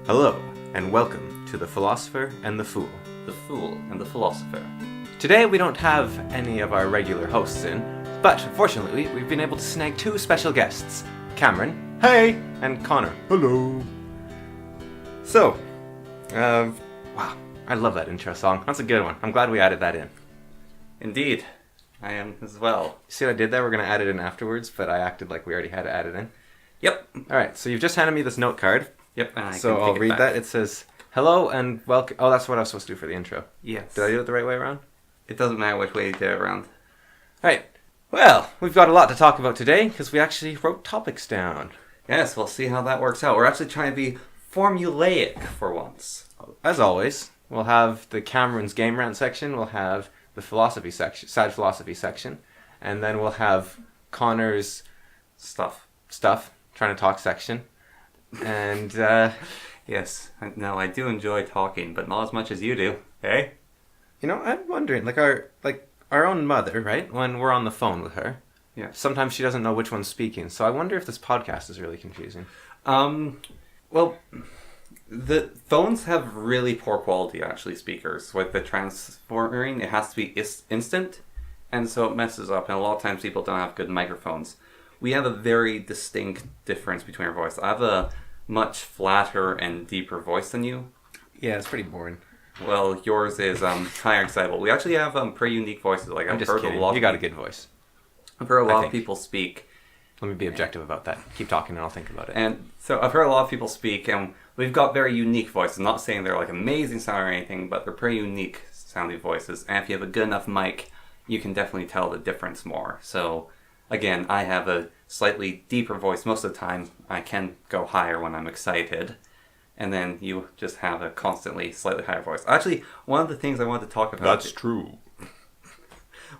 Hello, and welcome to The Philosopher and the Fool. The Fool and the Philosopher. Today we don't have any of our regular hosts in, but fortunately we've been able to snag two special guests, Cameron, hey, and Connor, hello. So, wow, I love that intro song. That's a good one. I'm glad we added that in. Indeed, I am as well. See what I did there? We're going to add it in afterwards, but I acted like we already had to add it in. Yep. Alright, so you've just handed me this note card. Yep, and So I'll read that. It says, hello and welcome. Oh, that's what I was supposed to do for the intro. Yes. Did I do it the right way around? It doesn't matter which way you do it around. Right. Well, we've got a lot to talk about today because we actually wrote topics down. Yes, we'll see how that works out. We're actually trying to be formulaic for once. As always, we'll have the Cameron's Game Rant section, we'll have the philosophy section, sad philosophy section, and then we'll have Connor's Stuff. trying to talk section. And, Yes, no, I do enjoy talking, but not as much as you do. Hey? you know, I'm wondering, our own mother, right? When we're on the phone with her, Yeah. sometimes she doesn't know which one's speaking. So I wonder if this podcast is really confusing. Well, the phones have really poor quality, actually, speakers. With the transforming, it has to be instant, and so it messes up, and a lot of times people don't have good microphones. We have a very distinct difference between our voice. I have a much flatter and deeper voice than you. Yeah, it's pretty boring. Well, yours is higher excitable. We actually have pretty unique voices. Like I'm I've just heard kidding. a lot. You got a good voice. I've heard a I lot think. of people speak, Let me be objective about that. Keep talking and I'll think about it. and so I've heard a lot of people speak, and we've got very unique voices. I'm not saying they're like amazing sound or anything, but they're pretty unique sounding voices. And if you have a good enough mic, you can definitely tell the difference more. So, again, I have a slightly deeper voice most of the time. I can go higher when I'm excited. And then you just have a constantly slightly higher voice. Actually, one of the things I wanted to talk about... That's true.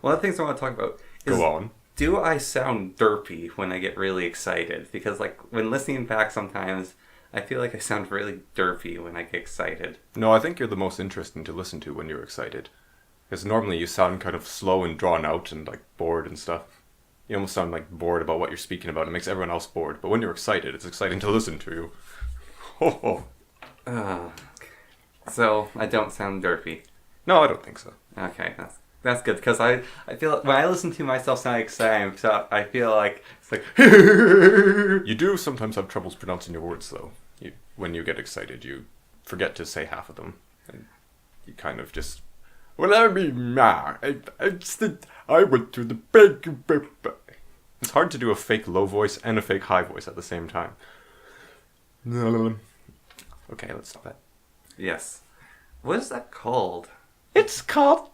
One of the things I want to talk about is... Go on. Do I sound derpy when I get really excited? Because, like, when listening back sometimes, I feel like I sound really derpy when I get excited. No, I think you're the most interesting to listen to when you're excited. Because normally you sound kind of slow and drawn out and like bored and stuff. You almost sound like bored about what you're speaking about. It makes everyone else bored. But when you're excited, it's exciting to listen to you. Ho ho. So, I don't sound derpy. No, I don't think so. Okay, that's good, because I feel like when I listen to myself sound excited, so I feel like it's like... You do sometimes have troubles pronouncing your words, though. When you get excited, you forget to say half of them. And you kind of just... Well, I mean, I went to the big... It's hard to do a fake low voice and a fake high voice at the same time. Okay, let's stop that. Yes. What is that called? It's called...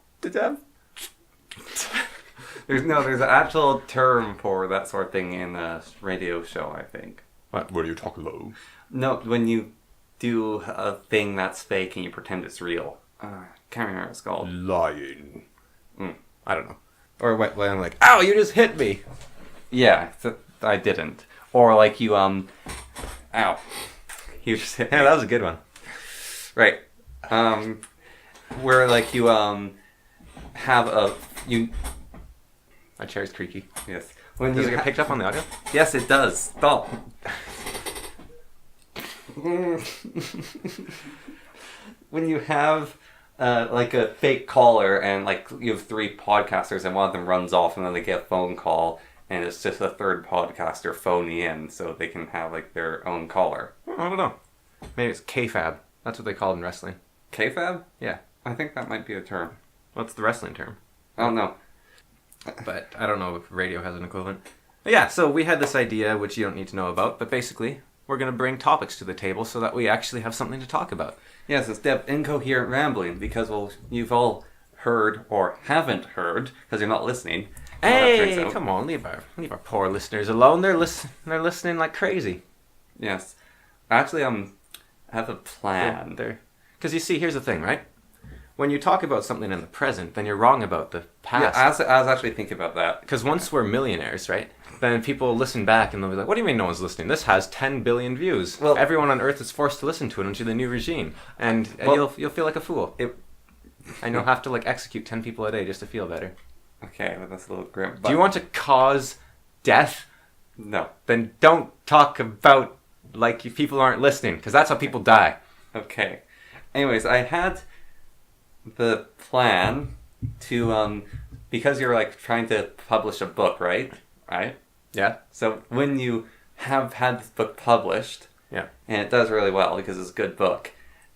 There's an actual term for that sort of thing in a radio show, I think. What? Where you talk low? No, when you do a thing that's fake and you pretend it's real. Can't remember what it's called. Lying. I don't know. Or when I'm like, ow, you just hit me. Yeah, I didn't. Or like you, ow. You just hit me. Yeah, that was a good one. Right. Where like you, have My chair's creaky. yes. When Does you it get picked up on the audio? Yes, it does. Stop. When you have like a fake caller and like you have three podcasters and one of them runs off and then they get a phone call and it's just a third podcaster phoning in so they can have like their own caller. I don't know. Maybe it's K-Fab. That's what they call it in wrestling. K-Fab? Yeah. I think that might be a term. What's the wrestling term? I don't know. But I don't know if radio has an equivalent. But yeah, so we had this idea, which you don't need to know about, but basically, we're going to bring topics to the table so that we actually have something to talk about. Yes, instead of incoherent rambling, because well, you've all heard or haven't heard because you're not listening. Hey, come on, leave our poor listeners alone. They're listening like crazy. Yes, actually, I have a plan. Because you see, here's the thing, right? When you talk about something in the present, then you're wrong about the past. Yeah, I was actually thinking about that. Because once we're millionaires, right? Then people listen back and they'll be like, what do you mean no one's listening? This has 10 billion views. Well, everyone on Earth is forced to listen to it under the new regime. And you'll feel like a fool. And you'll have to like execute 10 people a day just to feel better. Okay, well, that's a little grim. Do you want to cause death? No. Then don't talk about like if people aren't listening, because that's how people die. Okay. Anyways, I had the plan to, because you're like trying to publish a book, right? Right? Yeah? So when you have had this book published, Yeah. and it does really well because it's a good book,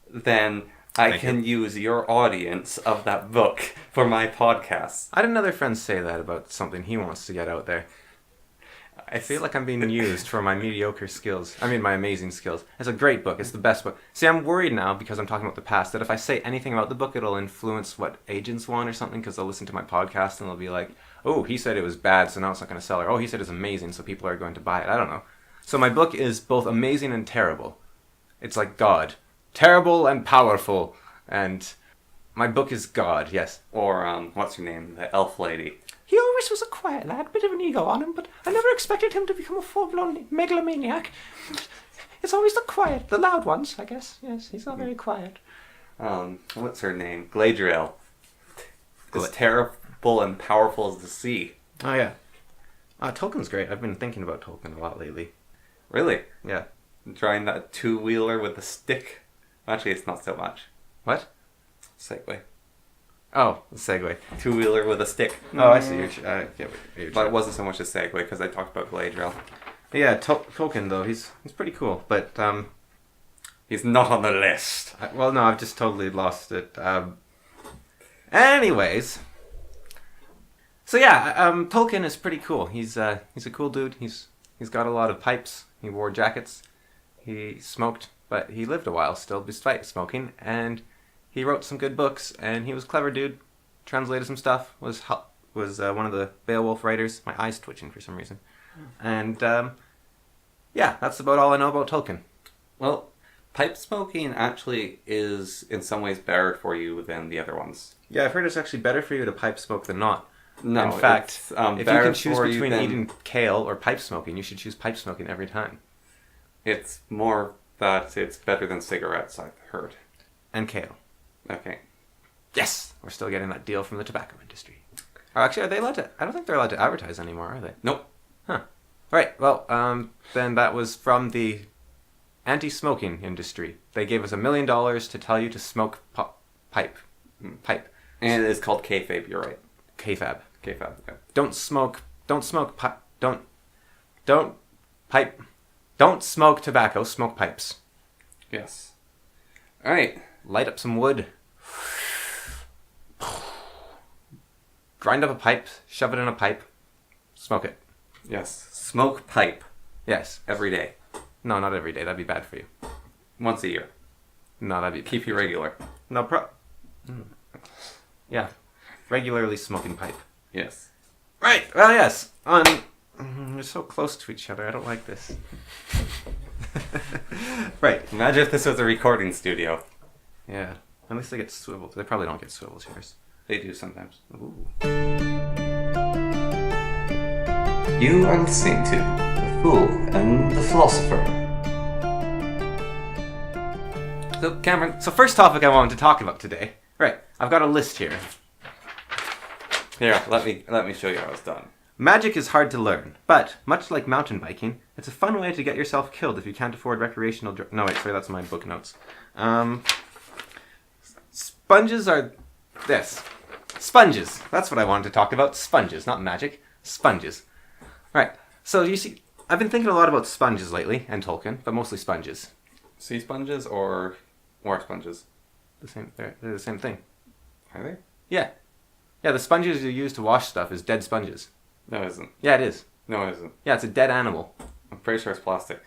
then I Thank can use your audience of that book for my podcast. I had another friend say that about something he wants to get out there. I feel like I'm being used for my mediocre skills. I mean, my amazing skills. It's a great book. It's the best book. See, I'm worried now, because I'm talking about the past, that if I say anything about the book, it'll influence what agents want or something, because they'll listen to my podcast and they'll be like, oh, he said it was bad, so now it's not going to sell. Or, oh, he said it's amazing, so people are going to buy it. I don't know. So my book is both amazing and terrible. It's like God. Terrible and powerful. And my book is God, yes. Or, what's her name? The elf lady. He always was a quiet lad, bit of an ego on him, but I never expected him to become a full-blown megalomaniac. It's always the quiet, the loud ones, I guess. Yes, he's not very quiet. What's her name? Galadriel. As terrible and powerful as the sea. Oh, yeah. Tolkien's great. I've been thinking about Tolkien a lot lately. Really? Yeah. Drawing that two-wheeler with a stick. Actually, it's not so much. What? Segway. Oh, the segue. Two-wheeler with a stick. Oh, I see. But it wasn't so much a segue because I talked about Galadriel. Yeah, Tolkien, though, he's pretty cool, but, He's not on the list. well, no, I've just totally lost it. Anyways. So, yeah, Tolkien is pretty cool. He's a cool dude. He's got a lot of pipes. He wore jackets. He smoked, but he lived a while still, despite smoking, and he wrote some good books, and he was a clever dude. Translated some stuff. Was one of the Beowulf writers. My eye's twitching for some reason. And, yeah, that's about all I know about Tolkien. Well, pipe smoking actually is in some ways better for you than the other ones. Yeah, I've heard it's actually better for you to pipe smoke than not. No, in fact, it's, if you better can choose for you between than- eating kale or pipe smoking, you should choose pipe smoking every time. It's more that it's better than cigarettes, I've heard. And kale. Okay. Yes! We're still getting that deal from the tobacco industry. Or actually, are they allowed to... I don't think they're allowed to advertise anymore, are they? Nope. Huh. Right, well, then that was from the anti-smoking industry. They gave us $1 million to tell you to smoke pipe. Pipe. And it's called kayfabe, you're right. Kfab. Kayfabe, okay. Don't smoke pipe. Don't smoke tobacco, smoke pipes. Yes. Alright. Light up some wood. Grind up a pipe, shove it in a pipe, smoke it. Yes. Smoke pipe. Yes. Every day. No, not every day. That'd be bad for you. Once a year. No, that'd be bad. Keep you regular. No, yeah. Regularly smoking pipe. Yes. Right. Well, yes. We're so close to each other. I don't like this. Right. Imagine if this was a recording studio. Yeah. At least they get swiveled. They probably don't get swivel chairs. They do sometimes. Ooh. You are listening to The Fool and the Philosopher. So, Cameron, first topic I wanted to talk about today. Right. I've got a list here. Here, let me show you how it's done. Magic is hard to learn, but much like mountain biking, it's a fun way to get yourself killed if you can't afford recreational... No, wait, sorry, that's my book notes. Sponges are... this. Sponges. That's what I wanted to talk about. Sponges, not magic. Sponges. Right. So, you see, I've been thinking a lot about sponges lately, and Tolkien, but mostly sponges. Sea sponges or more sponges? They're the same thing. Are they? Yeah. Yeah, the sponges you use to wash stuff is dead sponges. No, it isn't. Yeah, it is. No, it isn't. Yeah, it's a dead animal. I'm pretty sure it's plastic.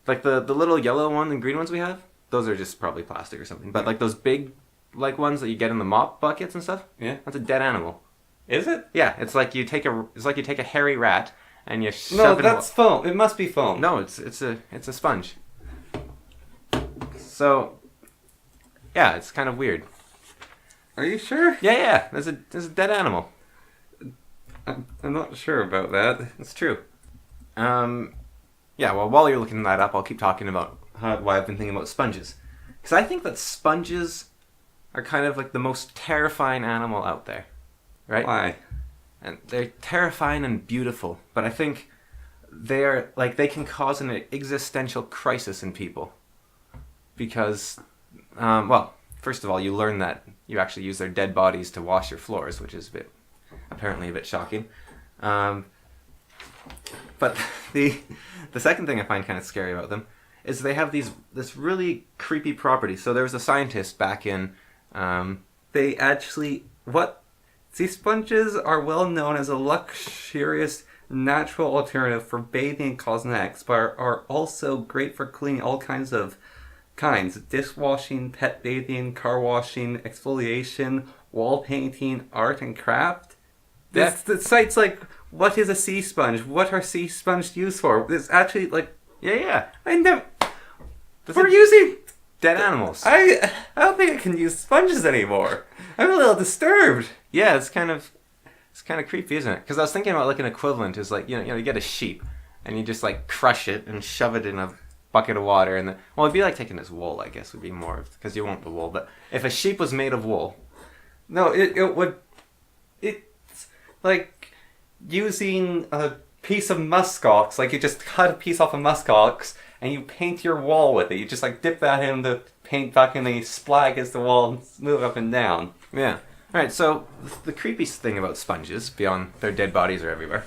Like the little yellow one and green ones we have, those are just probably plastic or something. But like those big, like ones that you get in the mop buckets and stuff, Yeah. that's a dead animal. Is it? Yeah, it's like you take a hairy rat and you shove No, it. that's foam. It must be foam. No, it's a sponge. So, yeah, it's kind of weird. Are you sure? Yeah, there's a dead animal. I'm not sure about that. It's true. Yeah, well, while you're looking that up, I'll keep talking about why I've been thinking about sponges. Because I think that sponges are kind of like the most terrifying animal out there. Right? Why? And they're terrifying and beautiful. But I think they're like they can cause an existential crisis in people because, well, first of all, you learn that you actually use their dead bodies to wash your floors, which is apparently a bit shocking. But the second thing I find kind of scary about them is they have this really creepy property. So there was a scientist back in. Sea sponges are well known as a luxurious natural alternative for bathing and cosmetics, but are also great for cleaning all kinds: dishwashing, pet bathing, car washing, exfoliation, wall painting, art and craft. The site's like, what is a sea sponge? What are sea sponges used for? It's actually like, we're using dead animals. I don't think I can use sponges anymore. I'm a little disturbed. Yeah, it's kind of creepy, isn't it? Because I was thinking about like an equivalent is like you get a sheep and you just like crush it and shove it in a bucket of water and it'd be like taking its wool, I guess would be more because you want the wool. But if a sheep was made of wool, no, it's like using a piece of muskox. Like you just cut a piece off of muskox and you paint your wall with it. You just like dip that in the paint bucket and then you splat against the wall and move up and down. Yeah. Alright, so the creepiest thing about sponges, beyond their dead bodies are everywhere,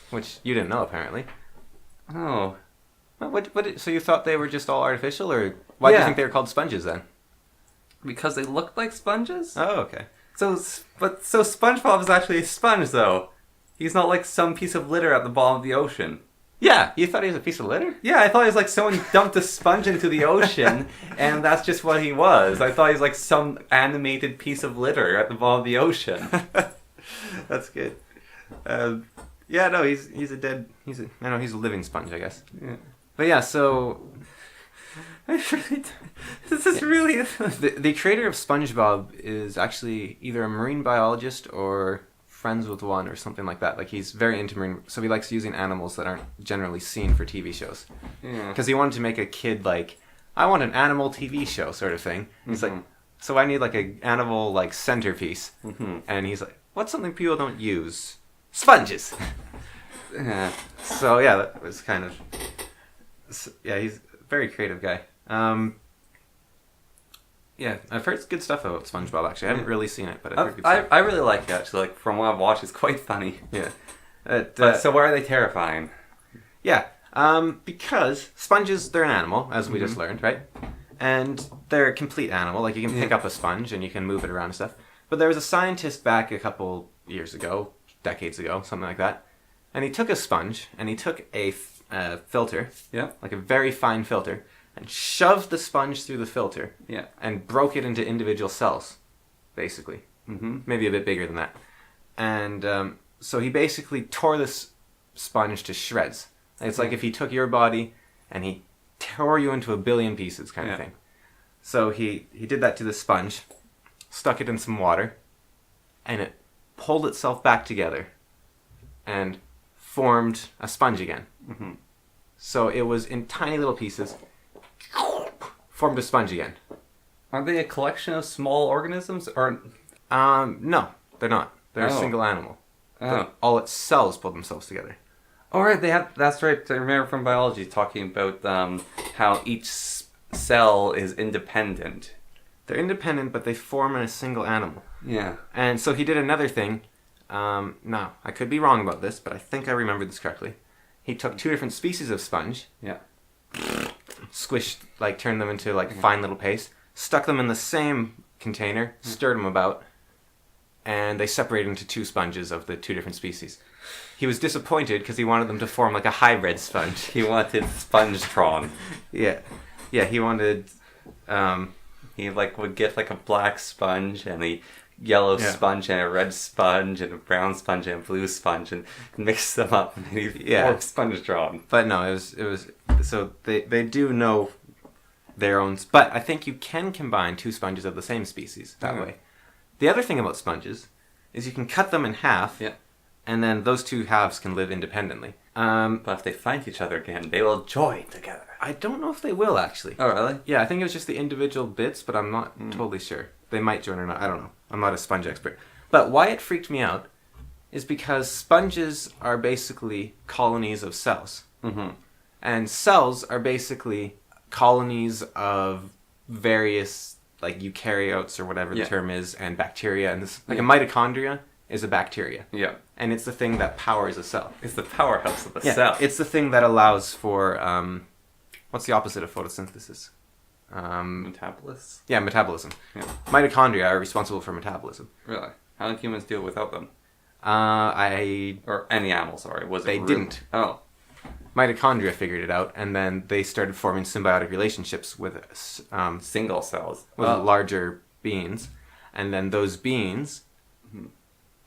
which you didn't know apparently. Oh. So you thought they were just all artificial, or why do you think they were called sponges then? Because they look like sponges? Oh, okay. So SpongeBob is actually a sponge though. He's not like some piece of litter at the bottom of the ocean. Yeah, you thought he was a piece of litter? Yeah, I thought he was like someone dumped a sponge into the ocean, and that's just what he was. I thought he was like some animated piece of litter at the bottom of the ocean. That's good. Yeah, no, he's a living sponge, I guess. Yeah. But yeah, so this is really the creator of SpongeBob is actually either a marine biologist or friends with one or something like that. Like he's very into marine, so he likes using animals that aren't generally seen for TV shows. Yeah. Because he wanted to make a kid like, I want an animal TV show sort of thing. He's like, so I need like an animal like centerpiece. Mm-hmm. And he's like, what's something people don't use? Sponges. Yeah. So yeah, that was kind of, yeah, he's a very creative guy. Yeah, I've heard good stuff about SpongeBob actually. I haven't really seen it, but I've heard good stuff. I really like it actually. Like from what I've watched, it's quite funny. Yeah. So why are they terrifying? Yeah, because sponges, they're an animal, as we just learned, right? And they're a complete animal. Like you can pick up a sponge and you can move it around and stuff. But there was a scientist back a couple years ago, decades ago, something like that, and he took a sponge and he took a filter, like a very fine filter, and shoved the sponge through the filter, and broke it into individual cells, basically. Mm-hmm. Maybe a bit bigger than that. And so he basically tore this sponge to shreds. It's like if he took your body and he tore you into a billion pieces kind of thing. So he did that to the sponge, stuck it in some water, and it pulled itself back together and formed a sponge again. Mm-hmm. So it was in tiny little pieces, formed a sponge again. Are they a collection of small organisms, or? No, they're not. They're a single animal. But all its cells pull themselves together. All right, that's right. I remember from biology talking about how each cell is independent. They're independent, but they form in a single animal. Yeah. And so he did another thing. Now, I could be wrong about this, but I think I remembered this correctly. He took two different species of sponge. Yeah. Squished, like turned them into like fine little paste. Stuck them in the same container, stirred them about, and they separated into two sponges of the two different species. He was disappointed because he wanted them to form like a hybrid sponge. He wanted Spongetron. Yeah, he wanted. He would get like a black sponge and a yellow sponge and a red sponge and a brown sponge and a blue sponge and mix them up and he'd form Spongetron. But no, it was so they do know their own. But I think you can combine two sponges of the same species that way. The other thing about sponges is you can cut them in half. Yeah. And then those two halves can live independently. But if they find each other again, they will join together. I don't know if they will, actually. Oh, really? Yeah, I think it was just the individual bits, but I'm not totally sure. They might join or not. I don't know. I'm not a sponge expert. But why it freaked me out is because sponges are basically colonies of cells. Mm-hmm. And cells are basically colonies of various, like, eukaryotes or whatever the term is, and bacteria. And this, like, a mitochondria is a bacteria. Yeah. And it's the thing that powers a cell. It's the powerhouse of the cell. It's the thing that allows for, what's the opposite of photosynthesis? Metabolism? Yeah, metabolism. Yeah. Mitochondria are responsible for metabolism. Really? How do humans deal without them? Or any animal, sorry. They didn't. Oh. Mitochondria figured it out, and then they started forming symbiotic relationships with Single cells. with larger beings, and then those beings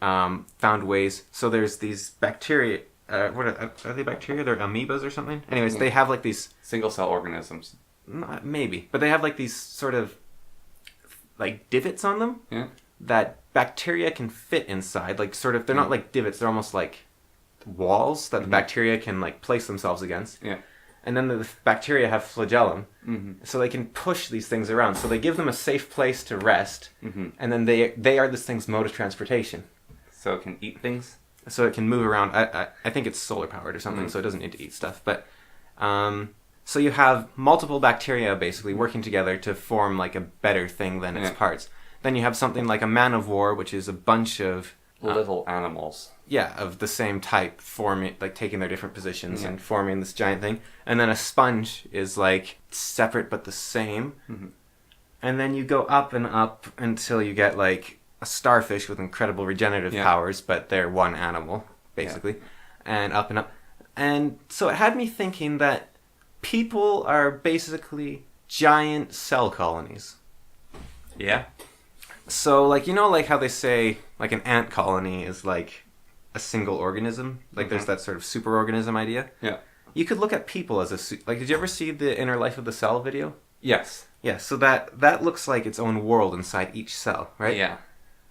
found ways. So there's these bacteria. What are they? Bacteria? They're amoebas or something. Anyways, they have like these single cell organisms. Maybe, but they have like these sort of like divots on them that bacteria can fit inside. Like sort of, they're not like divots. They're almost like walls that the bacteria can like place themselves against. Yeah. And then the bacteria have flagellum, so they can push these things around. So they give them a safe place to rest, and then they are this thing's mode of transportation. So it can eat things? So it can move around. I think it's solar powered or something, so it doesn't need to eat stuff. But so you have multiple bacteria basically working together to form like a better thing than its parts. Then you have something like a man of war, which is a bunch of little animals. Yeah, of the same type, forming, like taking their different positions and forming this giant thing. And then a sponge is like separate but the same. And then you go up and up until you get like a starfish with incredible regenerative powers, but they're one animal, basically. And up and up. And so it had me thinking that people are basically giant cell colonies. Yeah. So, like, you know, like how they say, like, an ant colony is like a single organism? Like, there's that sort of superorganism idea? Yeah. You could look at people as a... Like, did you ever see the Inner Life of the Cell video? Yes. Yeah, so that looks like its own world inside each cell, right? Yeah.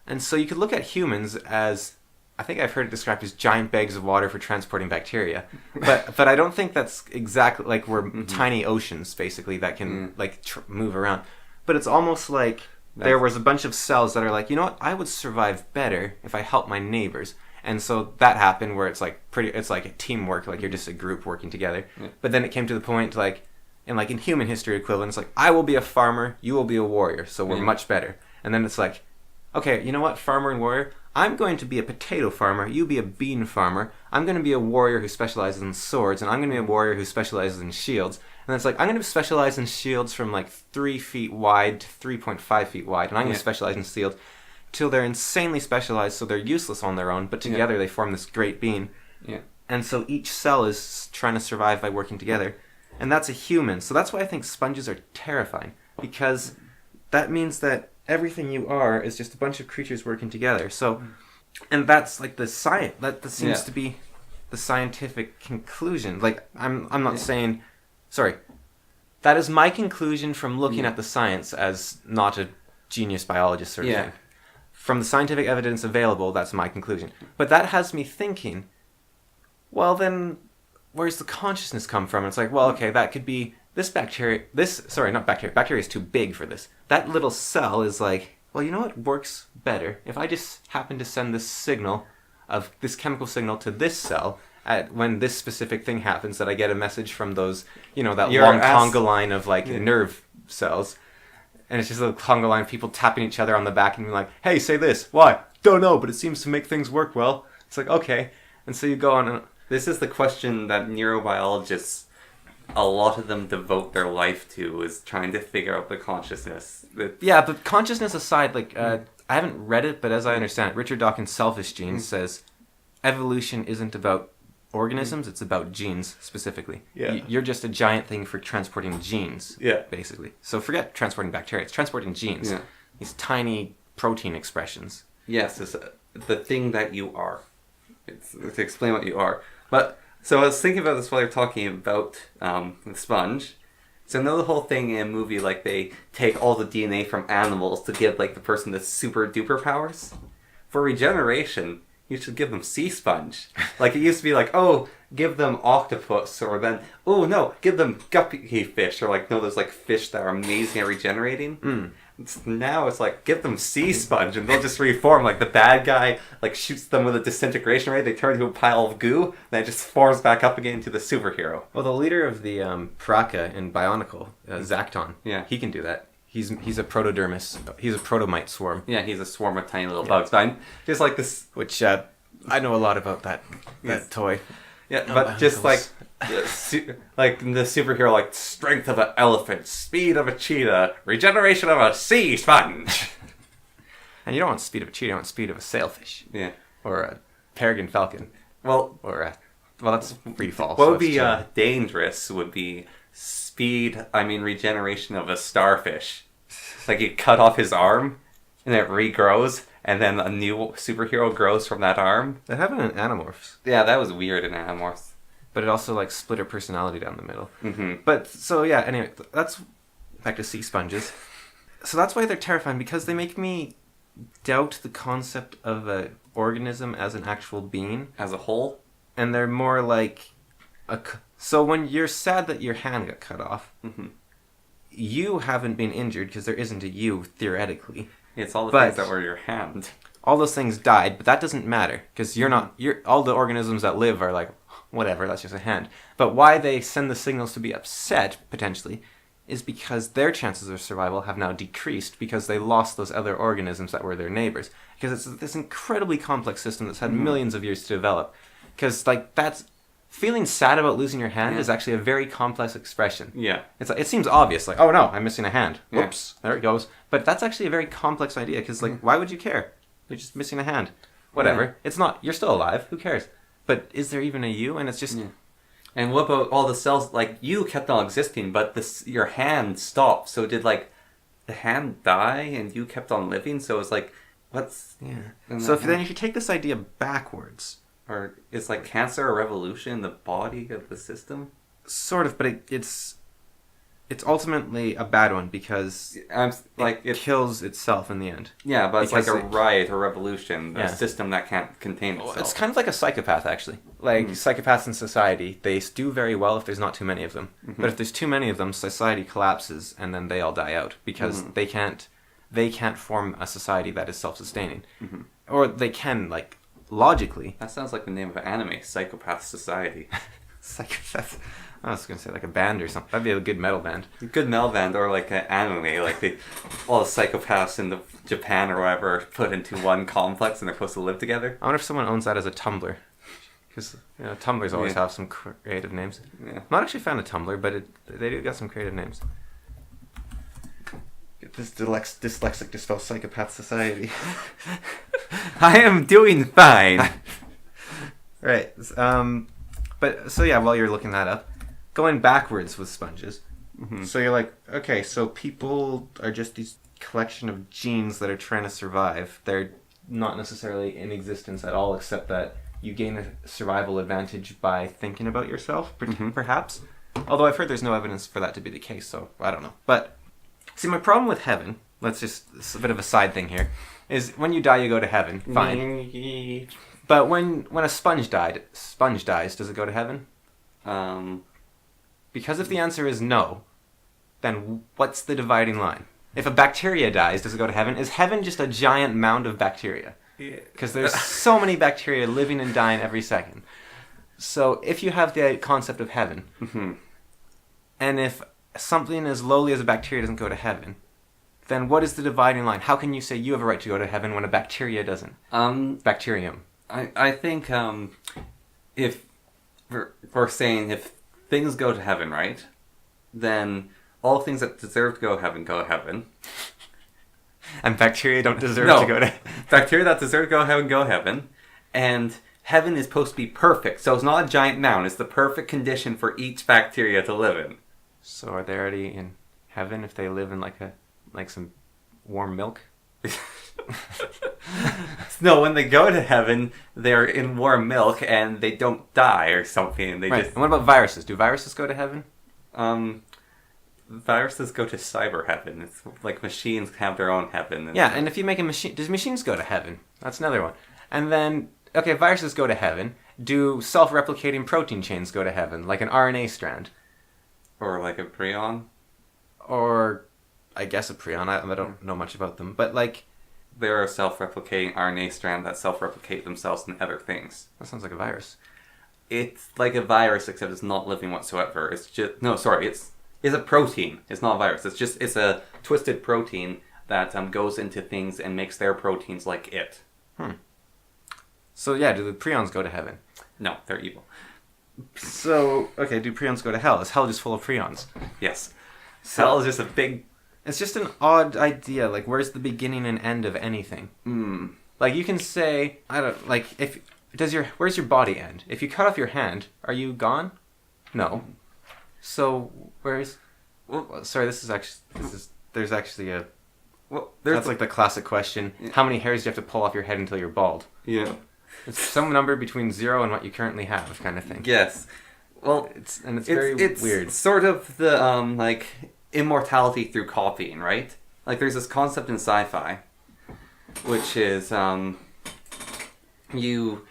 And so you could look at humans as... I think I've heard it described as giant bags of water for transporting bacteria. But I don't think that's exactly... Like, we're tiny oceans, basically, that can, like, move around. But it's almost like... There was a bunch of cells that are like, you know what? I would survive better if I helped my neighbors. And so that happened where it's like it's like a teamwork, like you're just a group working together. Yeah. But then it came to the point like in human history equivalent, it's like, I will be a farmer, you will be a warrior, so we're much better. And then it's like, okay, you know what, farmer and warrior, I'm going to be a potato farmer, you be a bean farmer, I'm going to be a warrior who specializes in swords, and I'm going to be a warrior who specializes in shields. And it's like, I'm going to specialize in shields from like 3 feet wide to 3.5 feet wide, and I'm going to specialize in shields till they're insanely specialized, so they're useless on their own, but together they form this great being. Yeah. And so each cell is trying to survive by working together. And that's a human. So that's why I think sponges are terrifying, because that means that everything you are is just a bunch of creatures working together. So, and that's like the science, that seems to be the scientific conclusion. Like, I'm not saying... Sorry. That is my conclusion from looking at the science as not a genius biologist sort of thing. From the scientific evidence available, that's my conclusion. But that has me thinking, well then, where's the consciousness come from? And it's like, well, okay, that could be this bacteria, bacteria is too big for this. That little cell is like, well, you know what works better? If I just happen to send this chemical signal to this cell, when this specific thing happens, that I get a message from those, that long conga line of like nerve cells, and it's just a conga line of people tapping each other on the back and being like, hey, say this. Why? Don't know, but it seems to make things work well. It's like, okay. And so you go on. This is the question that neurobiologists, a lot of them devote their life to, is trying to figure out the consciousness. Yeah, but consciousness aside, like, I haven't read it, but as I understand it, Richard Dawkins' Selfish Genes says evolution isn't about organisms, it's about genes specifically. Yeah. You're just a giant thing for transporting genes, basically. So forget transporting bacteria, it's transporting genes. Yeah. These tiny protein expressions. Yes, it's the thing that you are. It's to explain what you are. But, so I was thinking about this while you're talking about the sponge. So know the whole thing in a movie, like they take all the DNA from animals to give like the person the super duper powers? For regeneration, You should give them sea sponge. Like, it used to be like, oh, give them octopus, or then, oh, no, give them guppy fish, or like, no, there's like fish that are amazing at regenerating. Now it's like, give them sea sponge, and they'll just reform. Like, the bad guy, like, shoots them with a disintegration ray, they turn into a pile of goo, then it just forms back up again into the superhero. Well, the leader of the Paraka in Bionicle, Zacton, Yeah. he can do that. He's a protodermis. He's a protomite swarm. Yeah, he's a swarm of tiny little bugs. But I'm just like this. Which, I know a lot about that toy. Yeah, but just like, like the superhero, like strength of an elephant, speed of a cheetah, regeneration of a sea sponge. And you don't want speed of a cheetah, you want speed of a sailfish. Yeah. Or a peregrine falcon. Well, well, that's free fall. What would be dangerous would be regeneration of a starfish. Like, you cut off his arm, and it regrows, and then a new superhero grows from that arm. That happened in Animorphs. Yeah, that was weird in Animorphs. But it also, like, split her personality down the middle. Mm-hmm. But, so, yeah, anyway, that's back to sea sponges. So that's why they're terrifying, because they make me doubt the concept of an organism as an actual being. As a whole? And they're more like... So when you're sad that your hand got cut off, you haven't been injured because there isn't a you, theoretically. It's all the things that were your hand. All those things died, but that doesn't matter, because all the organisms that live are like, whatever, that's just a hand. But why they send the signals to be upset, potentially, is because their chances of survival have now decreased because they lost those other organisms that were their neighbors. Because it's this incredibly complex system that's had millions of years to develop. Because, like, that's... Feeling sad about losing your hand is actually a very complex expression. Yeah. It seems obvious, like, oh no, I'm missing a hand. Whoops, there it goes. But that's actually a very complex idea, because, like, why would you care? You're just missing a hand. Whatever. Yeah. It's not, you're still alive, who cares? But is there even a you? And it's just... Yeah. And what about all the cells, like, you kept on existing, but your hand stopped. So did, like, the hand die and you kept on living? So it's like, what's... Yeah. So if you take this idea backwards... Or is, like, cancer a revolution in the body of the system? Sort of, but it's ultimately a bad one because it kills itself in the end. Yeah, but it's like a riot or revolution, a system that can't contain itself. It's kind of like a psychopath, actually. Like, psychopaths in society, they do very well if there's not too many of them. But if there's too many of them, society collapses and then they all die out because they can't form a society that is self-sustaining. Or they can, like... Logically. That sounds like the name of an anime, Psychopath Society. Psychopath. I was going to say like a band or something. That'd be a good metal band. A good metal band, or like an anime. Like all the psychopaths in Japan or whatever are put into one complex and they're supposed to live together. I wonder if someone owns that as a Tumblr. Because Tumblrs always have some creative names. Yeah. I'm not actually a fan of Tumblr, but they do got some creative names. This dyslexic dispel psychopath society. I am doing fine. Right. But so yeah, while you're looking that up, going backwards with sponges. So you're like, okay, so people are just these collection of genes that are trying to survive. They're not necessarily in existence at all, except that you gain a survival advantage by thinking about yourself, perhaps. Although I've heard there's no evidence for that to be the case, so I don't know. But see, my problem with heaven, it's a bit of a side thing here, is when you die, you go to heaven. Fine. But when a sponge dies, does it go to heaven? Because if the answer is no, then what's the dividing line? If a bacteria dies, does it go to heaven? Is heaven just a giant mound of bacteria? Because there's so many bacteria living and dying every second. So if you have the concept of heaven, and if something as lowly as a bacteria doesn't go to heaven, then what is the dividing line? How can you say you have a right to go to heaven when a bacteria doesn't? Bacterium. I think if we're saying if things go to heaven, right, then all things that deserve to go to heaven. And bacteria don't deserve to go to heaven. Bacteria that deserve to go to heaven. And heaven is supposed to be perfect. So it's not a giant mound. It's the perfect condition for each bacteria to live in. So are they already in heaven if they live in like some warm milk? No, when they go to heaven, they're in warm milk and they don't die or something. They right. And what about viruses? Do viruses go to heaven? Viruses go to cyber heaven. It's like machines have their own heaven. And if you make a machine... Does machines go to heaven? That's another one. And then okay, viruses go to heaven. Do self-replicating protein chains go to heaven, like an RNA strand? Or like a prion. Or, I guess a prion. I don't know much about them. But, like... They're a self-replicating RNA strand that self-replicate themselves in other things. That sounds like a virus. It's like a virus, except it's not living whatsoever. It's just... No, sorry, it's a protein. It's not a virus. It's a twisted protein that goes into things and makes their proteins like it. So, yeah, do the prions go to heaven? No, they're evil. So, okay, do prions go to hell? Is hell just full of prions? Yes. Hell is just a big... It's just an odd idea. Like, where's the beginning and end of anything? Like, you can say, I don't... Like, where's your body end? If you cut off your hand, are you gone? No. So, where's... Well, sorry, there's actually a... Well, that's like the classic question. Yeah. How many hairs do you have to pull off your head until you're bald? Yeah. It's some number between 0 and what you currently have, kind of thing. Yes. Well, it's very weird. It's sort of the, like, immortality through copying, right? Like, there's this concept in sci-fi, which is, you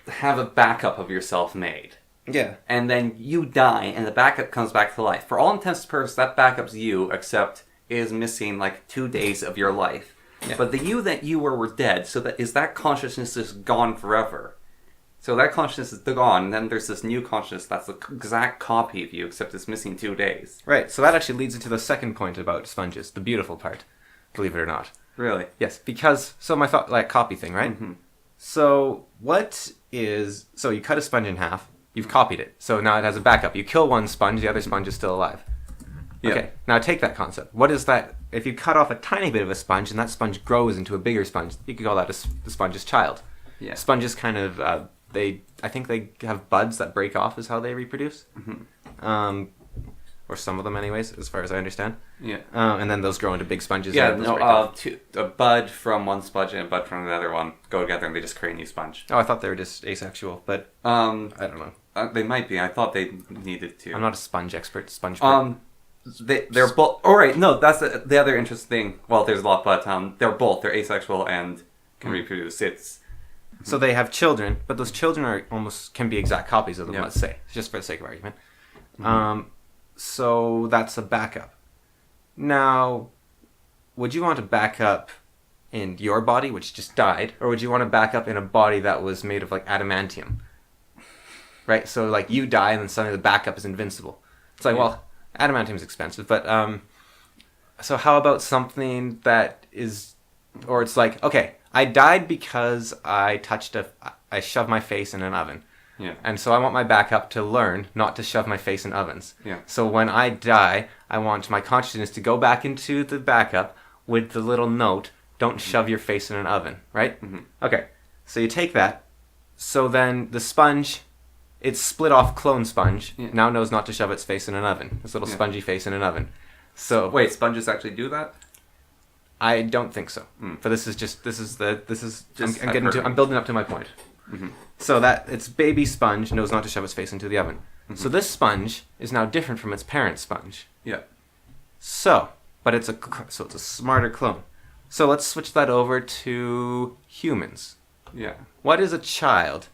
have a backup of yourself made. Yeah. And then you die, and the backup comes back to life. For all intents and purposes, that backup's you, except it is missing, like, 2 days of your life. Yeah. But the you that you were dead, so that consciousness is gone forever. So that consciousness is gone, and then there's this new consciousness that's the exact copy of you, except it's missing 2 days. Right, so that actually leads into the second point about sponges, the beautiful part, believe it or not. Really? Yes, because, so my thought, like, copy thing, right? Mm-hmm. So you cut a sponge in half, you've copied it, so now it has a backup. You kill one sponge, the other sponge is still alive. Yeah. Okay, now take that concept. What is that? If you cut off a tiny bit of a sponge and that sponge grows into a bigger sponge, you could call that the sponge's child. Yeah. Sponges kind of, I think they have buds that break off is how they reproduce. Mm-hmm. Or some of them anyways, as far as I understand. Yeah. And then those grow into big sponges. Yeah, a bud from one sponge and a bud from the other one go together and they just create a new sponge. Oh, I thought they were just asexual, but I don't know. They might be. I thought they needed to. I'm not a sponge expert. They're both. All right, no, that's the other interesting thing. Well, there's a lot, but they're both. They're asexual and can reproduce. So they have children, but those children can be exact copies of them. Yeah. Let's say, just for the sake of argument. Mm-hmm. So that's a backup. Now, would you want to back up in your body, which just died, or would you want to back up in a body that was made of like adamantium? Right. So like you die, and then suddenly the backup is invincible. It's like well. Adamantium is expensive, but so how about something that is, or it's like, okay, I died because I shoved my face in an oven. Yeah. And so I want my backup to learn not to shove my face in ovens. Yeah. So when I die, I want my consciousness to go back into the backup with the little note, don't shove your face in an oven, right? Mm-hmm. Okay. So you take that. So then the sponge... Its split off clone sponge now knows not to shove its face in an oven. This little spongy face in an oven. So wait, sponges actually do that? I don't think so. But I'm building up to my point. Mm-hmm. So that its baby sponge knows not to shove its face into the oven. Mm-hmm. So this sponge is now different from its parent sponge. Yeah. But it's a smarter clone. So let's switch that over to humans. Yeah. What is a child?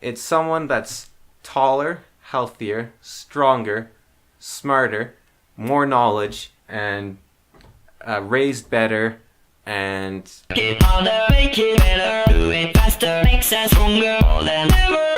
It's someone that's taller, healthier, stronger, smarter, more knowledge, and raised better, and... Get harder, make it better, do it faster, makes us stronger, more than ever,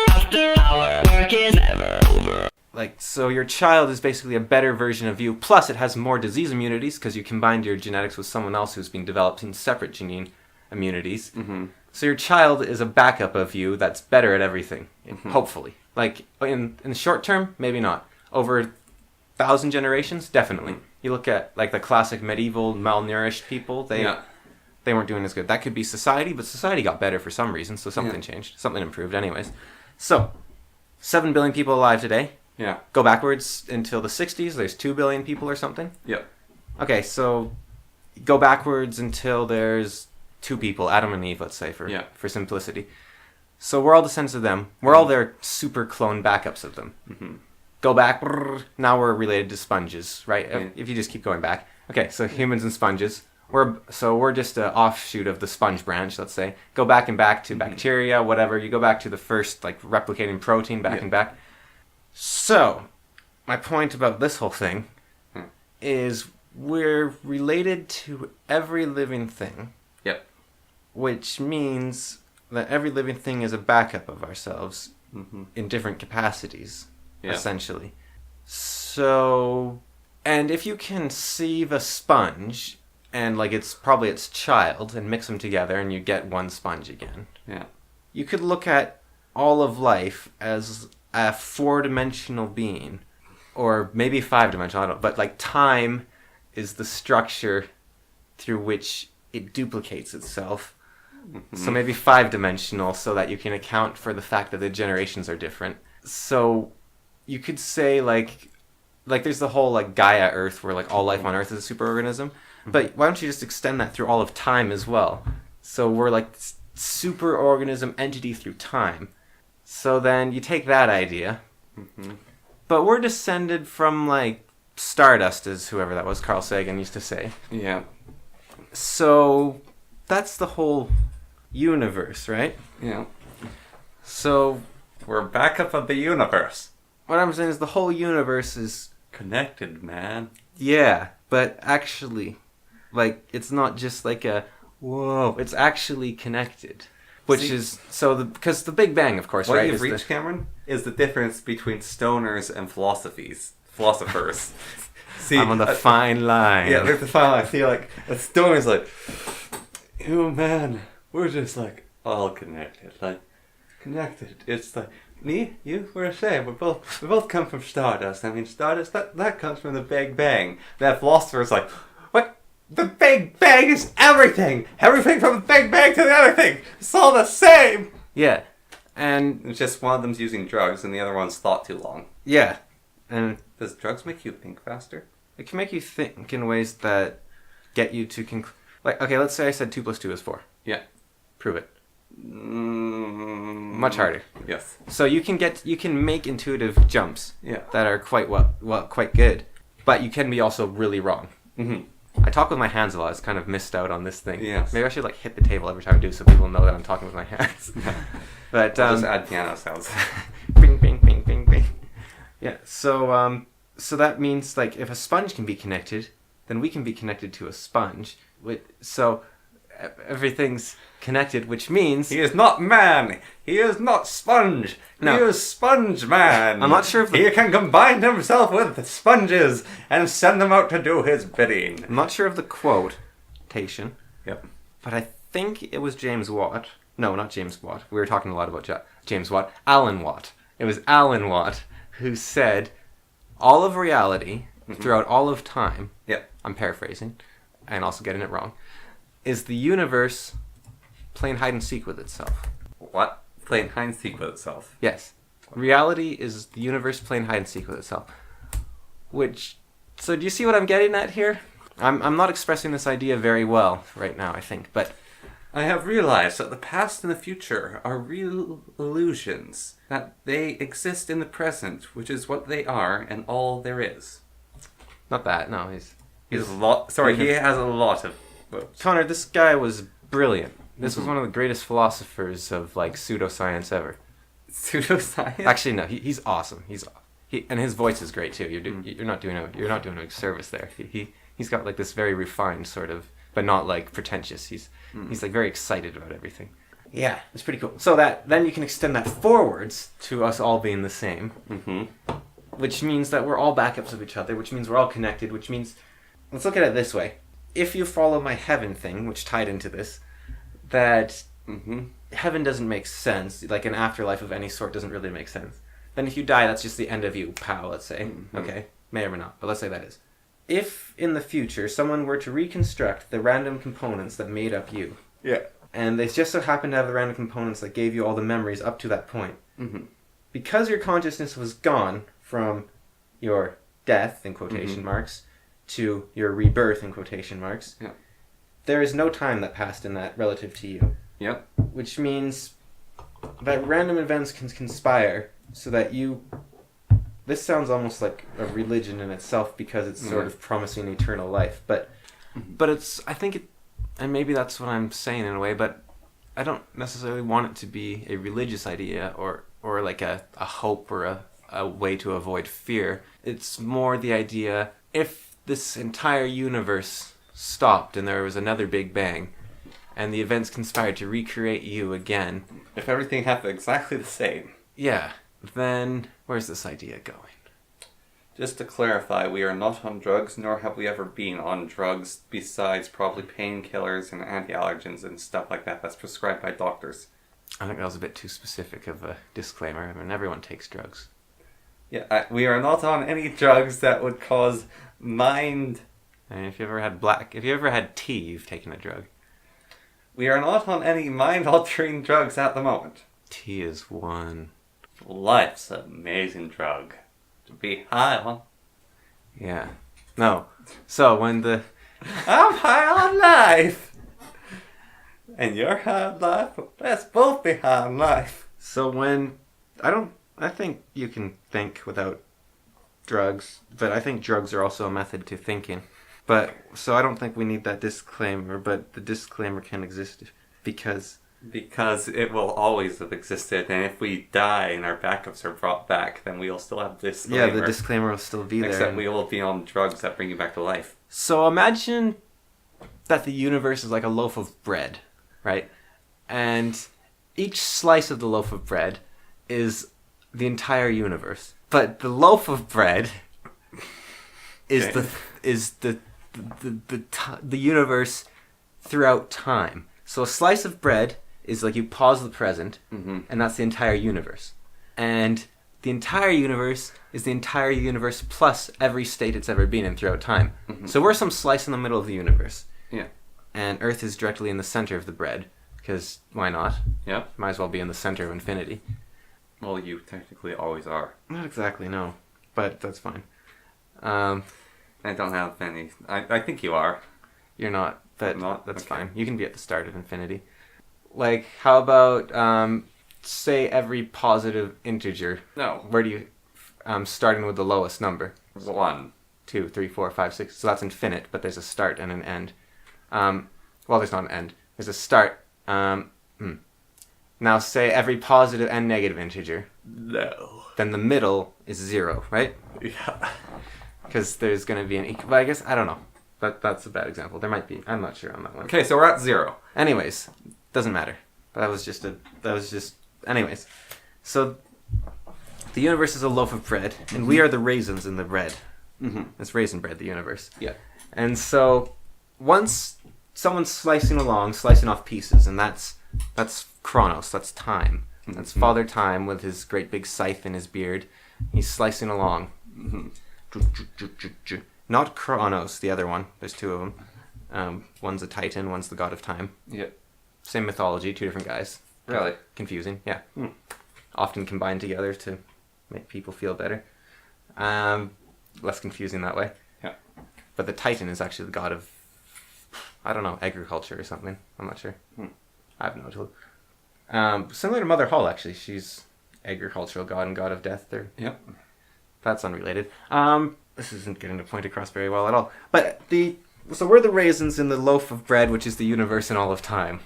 after our work is never over. Like, so your child is basically a better version of you, plus it has more disease immunities, because you combined your genetics with someone else who's been developed in separate gene immunities. Mm-hmm. So your child is a backup of you that's better at everything, hopefully. Like, in the short term, maybe not. Over 1,000 generations, definitely. You look at, like, the classic medieval malnourished people, they weren't doing as good. That could be society, but society got better for some reason, so something changed. Something improved anyways. So, 7 billion people alive today. Yeah. Go backwards until the 60s, there's 2 billion people or something. Yep. Okay, so go backwards until there's 2 people, Adam and Eve, let's say, for simplicity. So we're all descendants of them. We're all their super clone backups of them. Mm-hmm. Go back, now we're related to sponges, right? If you just keep going back. Okay, so humans and sponges. we're just an offshoot of the sponge branch, let's say. Go back and back to bacteria, whatever. You go back to the first like replicating protein, back and back. So, my point about this whole thing is we're related to every living thing. Yep. Which means that every living thing is a backup of ourselves in different capacities, essentially. So, and if you conceive a sponge and like it's probably its child and mix them together and you get one sponge again. Yeah. You could look at all of life as a 4-dimensional being, or maybe 5-dimensional, I don't know, but like time is the structure through which it duplicates itself. So maybe 5-dimensional so that you can account for the fact that the generations are different. So you could say like there's the whole like Gaia Earth where like all life on Earth is a superorganism. But why don't you just extend that through all of time as well? So we're like superorganism entity through time. So then you take that idea. But we're descended from like Stardust, as whoever that was, Carl Sagan used to say. Yeah. So that's the whole universe, right? Yeah. So we're backup of the universe. What I'm saying is the whole universe is connected, man. Yeah, but actually, like, it's not just like a whoa. It's actually connected, which is because the Big Bang, of course, what right? What you've reached, Cameron, is the difference between stoners and philosophers. See, I'm on the fine line. Yeah, there's the fine line. See, like a stoner's like, oh man, we're just like all connected, like connected. It's like me, you, we're the same. We both come from Stardust. I mean, Stardust that comes from the Big Bang. That philosopher's like, what? The Big Bang is everything. Everything from the Big Bang to the other thing. It's all the same. Yeah, and it's just one of them's using drugs and the other one's thought too long. Yeah, and does drugs make you think faster? It can make you think in ways that get you to like, okay, let's say I said 2 + 2 is 4. Yeah. Prove it. Much harder. Yes. So you can make intuitive jumps. Yeah. That are quite good, but you can be also really wrong. I talk with my hands a lot. It's kind of missed out on this thing. Yes. Maybe I should like hit the table every time I do so people know that I'm talking with my hands. But just add piano sounds. Bing, bing, bing, bing, bing. Yeah. So that means like if a sponge can be connected, then we can be connected to a sponge. So everything's connected, which means he is not man. He is not sponge. No. He is sponge man. I'm not sure if he can combine himself with sponges and send them out to do his bidding. I'm not sure of the quotation. Yep. But I think it was James Watt. No, not James Watt. We were talking a lot about James Watt. Alan Watt. It was Alan Watt who said, all of reality throughout all of time, I'm paraphrasing and also getting it wrong, is the universe playing hide and seek with itself. What? Playing hide and seek with itself? Yes. Reality is the universe playing hide and seek with itself. So do you see what I'm getting at here? I'm not expressing this idea very well right now, I think, but I have realized that the past and the future are real illusions, that they exist in the present, which is what they are and all there is. Not that, no, he has a lot of... Connor, this guy was brilliant. This was one of the greatest philosophers of like pseudoscience ever. Pseudoscience? Actually, no, he's awesome. And his voice is great too. You're not doing a service there. He's got like this very refined sort of, but not like pretentious. He's like very excited about everything. Yeah, it's pretty cool. So then you can extend that forwards to us all being the same, which means that we're all backups of each other. Which means we're all connected. Which means, let's look at it this way. If you follow my heaven thing, which tied into this, that heaven doesn't make sense, like an afterlife of any sort doesn't really make sense. Then if you die, that's just the end of you, pal, let's say. Okay, may or may not, but let's say that is. If in the future someone were to reconstruct the random components that made up you, and they just so happened to have the random components that gave you all the memories up to that point, because your consciousness was gone from your death, in quotation marks, to your rebirth, in quotation marks, there is no time that passed in that relative to you. Yep. Which means that random events can conspire so that you... This sounds almost like a religion in itself because it's sort of promising eternal life, but But I think and maybe that's what I'm saying in a way, but I don't necessarily want it to be a religious idea or like a hope or a way to avoid fear. It's more the idea, if this entire universe stopped and there was another Big Bang, and the events conspired to recreate you again. If everything happened exactly the same. Yeah, then where's this idea going? Just to clarify, we are not on drugs, nor have we ever been on drugs, besides probably painkillers and anti-allergens and stuff like that that's prescribed by doctors. I think that was a bit too specific of a disclaimer. I mean, everyone takes drugs. Yeah, we are not on any drugs that would cause mind... I mean, if you ever had tea, you've taken a drug. We are not on any mind-altering drugs at the moment. Tea is one. Life's an amazing drug to be high on. Yeah. No. So when I'm high on life! And you're high on life. Let's both be high on life. So when... I think you can think without drugs, but I think drugs are also a method to thinking. So I don't think we need that disclaimer, but the disclaimer can exist because it will always have existed, and if we die and our backups are brought back, then we'll still have this disclaimer. Yeah, the disclaimer will still be there. Except we will be on drugs that bring you back to life. So imagine that the universe is like a loaf of bread, right? And each slice of the loaf of bread is the entire universe. But the loaf of bread is the universe throughout time. So a slice of bread is like you pause the present, and that's the entire universe. And the entire universe is the entire universe plus every state it's ever been in throughout time. So we're some slice in the middle of the universe. Yeah. And Earth is directly in the center of the bread, because why not? Yeah. Might as well be in the center of infinity. Well, you technically always are. Not exactly, no. But that's fine. I don't have any. I think you are. You're not, but Not? that's Okay. fine. You can be at the start of infinity. Like, how about, say every positive integer. No. Where do you, starting with the lowest number? 1. 2, 3, 4, 5, 6. So that's infinite, but there's a start and an end. Well, there's not an end. There's a start. Now say every positive and negative integer. No. Then the middle is 0, right? Yeah. Because there's going to be an equal... But I guess, I don't know. That's a bad example. There might be. I'm not sure on that one. Okay, so we're at 0. Anyways, doesn't matter. That was just... Anyways. So, the universe is a loaf of bread, and we are the raisins in the bread. It's raisin bread, the universe. Yeah. And so, once someone's slicing off pieces, and that's Chronos, that's time. That's Father Time with his great big scythe in his beard. He's slicing along. Not Chronos, the other one. There's two of them. One's a Titan, one's the god of time. Yeah. Same mythology, two different guys. Really? Confusing, yeah. Often combined together to make people feel better. Less confusing that way. Yeah. But the Titan is actually the god of, I don't know, agriculture or something. I'm not sure. I have no clue. Similar to Mother Hull, actually. She's agricultural god and god of death. Yep. That's unrelated. This isn't getting the point across very well at all. But so we're the raisins in the loaf of bread, which is the universe and all of time.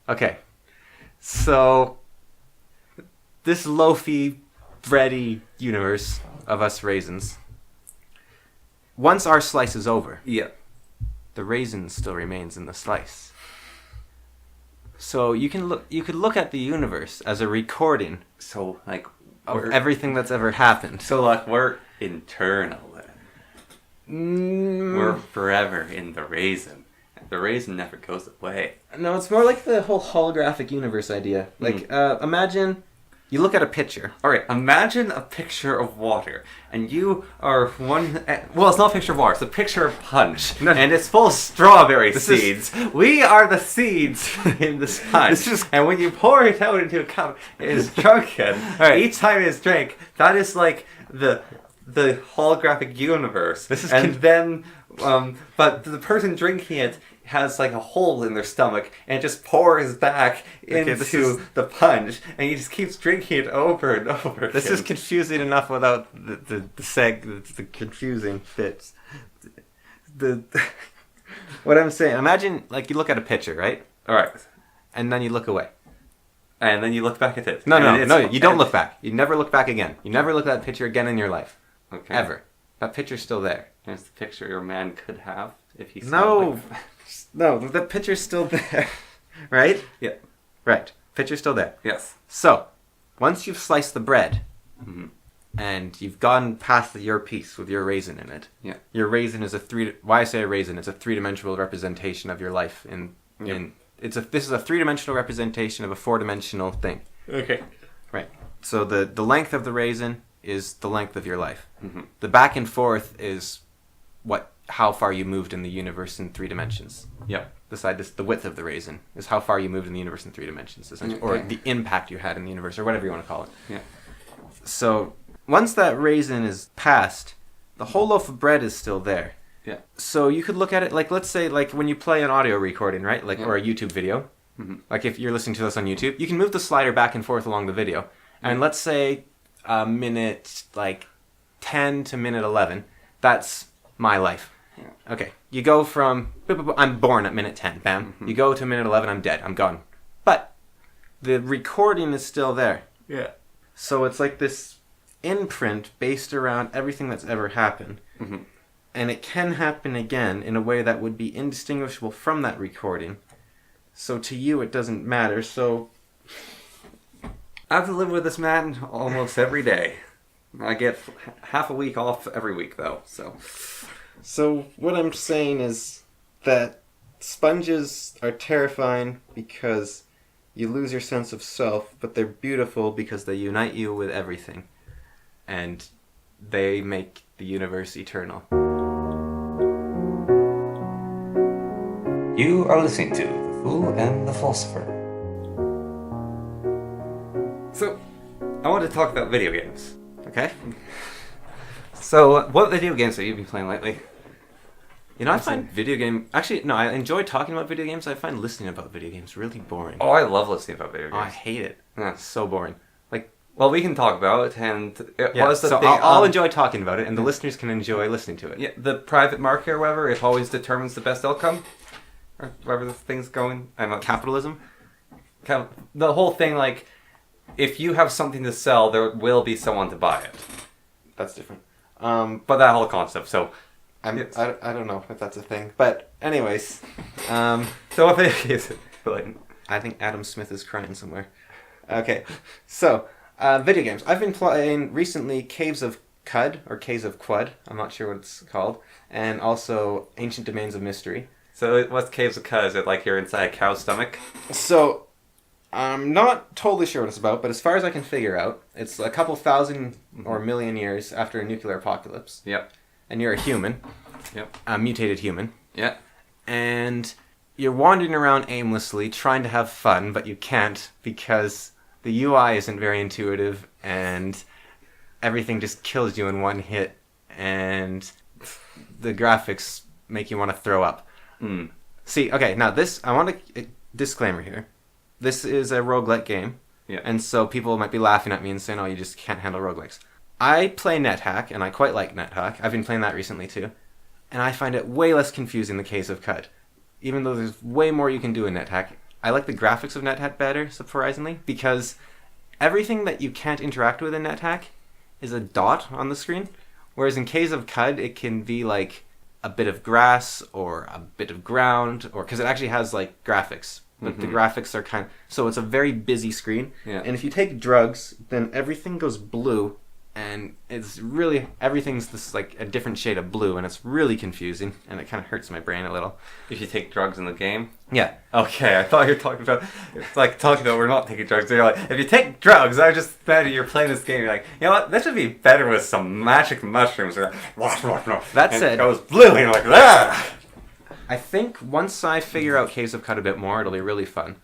Okay. So this loafy, bready universe of us raisins, once our slice is over, Yeah. the raisin still remains in the slice. So you could look at the universe as a recording So, like, of everything that's ever happened. So, like, we're internal then. We're forever in the raisin. The raisin never goes away. No, it's more like the whole holographic universe idea. Like, imagine you look at a picture. Alright, imagine a picture of water, and you are one... Well, it's not a picture of water, it's a picture of punch, and it's full of strawberry seeds. We are the seeds in this punch, and when you pour it out into a cup, it is drunken. Right. Each time it's drank, that is like the holographic universe. But the person drinking it has like a hole in their stomach and it just pours back into the punch, and he just keeps drinking it over and over This again. is confusing enough without the confusing bits. What I'm saying, imagine like you look at a picture, right? All right. And then you look away. And then you look back at it. No, you don't look back. You never look back again. You never look at that picture again in your life. Okay. Ever. That picture's still there. There's the picture your man could have if he saw No. No, the picture's still there. Right? Yeah. Right. Picture's still there. Yes. So, once you've sliced the bread, Mm-hmm. and you've gone past your piece with your raisin in it. Yeah. Your raisin is why I say a raisin, it's a three-dimensional representation of your life this is a three-dimensional representation of a four-dimensional thing. Okay. Right. So the length of the raisin is the length of your life. Mm-hmm. The back and forth is how far you moved in the universe in 3 dimensions. Yeah. The width of the raisin is how far you moved in the universe in 3 dimensions, essentially, or the impact you had in the universe, or whatever you want to call it. Yeah. So once that raisin is passed, the whole loaf of bread is still there. Yeah. So you could look at it like, let's say, like when you play an audio recording, right? Like, or a YouTube video. Mm-hmm. Like if you're listening to this on YouTube, you can move the slider back and forth along the video. And let's say minute like 10 to minute 11, that's my life. Yeah. Okay. You go from, I'm born at minute 10, bam. Mm-hmm. You go to minute 11, I'm dead, I'm gone. But the recording is still there. Yeah. So it's like this imprint based around everything that's ever happened. Mm-hmm. And it can happen again in a way that would be indistinguishable from that recording. So to you, it doesn't matter. So I have to live with this man almost every day. I get half a week off every week, though, so... So what I'm saying is that sponges are terrifying because you lose your sense of self, but they're beautiful because they unite you with everything. And they make the universe eternal. You are listening to The Fool and the Philosopher. So, I want to talk about video games. Okay? So, what video games have you been playing lately? You know, I find video game... Actually, no, I enjoy talking about video games. I find listening about video games really boring. Oh, I love listening about video Oh, I games. hate it. Yeah. It's so boring. Like, Well, we can talk about it, and it was the so thing... I'll enjoy talking about it, and the listeners can enjoy listening to it. Yeah, the private market or whatever, it always determines the best outcome. Or whatever the thing's going. I'm not... Capitalism? The whole thing, like, if you have something to sell, there will be someone to buy it. That's different. But that whole concept, so... Yes. I don't know if that's a thing. But anyways, So what video games are you playing? I think Adam Smith is crying somewhere. Okay, so video games. I've been playing recently Caves of Cud, or Caves of Quud, I'm not sure what it's called, and also Ancient Domains of Mystery. So what's Caves of Cud? Is it like you're inside a cow's stomach? So, I'm not totally sure what it's about, but as far as I can figure out, it's a couple thousand or million years after a nuclear apocalypse. Yep. And you're a human. Yep. A mutated human. Yeah. And you're wandering around aimlessly trying to have fun, but you can't because the UI isn't very intuitive and everything just kills you in one hit and the graphics make you want to throw up. Mm. See, okay, now this, I want a disclaimer here. This is a roguelike game. Yeah. And so people might be laughing at me and saying, oh, you just can't handle roguelikes. I play NetHack, and I quite like NetHack. I've been playing that recently too. And I find it way less confusing than Caves of Cud. Even though there's way more you can do in NetHack, I like the graphics of NetHack better, surprisingly, because everything that you can't interact with in NetHack is a dot on the screen. Whereas in Caves of Cud, it can be like a bit of grass or a bit of ground, or because it actually has like graphics. But the graphics are kind of... So it's a very busy screen. Yeah. And if you take drugs, then everything goes blue. And it's really... Everything's this like a different shade of blue. And it's really confusing. And it kind of hurts my brain a little. If you take drugs in the game? Yeah. Okay, I thought you were talking about... It's like talking about we're not taking drugs. You're like, if you take drugs, I just imagine you're playing this game. You're like, you know what? This would be better with some magic mushrooms. That said... It goes blue and you're like, ah! I think once I figure out Caves of Cud a bit more, it'll be really fun.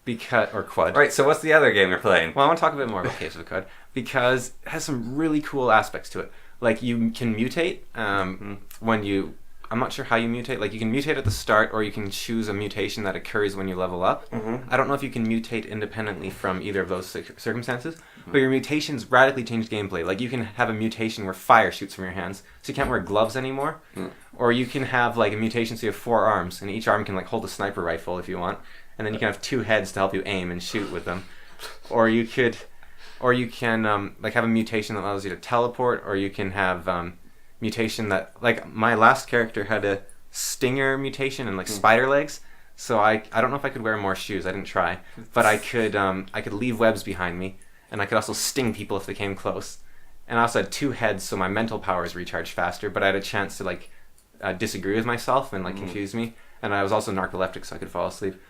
Or Quud. Alright, so what's the other game you're playing? Well, I want to talk a bit more about Caves of Cud because it has some really cool aspects to it. Like, you can mutate when you I'm not sure how you mutate. Like, you can mutate at the start, or you can choose a mutation that occurs when you level up. I don't know if you can mutate independently from either of those circumstances, but your mutations radically change gameplay. Like, you can have a mutation where fire shoots from your hands, so you can't wear gloves anymore. Or you can have, like, a mutation so you have 4 arms, and each arm can, like, hold a sniper rifle if you want, and then you can have 2 heads to help you aim and shoot with them. Or you can like, have a mutation that allows you to teleport, or you can have mutation that, like, my last character had a stinger mutation and, like, spider legs, so I don't know if I could wear more shoes. I didn't try, but I could leave webs behind me, and I could also sting people if they came close. And I also had 2 heads, so my mental powers recharged faster, but I had a chance to, like, disagree with myself and, like, confuse me, and I was also narcoleptic, so I could fall asleep.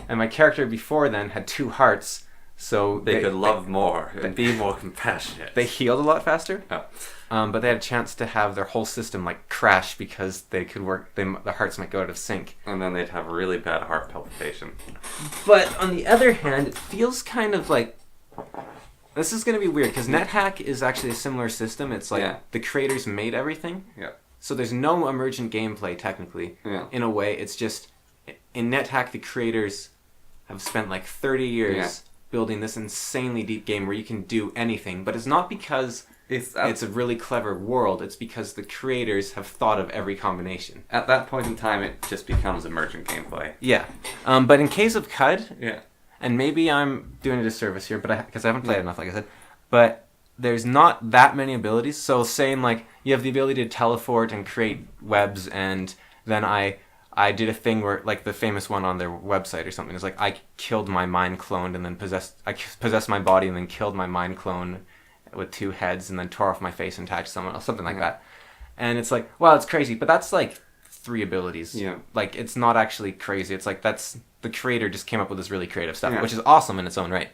And my character before then had 2 hearts, so they could love more and be more compassionate. They healed a lot faster. Oh. But they had a chance to have their whole system, like, crash because they could work. The hearts might go out of sync, And then they'd have a really bad heart palpitation. But on the other hand, it feels kind of like this is going to be weird because NetHack is actually a similar system. It's like the creators made everything. Yeah. So there's no emergent gameplay technically. Yeah. In a way, it's just in NetHack the creators have spent like 30 years building this insanely deep game where you can do anything, but it's not because it's a really clever world. It's because the creators have thought of every combination. At that point in time, it just becomes emergent gameplay. Yeah. But in case of CUD, Yeah. and maybe I'm doing a disservice here, but because I haven't played enough, like I said, but there's not that many abilities. So saying like you have the ability to teleport and create webs, and then I did a thing where, like the famous one on their website or something, is like I killed my mind clone and then possessed my body and then killed my mind clone with 2 heads and then tore off my face and attached someone else, something like that. And it's like, well, it's crazy, but that's like 3 abilities. Yeah. Like, it's not actually crazy. It's like that's the creator just came up with this really creative stuff, which is awesome in its own right.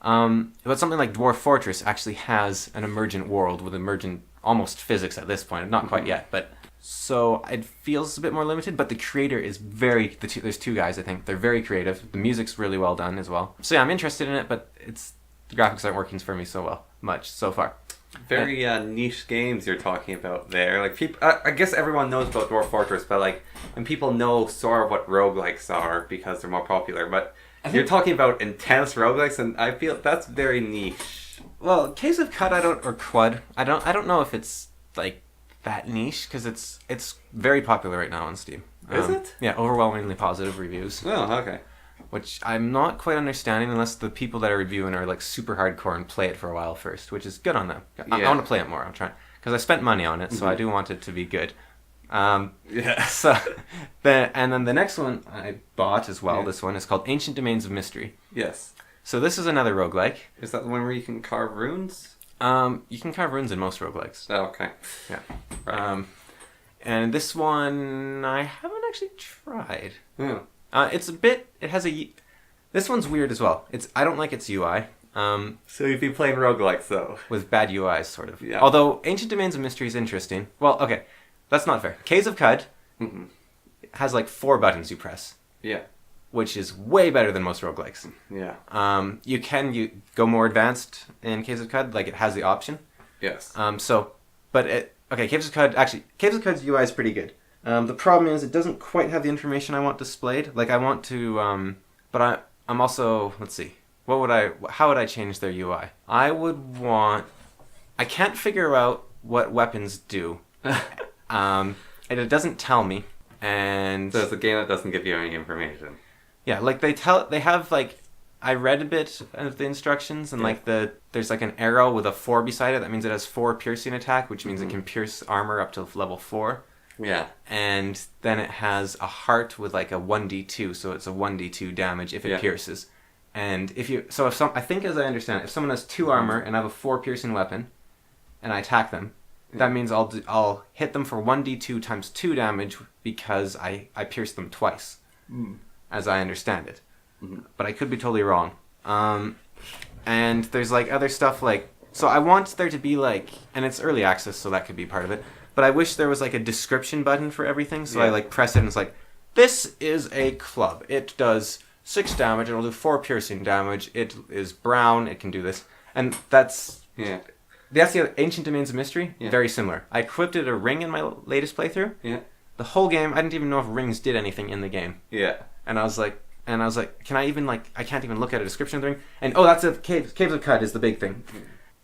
But something like Dwarf Fortress actually has an emergent world with emergent almost physics at this point. Not quite yet, but so it feels a bit more limited. But the creator is there's 2 guys, I think. They're very creative. The music's really well done as well. So yeah, I'm interested in it, but the graphics aren't working for me much so far. Very niche games you're talking about there. Like people, I guess everyone knows about Dwarf Fortress, but like, and people know sort of what roguelikes are because they're more popular. But you're talking about intense roguelikes, and I feel that's very niche. Well, Case of CUD, or Quad, I don't know if it's like that niche because it's very popular right now on Steam. Is it? Yeah, overwhelmingly positive reviews. Oh, okay. Which I'm not quite understanding unless the people that are reviewing are like super hardcore and play it for a while first, which is good on them. I want to play it more. I'm trying because I spent money on it, so I do want it to be good. So then the next one I bought as well. This one is called Ancient Domains of Mystery. Yes. So this is another roguelike. Is that the one where you can carve runes? You can carve runes in most roguelikes. Oh, okay. Yeah. Right. And this one I haven't actually tried. Yeah. This one's weird as well. I don't like its UI. So you'd be playing roguelikes though. With bad UIs, sort of. Yeah. Although Ancient Domains of Mystery is interesting. Well, okay, that's not fair. Caves of CUD has like 4 buttons you press. Yeah. Which is way better than most roguelikes. Yeah. You go more advanced in Caves of CUD, like it has the option. Yes. Caves of CUD's UI is pretty good. The problem is it doesn't quite have the information I want displayed. Like I want to, but I'm also, let's see, how would I change their UI? I can't figure out what weapons do. And it doesn't tell me. And so it's a game that doesn't give you any information. Yeah, like they have like, I read a bit of the instructions and like there's like an arrow with a 4 beside it. That means it has 4 piercing attack, which means it can pierce armor up to level 4. Yeah. And then it has a heart with like a 1d2, so it's a 1d2 damage if it pierces. And I think as I understand it, if someone has 2 armor and I have a 4 piercing weapon and I attack them, that means I'll hit them for 1d2 times 2 damage because I pierced them twice, as I understand it. But I could be totally wrong. And there's like other stuff like, so I want there to be like, and it's early access, so that could be part of it. But I wish there was like a description button for everything. So I like press it and it's like, this is a club. It does 6 damage. It'll do 4 piercing damage. It is brown. It can do this. And that's the Ancient Domains of Mystery. Very similar. I equipped it a ring in my latest playthrough. Yeah. the whole game, I didn't even know if rings did anything in the game. Yeah. And I was like, can I even, like, I can't even look at a description of the ring. And, oh, that's it, Caves of Cud is the big thing.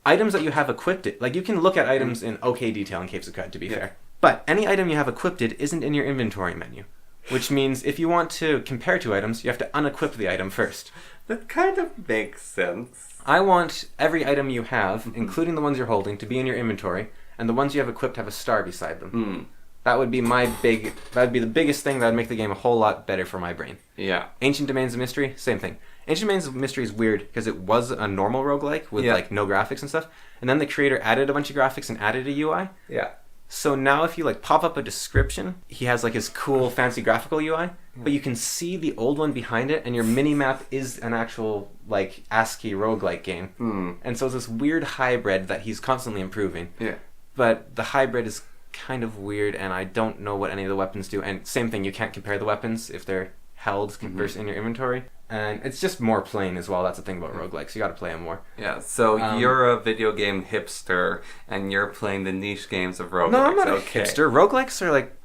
Items that you have equipped, like, you can look at items in okay detail in Caves of Cud, to be fair. But any item you have equipped isn't in your inventory menu. Which means if you want to compare two items, you have to unequip the item first. That kind of makes sense. I want every item you have, including the ones you're holding, to be in your inventory, and the ones you have equipped have a star beside them. That would be the biggest thing that would make the game a whole lot better for my brain. Yeah. Ancient Domains of Mystery, same thing. Ancient Domains of Mystery is weird because it was a normal roguelike with like no graphics and stuff, and then the creator added a bunch of graphics and added a UI. Yeah. So now if you like pop up a description, he has like his cool fancy graphical UI, but you can see the old one behind it, and your mini-map is an actual like ASCII roguelike game. And so it's this weird hybrid that he's constantly improving. Yeah. But the hybrid is kind of weird, and I don't know what any of the weapons do. And same thing, you can't compare the weapons if they're held versus in your inventory. And it's just more plain as well. That's the thing about roguelikes. You got to play them more. Yeah, so you're a video game hipster, and you're playing the niche games of roguelikes. No, I'm not a hipster. Roguelikes are like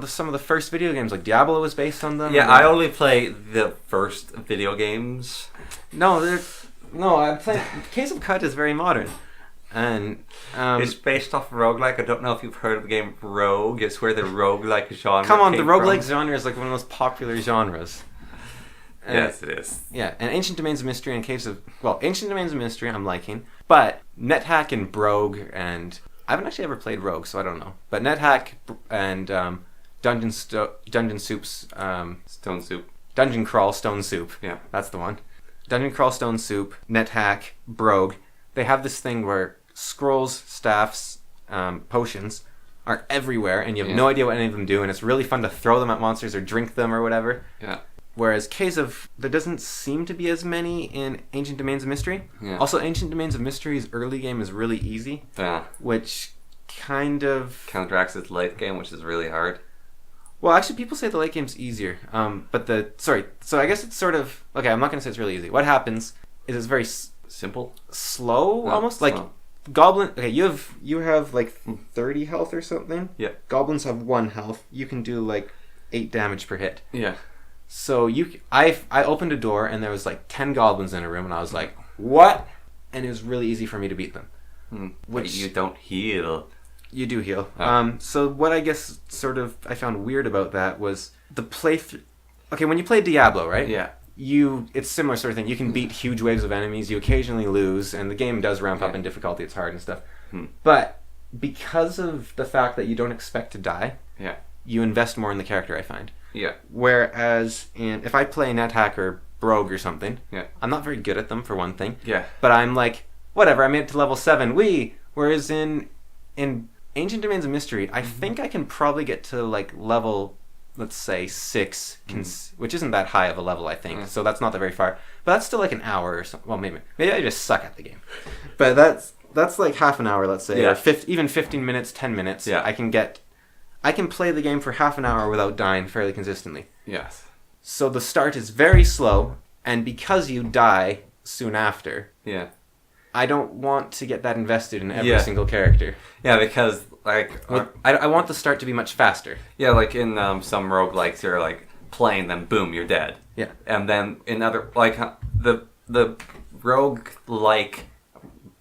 some of the first video games. Like Diablo was based on them. Yeah, I only play the first video games. No, I play. Case of Cut is very modern. And it's based off roguelike. I don't know if you've heard of the game Rogue. It's where the roguelike genre come on, the came roguelike from. genre is like one of the most popular genres. Yes, it is. Yeah, and Ancient Domains of Mystery and Ancient Domains of Mystery I'm liking, but NetHack and Brogue, and I haven't actually ever played Rogue, so I don't know. But NetHack and Dungeon Soup's Stone Soup. Dungeon Crawl Stone Soup. Yeah, that's the one. Dungeon Crawl Stone Soup, NetHack, Brogue. They have this thing where scrolls, staffs, potions are everywhere, and you have no idea what any of them do, and it's really fun to throw them at monsters or drink them or whatever. Yeah. Whereas there doesn't seem to be as many in Ancient Domains of Mystery. Yeah. Also, Ancient Domains of Mystery's early game is really easy. Yeah. Which kind of counteracts its late game, which is really hard. Well, actually, people say the late game's easier. So I guess it's sort of... Okay, I'm not going to say it's really easy. What happens is it's very... Simple? Slow, almost? Slow. Like, Goblin... Okay, you have like 30 health or something. Yeah. Goblins have 1 health. You can do like 8 damage per hit. Yeah. So I opened a door and there was like 10 goblins in a room, and I was like, what? And it was really easy for me to beat them. Which but you don't heal. You do heal. Oh. So what I guess sort of I found weird about that was the playthrough. Okay, when you play Diablo, right? Yeah. It's similar sort of thing. You can beat huge waves of enemies. You occasionally lose, and the game does ramp up in difficulty. It's hard and stuff. But because of the fact that you don't expect to die, you invest more in the character, I find. Yeah. Whereas if I play NetHack or Brogue or something, yeah, I'm not very good at them for one thing. Yeah. But I'm like, whatever, I made it to level 7. Whereas in Ancient Domains of Mystery, I think I can probably get to like level, let's say 6, which isn't that high of a level, I think. So that's not that very far. But that's still like an hour or something. Well, maybe I just suck at the game. But that's like half an hour, let's say, or even 15 minutes, 10 minutes. Yeah. I can play the game for half an hour without dying fairly consistently. Yes. So the start is very slow, and because you die soon after, I don't want to get that invested in every single character. Yeah, because like I want the start to be much faster. Yeah, like in some roguelikes, you're like playing, then boom, you're dead. Yeah. And then in other like the roguelike,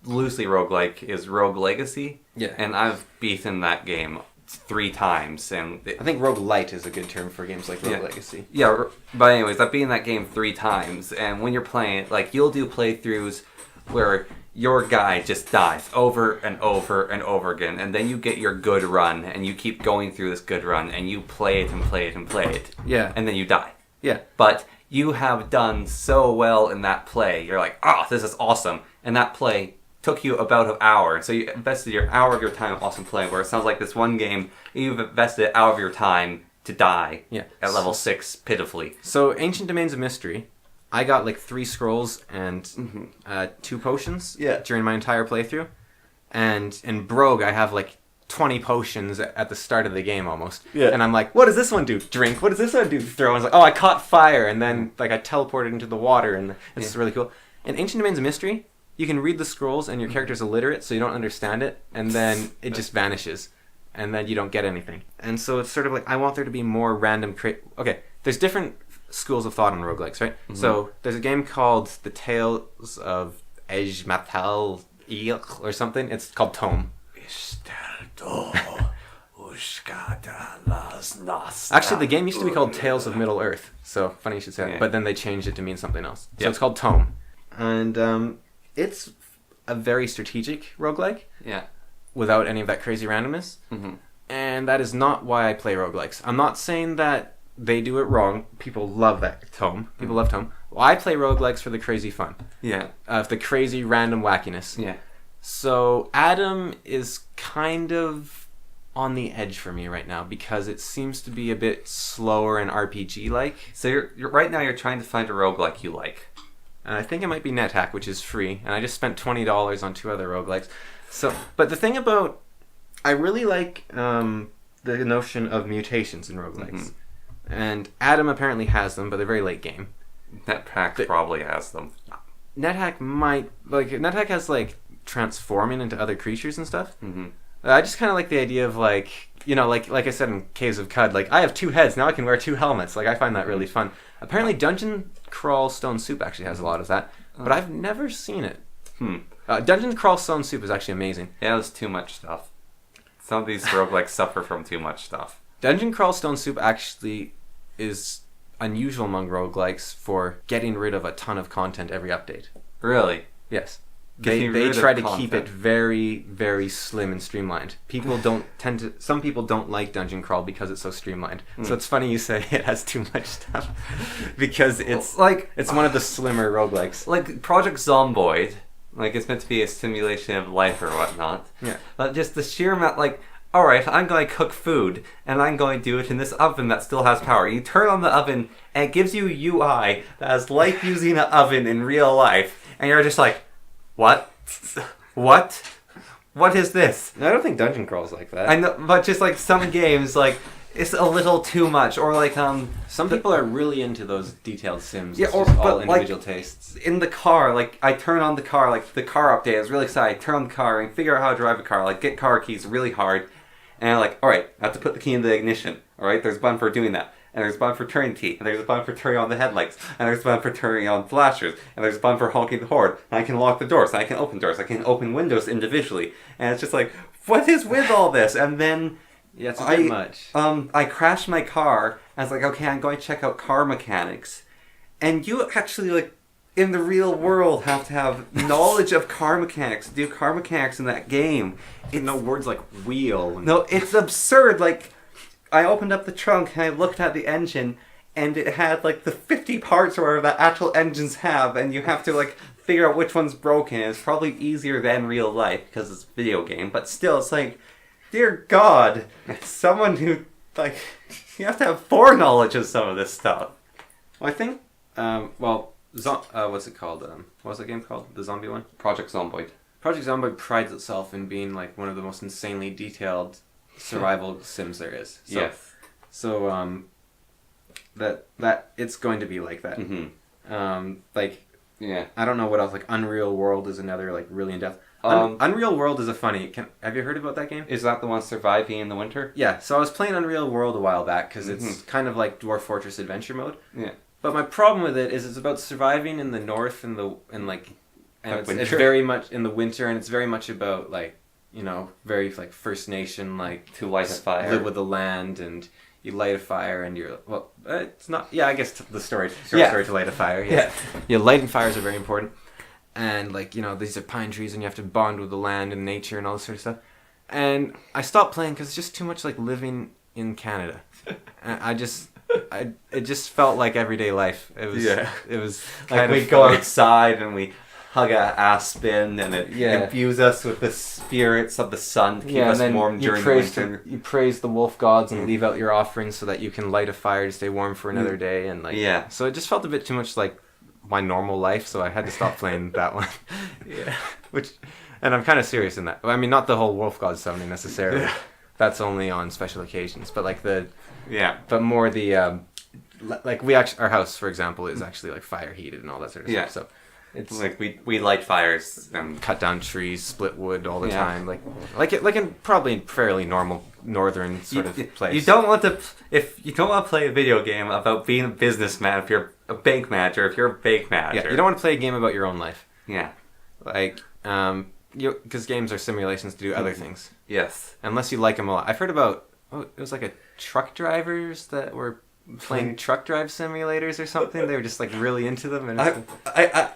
loosely roguelike is Rogue Legacy. Yeah. And I've beaten that game 3 times, and I think roguelite is a good term for games like Rogue Legacy. Yeah, but anyways, I've beaten that game 3 times, and when you're playing it, like you'll do playthroughs where your guy just dies over and over and over again, and then you get your good run, and you keep going through this good run, and you play it and play it and play it. Yeah. And then you die. Yeah. But you have done so well in that play. You're like, this is awesome. And that play took you about an hour. So you invested your hour of your time in awesome play, where it sounds like this one game, you've invested an hour of your time to die at level 6 pitifully. So Ancient Domains of Mystery, I got like 3 scrolls and 2 potions during my entire playthrough. And in Brogue, I have like 20 potions at the start of the game almost. Yeah. And I'm like, what does this one do? Drink. What does this one do? Throw. And I was like, I caught fire. And then like I teleported into the water, and it's really cool. In Ancient Domains of Mystery, you can read the scrolls and your character's illiterate, so you don't understand it, and then it just vanishes. and then you don't get anything. And so it's sort of like, I want there to be more random okay, there's different schools of thought on roguelikes, right? Mm-hmm. So there's a game called The Tales of Ejmatal Ilk or something. It's called Tome. Actually, the game used to be called Tales of Middle Earth. So funny you should say that. Yeah. But then they changed it to mean something else. So Yeah. it's called Tome. And it's a very strategic roguelike Yeah. without any of that crazy randomness. Mm-hmm. And that is not why I play roguelikes. I'm not saying that they do it wrong. People love that Tome. People love Tome. Well, I play roguelikes for the crazy fun. Yeah. The crazy random wackiness. Yeah. So Adam is kind of on the edge for me right now because it seems to be a bit slower and RPG-like. So you're right now you're trying to find a roguelike you like. And I think it might be NetHack, which is free. And I just spent $20 on 2 other roguelikes. So, but the thing about... I really like the notion of mutations in roguelikes. Mm-hmm. And Adam apparently has them, but they're very late game. NetHack probably has them. NetHack might... NetHack has, transforming into other creatures and stuff. Mm-hmm. I just kind of like the idea of, like I said in Caves of Cud, I have 2 heads, now I can wear 2 helmets. I find that really fun. Apparently Dungeon Crawl Stone Soup actually has a lot of that, but I've never seen it. Dungeon Crawl Stone Soup is actually amazing. Yeah, there's too much stuff. Some of these roguelikes suffer from too much stuff. Dungeon Crawl Stone Soup actually is unusual among roguelikes for getting rid of a ton of content every update. Really? Yes. Getting They rid of try to content. keep it very, very slim and streamlined. Some people don't like Dungeon Crawl because it's so streamlined. So it's funny you say it has too much stuff because it's it's one of the slimmer roguelikes. Like Project Zomboid, it's meant to be a simulation of life or whatnot. Yeah. But just the sheer amount, alright, I'm going to cook food, and I'm going to do it in this oven that still has power. You turn on the oven, and it gives you a UI that is like using an oven in real life, and you're just like, what? What? What is this? I don't think Dungeon Crawl's like that. I know, but just some games, it's a little too much, or some people are really into those detailed sims. Yeah, It's or just all but individual tastes. in the car, I turn on the car, the car update. I was really excited. I turn on the car and figure out how to drive a car. Get car keys really hard, and I'm all right, I have to put the key in the ignition. All right, there's a button for doing that. And there's a button for turning the key, and there's a button for turning on the headlights, and there's a button for turning on flashers, and there's a button for honking the horn, and I can lock the doors, and I can open doors, I can open windows individually, and it's just what is with all this? And then Yeah, it's a bit much. I crashed my car, and I was okay, I'm going to check out car mechanics, and you actually in the real world have to have knowledge of car mechanics to do car mechanics in that game. No words like wheel. No, it's absurd. I opened up the trunk and I looked at the engine, and it had the 50 parts or whatever that actual engines have, and you have to figure out which one's broken. It's probably easier than real life because it's a video game, but still, it's dear God, someone who you have to have foreknowledge of some of this stuff. Well, I think what's it called? What was that game called? The zombie one? Project Zomboid. Project Zomboid prides itself in being one of the most insanely detailed survival sims there is. So, Yes. So that it's going to be like that. Mm-hmm. Yeah. I don't know what else. Unreal World is another really in depth. Unreal World is a funny. Have you heard about that game? Is that the one surviving in the winter? Yeah. So I was playing Unreal World a while back because it's Mm-hmm. kind of like Dwarf Fortress Adventure mode. Yeah. But my problem with it is it's about surviving in the north and it's winter? very much in the winter, and it's very much about very First Nation To light a fire. live with the land, and you light a fire and it's not, I guess the story Yeah. story to light a fire. Yeah, lighting fires are very important, and these are pine trees, and you have to bond with the land and nature and all this sort of stuff. And I stopped playing because it's just too much living in Canada. And it just felt like everyday life. It was it was kind we of go funny. outside and we hug a aspen, and it Yeah. imbues us with the spirits of the sun to keep us warm during the winter. You praise the wolf gods and leave out your offerings so that you can light a fire to stay warm for another day, and so it just felt a bit too much like my normal life, so I had to stop playing that one. Yeah. And I'm kind of serious in that. I mean, not the whole wolf god summoning necessarily. That's only on special occasions, but but more the our house, for example, is actually fire heated and all that sort of stuff. So It's Like we light fires and cut down trees, split wood all the Yeah. time, like in probably fairly normal northern sort of place. You don't want to if you don't want to play a video game about being a businessman. If you're a bank manager, if you're a bank manager, Yeah, you don't want to play a game about your own life. Yeah. Like, because games are simulations to do other things. Yes. Unless you like them a lot. I've heard about, it was like a truck drivers that were playing truck drive simulators or something. They were just like really into them. And I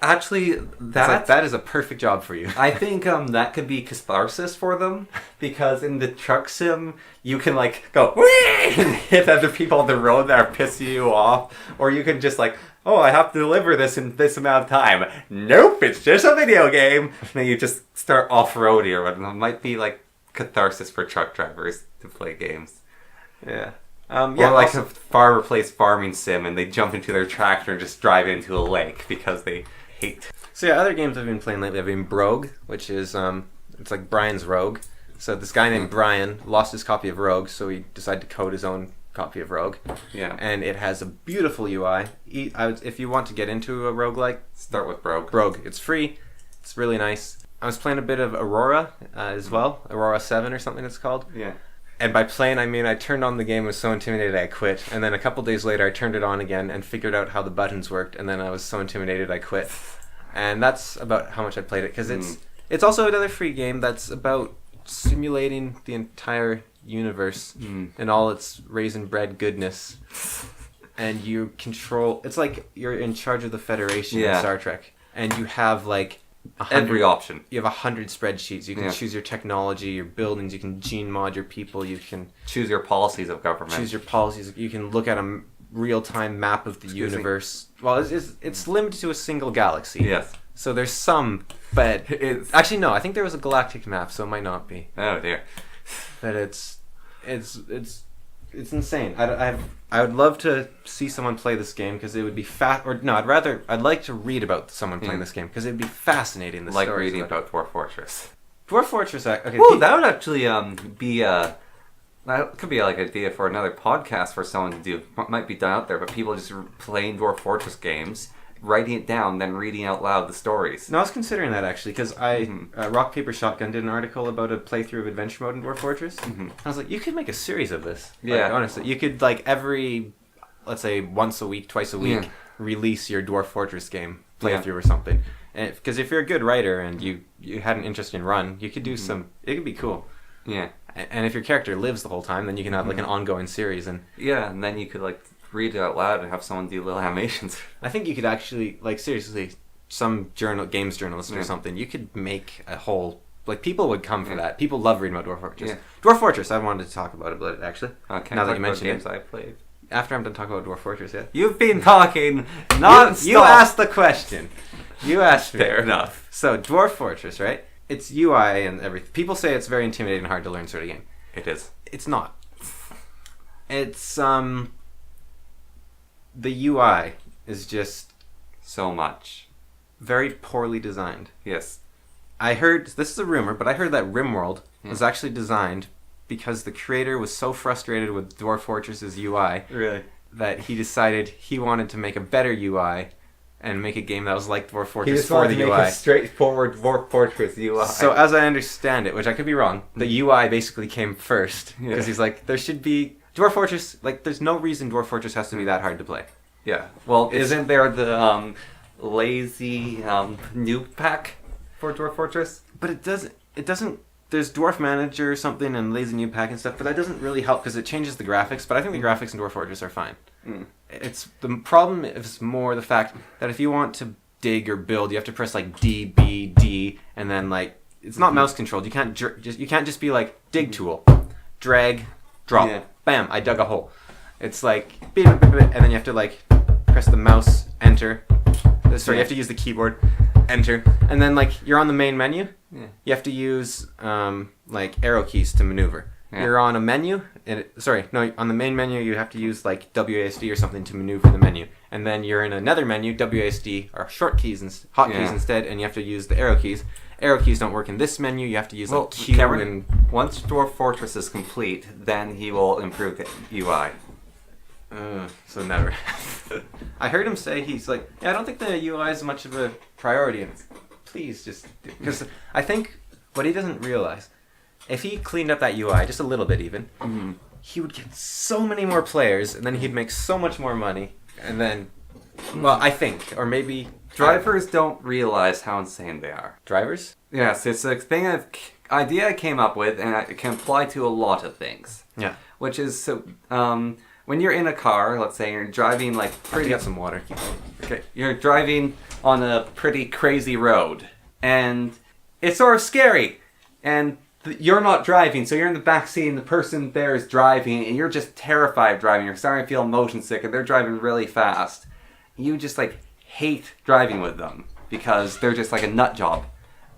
actually that is a perfect job for you. I think that could be catharsis for them because in the truck sim you can like go whee and hit other people on the road that are pissing you off, or you can just like, oh, I have to deliver this in this amount of time. Nope, it's just a video game. And then you just start off-roading or whatnot. It might be like catharsis for truck drivers to play games. Yeah. Or like a farmer plays farming sim and they jump into their tractor and just drive into a lake because they hate. So yeah, other games I've been playing lately have been Brogue, which is it's like Brian's Rogue. So this guy named Brian lost his copy of Rogue, so he decided to code his own copy of Rogue. Yeah. And it has a beautiful UI. If you want to get into a roguelike, Start with Brogue. Rogue. It's free. It's really nice. I was playing a bit of Aurora as well. Aurora 7 or something it's called. Yeah. And by playing, I mean I turned on the game, was so intimidated I quit. And then a couple days later, I turned it on again and figured out how the buttons worked. And then I was so intimidated I quit. And that's about how much I played it. Because it's also another free game that's about simulating the entire universe and all its raisin bread goodness. And you control... It's like you're in charge of the Federation in Star Trek. And you have like... Every option. You have 100 spreadsheets. You can choose your technology, your buildings. You can gene mod your people. You can choose your policies of government. choose your policies. You can look at a real-time map of the universe. Well, it's limited to a single galaxy. Yes. So there's some, but actually no. I think there was a galactic map, so it might not be. Oh dear. But it's insane. I would love to see someone play this game because it would be I'd like to read about someone playing this game because it'd be fascinating. The Like stories reading about Dwarf Fortress. Dwarf Fortress. Okay, Ooh, that would actually be that could be like an idea for another podcast for someone to do. Might be done out there, but people just playing Dwarf Fortress games, writing it down, then reading out loud the stories. No, I was considering that actually because Rock Paper Shotgun did an article about a playthrough of Adventure Mode in Dwarf Fortress. I was like, you could make a series of this. Yeah, like, honestly, you could like every, let's say once a week, twice a week, release your Dwarf Fortress game playthrough or something. Because if you're a good writer and you had an interesting run, you could do some. It could be cool. Yeah. And if your character lives the whole time, then you can have like an ongoing series. And and then you could like read it out loud and have someone do little animations. I think you could actually, like, seriously, some games journalist or something, you could make a whole, like, people would come for that. People love reading about Dwarf Fortress. Yeah. Dwarf Fortress, I wanted to talk about it actually. Okay, now that you mentioned games it. I played. After I'm done talking about Dwarf Fortress, yeah. You've been talking non-stop. You asked the question. You asked me. Fair enough. So, Dwarf Fortress, right? It's UI and everything. People say it's very intimidating and hard to learn sort of game. It is. It's not. It's, the UI is just So much. very poorly designed. Yes. I heard, this is a rumor, but I heard that RimWorld was actually designed because the creator was so frustrated with Dwarf Fortress's UI Really? that he decided he wanted to make a better UI and make a game that was like Dwarf Fortress for the UI. straightforward Dwarf Fortress UI. So as I understand it, which I could be wrong, the UI basically came first because he's like, there should be Dwarf Fortress. Like, there's no reason Dwarf Fortress has to be that hard to play. Yeah. Well, isn't there the lazy noob pack for Dwarf Fortress? But it doesn't. There's Dwarf Manager or something and Lazy New Pack and stuff, but that doesn't really help because it changes the graphics. But I think the graphics in Dwarf Fortress are fine. It's the problem is more the fact that if you want to dig or build, you have to press like D, B, D, and then like it's not mouse controlled. You can't just be like dig tool, drag, drop, bam. I dug a hole. It's like beep, beep, beep, beep, and then you have to like press the mouse, enter. Sorry, you have to use the keyboard, enter, and then like you're on the main menu. You have to use like arrow keys to maneuver. You're on a menu, on the main menu you have to use like WASD or something to maneuver the menu, and then you're in another menu. WASD are short keys and hotkeys instead, and you have to use the arrow keys. Arrow keys don't work in this menu. You have to use like Q and. Once Dwarf Fortress is complete, then he will improve the UI. So never. I heard him say he's like, yeah, I don't think the UI is much of a priority. And please just do, because I think what he doesn't realize, if he cleaned up that UI just a little bit even, he would get so many more players, and then he'd make so much more money, and then, well, I think, or maybe Drivers don't realize how insane they are. drivers. Yes, it's a idea I came up with, and it can apply to a lot of things. Yeah. Which is, so, when you're in a car, let's say you're driving like Pretty pretty... got some water. Keep going. Okay, you're driving on a pretty crazy road, and it's sort of scary, and you're not driving, so you're in the back seat, and the person there is driving, and you're just terrified of driving. You're starting to feel motion sick, and they're driving really fast. You just like hate driving with them because they're just like a nut job.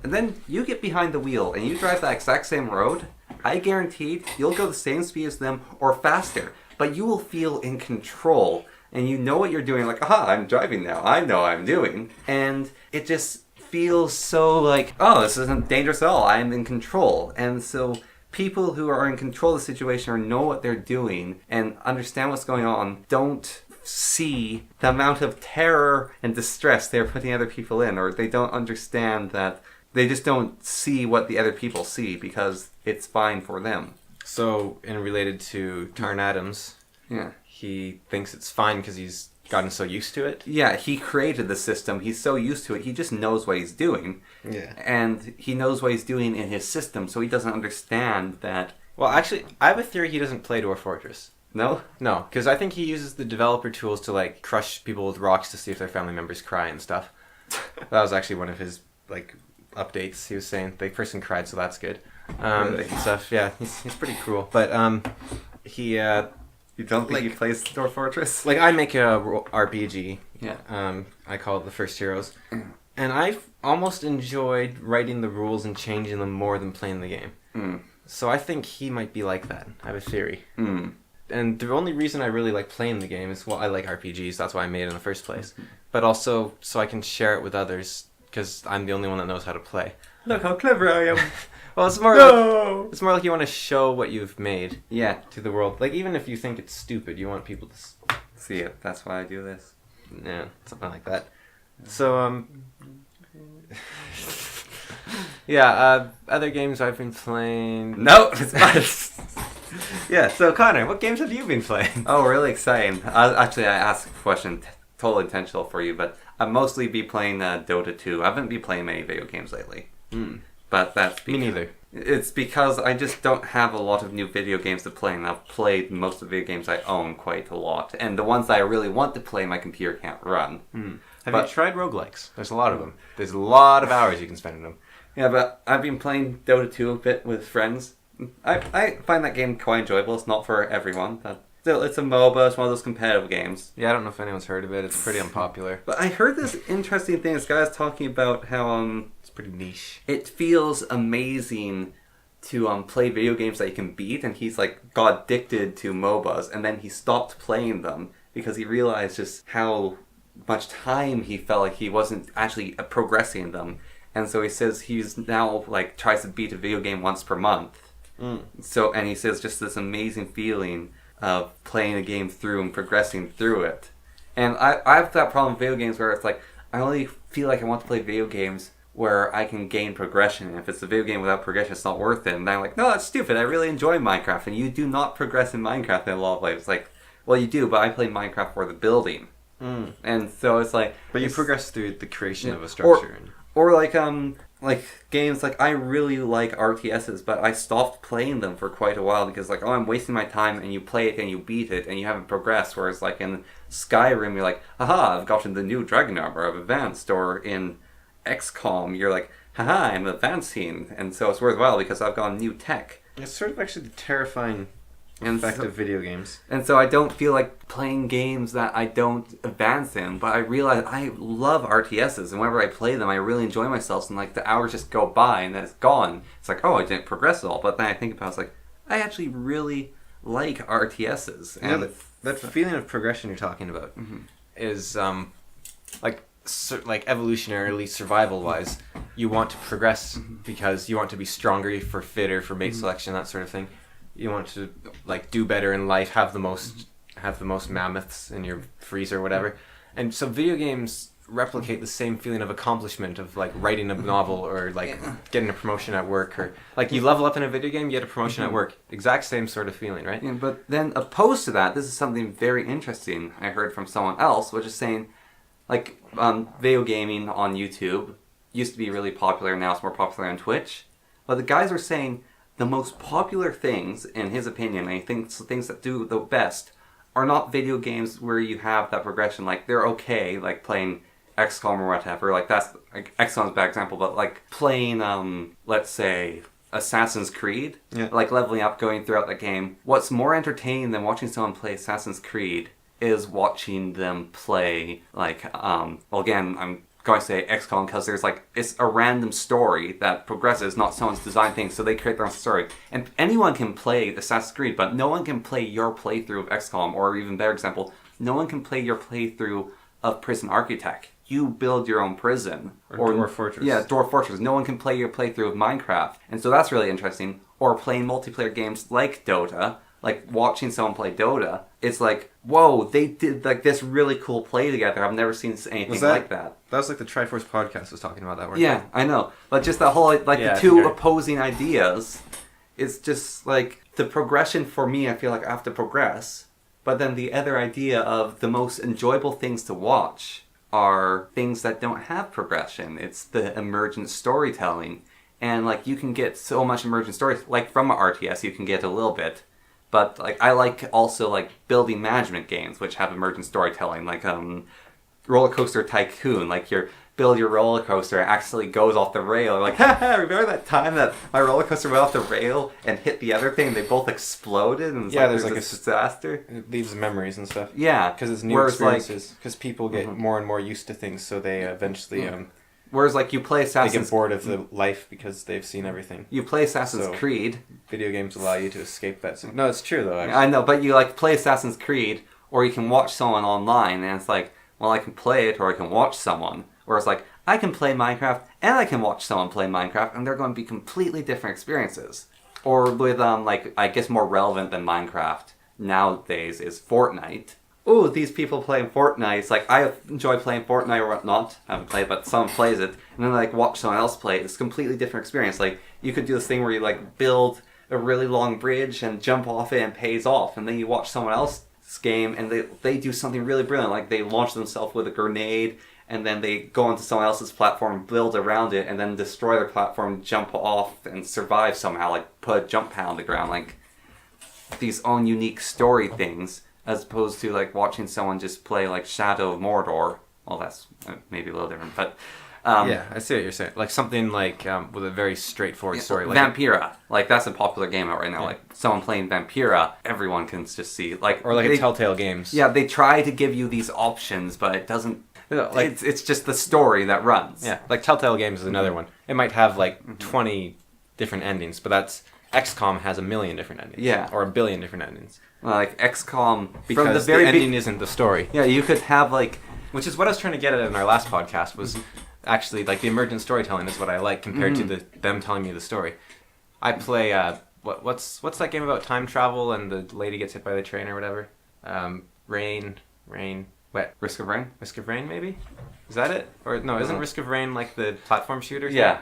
And then you get behind the wheel and you drive that exact same road. I guaranteed you'll go the same speed as them or faster, but you will feel in control and you know what you're doing. Like, aha, I'm driving now. I know what I'm doing. And it just feels so like, oh, this isn't dangerous at all. I'm in control. And so people who are in control of the situation or know what they're doing and understand what's going on don't see the amount of terror and distress they're putting other people in, or they don't understand that they just don't see what the other people see because it's fine for them. So, in related to Tarn Adams, Yeah. he thinks it's fine because he's gotten so used to it. Yeah, he created the system. He's so used to it. He just knows what he's doing. Yeah. And he knows what he's doing in his system, so he doesn't understand that. Well, actually, I have a theory he doesn't play Dwarf Fortress. No? No, because I think he uses the developer tools to, like, crush people with rocks to see if their family members cry and stuff. That was actually one of his, like, updates. He was saying the person cried, so that's good. Really? And stuff. Yeah, he's pretty cruel. But he You don't think Like- he plays Dwarf Fortress? like I make a RPG. Yeah. I call it the First Heroes, and I've almost enjoyed writing the rules and changing them more than playing the game. Mm. So I think he might be like that. I have a theory. Mm. And the only reason I really like playing the game is, well, I like RPGs. That's why I made it in the first place. But also so I can share it with others because I'm the only one that knows how to play. Look how clever I am. Well, it's more No! it's more like you want to show what you've made Yeah. to the world. Like, even if you think it's stupid, you want people to See it. That's why I do this. yeah, something like that. So yeah, other games I've been playing. No, it's not. Yeah, so Connor, what games have you been playing? Oh, really exciting. Actually, I asked a question totally intentional for you, but I've mostly be playing Dota 2. I haven't been playing many video games lately. But that's Me neither. It's because I just don't have a lot of new video games to play, and I've played most of the video games I own quite a lot. And the ones that I really want to play, my computer can't run. Have But- you tried roguelikes? There's a lot of them. There's a lot of hours you can spend in them. Yeah, but I've been playing Dota 2 a bit with friends. I find that game quite enjoyable. It's not for everyone, but still, it's a MOBA. It's one of those competitive games. Yeah, I don't know if anyone's heard of it. It's pretty unpopular. But I heard this interesting thing. This guy's talking about how It's pretty niche. it feels amazing to play video games that you can beat, and he's like got addicted to MOBAs, and then he stopped playing them because he realized just how much time he felt like he wasn't actually progressing in them. And so he says he's now like tries to beat a video game once per month. So, and he says just this amazing feeling of playing a game through and progressing through it. And I have that problem with video games where it's like I only feel like I want to play video games where I can gain progression. And if it's a video game without progression, it's not worth it. And I'm like, no, that's stupid. I really enjoy Minecraft. And you do not progress in Minecraft in a lot of ways. It's like, well, you do, but I play Minecraft for the building. And so it's like... But you it's- progress through the creation Yeah. of a structure. Or like games like I really like RTSs, but I stopped playing them for quite a while because like, oh, I'm wasting my time, and you play it and you beat it and you haven't progressed. Whereas like in Skyrim, you're like, aha, I've gotten the new dragon armor, I've advanced. Or in XCOM, you're like, haha, I'm advancing, and so it's worthwhile because I've got new tech. It's sort of actually the terrifying And effect so- of video games. And so I don't feel like playing games that I don't advance in, but I realize I love RTSs, and whenever I play them, I really enjoy myself, and like the hours just go by, and then it's gone. It's like, oh, I didn't progress at all, but then I think about it, it's like, I actually really like RTSs. Yeah, And that feeling of progression you're talking about is like evolutionarily, survival-wise, you want to progress because you want to be stronger, for fitter, for mate selection, that sort of thing. You want to like do better in life, have the most have the most mammoths in your freezer or whatever. And so video games replicate the same feeling of accomplishment of like writing a novel or like getting a promotion at work, or like you level up in a video game, you get a promotion at work. Exact same sort of feeling, right? Yeah, but then opposed to that, this is something very interesting I heard from someone else, which is saying, like, video gaming on YouTube used to be really popular, now it's more popular on Twitch. But the guys were saying the most popular things, in his opinion, and he thinks the things that do the best, are not video games where you have that progression. Like, they're okay, like playing XCOM or whatever. Like, that's, like, XCOM's a bad example, but like playing, let's say, Assassin's Creed, like leveling up, going throughout the game. What's more entertaining than watching someone play Assassin's Creed is watching them play, like, well, again, I'm going to say XCOM because there's like, it's a random story that progresses, not someone's designed thing, so they create their own story. And anyone can play Assassin's Creed, but no one can play your playthrough of XCOM, or even better example, no one can play your playthrough of Prison Architect. You build your own prison. Or Dwarf Fortress. Yeah, Dwarf Fortress. No one can play your playthrough of Minecraft. And so that's really interesting. Or playing multiplayer games like Dota, like watching someone play Dota. It's like, whoa, they did like this really cool play together. I've never seen anything like that. That was like the Triforce podcast was talking about that, weren't Yeah, I know. But just the whole, like the two opposing ideas, it's just like the progression for me, I feel like I have to progress. But then the other idea of the most enjoyable things to watch are things that don't have progression. It's the emergent storytelling. And like you can get so much emergent stories, like from an RTS you can get a little bit. But like I like also like building management games which have emergent storytelling, like Roller Coaster Tycoon, like you build your roller coaster and accidentally goes off the rail. Like, haha, remember that time that my roller coaster went off the rail and hit the other thing and they both exploded? And it's there's like a disaster. It leaves memories and stuff. Yeah. Because it's new experiences. Because people get more and more used to things, so they eventually... Whereas like you play Assassin's... They get bored of the life because they've seen everything. You play Assassin's Creed. Video games allow you to escape that. No, it's true though. Actually. I know, but you like play Assassin's Creed, or you can watch someone online, and it's like, well, I can play it, or I can watch someone. Or it's like, I can play Minecraft, and I can watch someone play Minecraft, and they're going to be completely different experiences. Or with, like, I guess more relevant than Minecraft nowadays is Fortnite. Ooh, these people playing Fortnite. It's like, I enjoy playing Fortnite or whatnot. I haven't played, but someone plays it. And then, like, watch someone else play it. It's a completely different experience. Like, you could do this thing where you, like, build a really long bridge and jump off it and it pays off. And then you watch someone else's game and they do something really brilliant. Like, they launch themselves with a grenade and then they go onto someone else's platform, build around it, and then destroy their platform, jump off, and survive somehow. Like, put a jump pad on the ground. Like, these own unique story things, as opposed to, like, watching someone just play, like, Shadow of Mordor. Well, that's maybe a little different, but... yeah, I see what you're saying. Like, something like, with a very straightforward story. Like Vampira. Like, that's a popular game out right now. Yeah. Like, someone playing Vampira, everyone can just see. Like, or like a Telltale Games. Yeah, they try to give you these options, but it doesn't... Like, it's just the story that runs. Yeah, like Telltale Games is another one. It might have like 20 different endings, but that's XCOM has 1 million different endings. Yeah, or 1 billion different endings. Like XCOM, because from the very ending isn't the story. Yeah, you could have like, which is what I was trying to get at in our last podcast was actually like the emergent storytelling is what I like compared to them telling me the story. I play what's that game about time travel and the lady gets hit by the train or whatever? Rain. What? Risk of Rain? Risk of Rain, maybe? Is that it? Or no, isn't Risk of Rain like the platform shooter? Yeah.